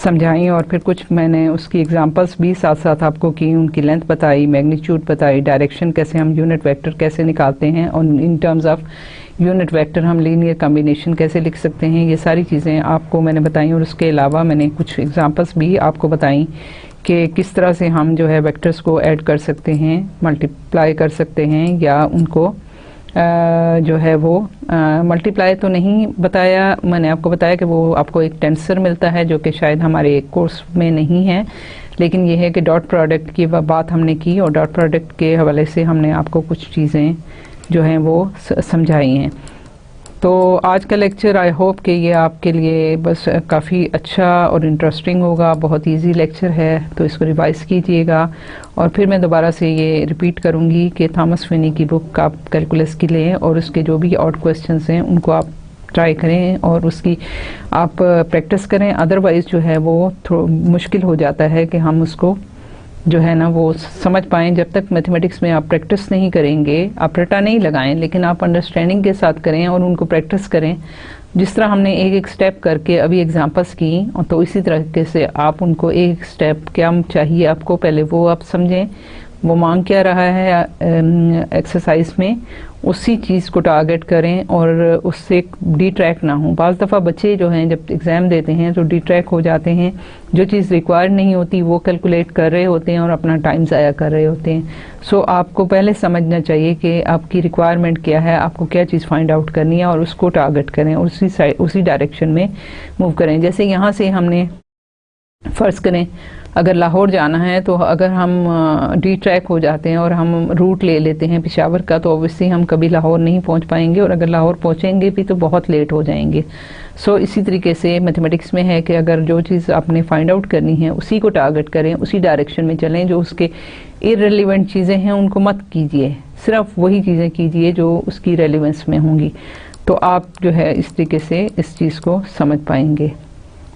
समझाई। और फिर कुछ मैंने उसकी एग्जांपल्स भी साथ साथ आपको की, उनकी लेंथ बताई, मैग्नीट्यूड बताई, डायरेक्शन कैसे हम यूनिट वेक्टर कैसे निकालते हैं और इन टर्म्स ऑफ यूनिट वेक्टर हम लीनियर कॉम्बिनेशन कैसे लिख सकते हैं, ये सारी चीज़ें आपको मैंने बताई। और उसके अलावा मैंने कुछ एग्जांपल्स भी आपको बताई कि किस तरह से हम जो है वेक्टर्स को ऐड कर सकते हैं, मल्टीप्लाई कर सकते हैं, या उनको जो है वो मल्टीप्लाई तो नहीं बताया, मैंने आपको बताया कि वो आपको एक टेंसर मिलता है जो कि शायद हमारे कोर्स में नहीं है, लेकिन ये है कि डॉट प्रोडक्ट की बात हमने की और डॉट प्रोडक्ट के हवाले से हमने आपको कुछ चीज़ें जो हैं वो समझाई हैं। तो आज का लेक्चर आई होप कि ये आपके लिए बस काफ़ी अच्छा और इंटरेस्टिंग होगा। बहुत इजी लेक्चर है, तो इसको रिवाइज़ कीजिएगा। और फिर मैं दोबारा से ये रिपीट करूँगी कि थॉमस फिनी की बुक आप कैलकुलस की लें और उसके जो भी ऑड क्वेश्चंस हैं उनको आप ट्राई करें और उसकी आप प्रैक्टिस करें। अदरवाइज़ जो है वो मुश्किल हो जाता है कि हम उसको जो है ना वो समझ पाएँ। जब तक मैथमेटिक्स में आप प्रैक्टिस नहीं करेंगे, आप रटा नहीं लगाएं, लेकिन आप अंडरस्टैंडिंग के साथ करें और उनको प्रैक्टिस करें। जिस तरह हमने एक एक स्टेप करके अभी एग्जांपल्स की, तो इसी तरीके से आप उनको एक स्टेप क्या चाहिए आपको पहले वो आप समझें, वो मांग क्या रहा है एक्सरसाइज में, उसी चीज़ को टारगेट करें और उससे डिट्रैक्ट ना हो। बाज़ दफ़ा बच्चे जो हैं जब एग्ज़ाम देते हैं तो डिट्रैक्ट हो जाते हैं, जो चीज़ रिक्वायर्ड नहीं होती वो कैलकुलेट कर रहे होते हैं और अपना टाइम ज़ाया कर रहे होते हैं। सो आपको पहले समझना चाहिए कि आपकी रिक्वायरमेंट क्या है, आपको क्या चीज़ फाइंड आउट करनी है और उसको टारगेट करें और उसी डायरेक्शन में मूव करें। जैसे यहाँ से हमने फ़र्ज़ करें अगर लाहौर जाना है, तो अगर हम डी ट्रैक हो जाते हैं और हम रूट ले लेते हैं पेशावर का, तो ऑब्वियसली हम कभी लाहौर नहीं पहुंच पाएंगे और अगर लाहौर पहुंचेंगे भी तो बहुत लेट हो जाएंगे। सो इसी तरीके से मैथमेटिक्स में है कि अगर जो चीज़ आपने फाइंड आउट करनी है उसी को टारगेट करें, उसी डायरेक्शन में चलें। जो उसके इररिलेवेंट चीज़ें हैं उनको मत कीजिए, सिर्फ वही चीज़ें कीजिए जो उसकी रेलिवेंस में होंगी, तो आप जो है इस तरीके से इस चीज़ को समझ पाएंगे।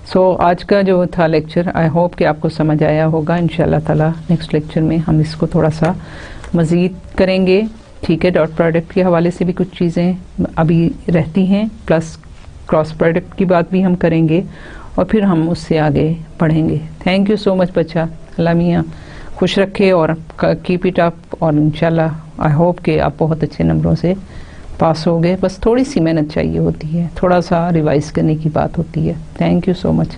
सो आज का जो था लेक्चर आई होप कि आपको समझ आया होगा। इंशाल्लाह ताला नेक्स्ट लेक्चर में हम इसको थोड़ा सा मज़ीद करेंगे। ठीक है, डॉट प्रोडक्ट के हवाले से भी कुछ चीज़ें अभी रहती हैं, प्लस क्रॉस प्रोडक्ट की बात भी हम करेंगे और फिर हम उससे आगे बढ़ेंगे। थैंक यू सो मच बच्चा, अल्लाह मियाँ खुश रखे और कीप इट अप। और इंशाल्लाह आई होप कि आप बहुत अच्छे नंबरों से पास हो गए। बस थोड़ी सी मेहनत चाहिए होती है, थोड़ा सा रिवाइज करने की बात होती है। Thank you so much.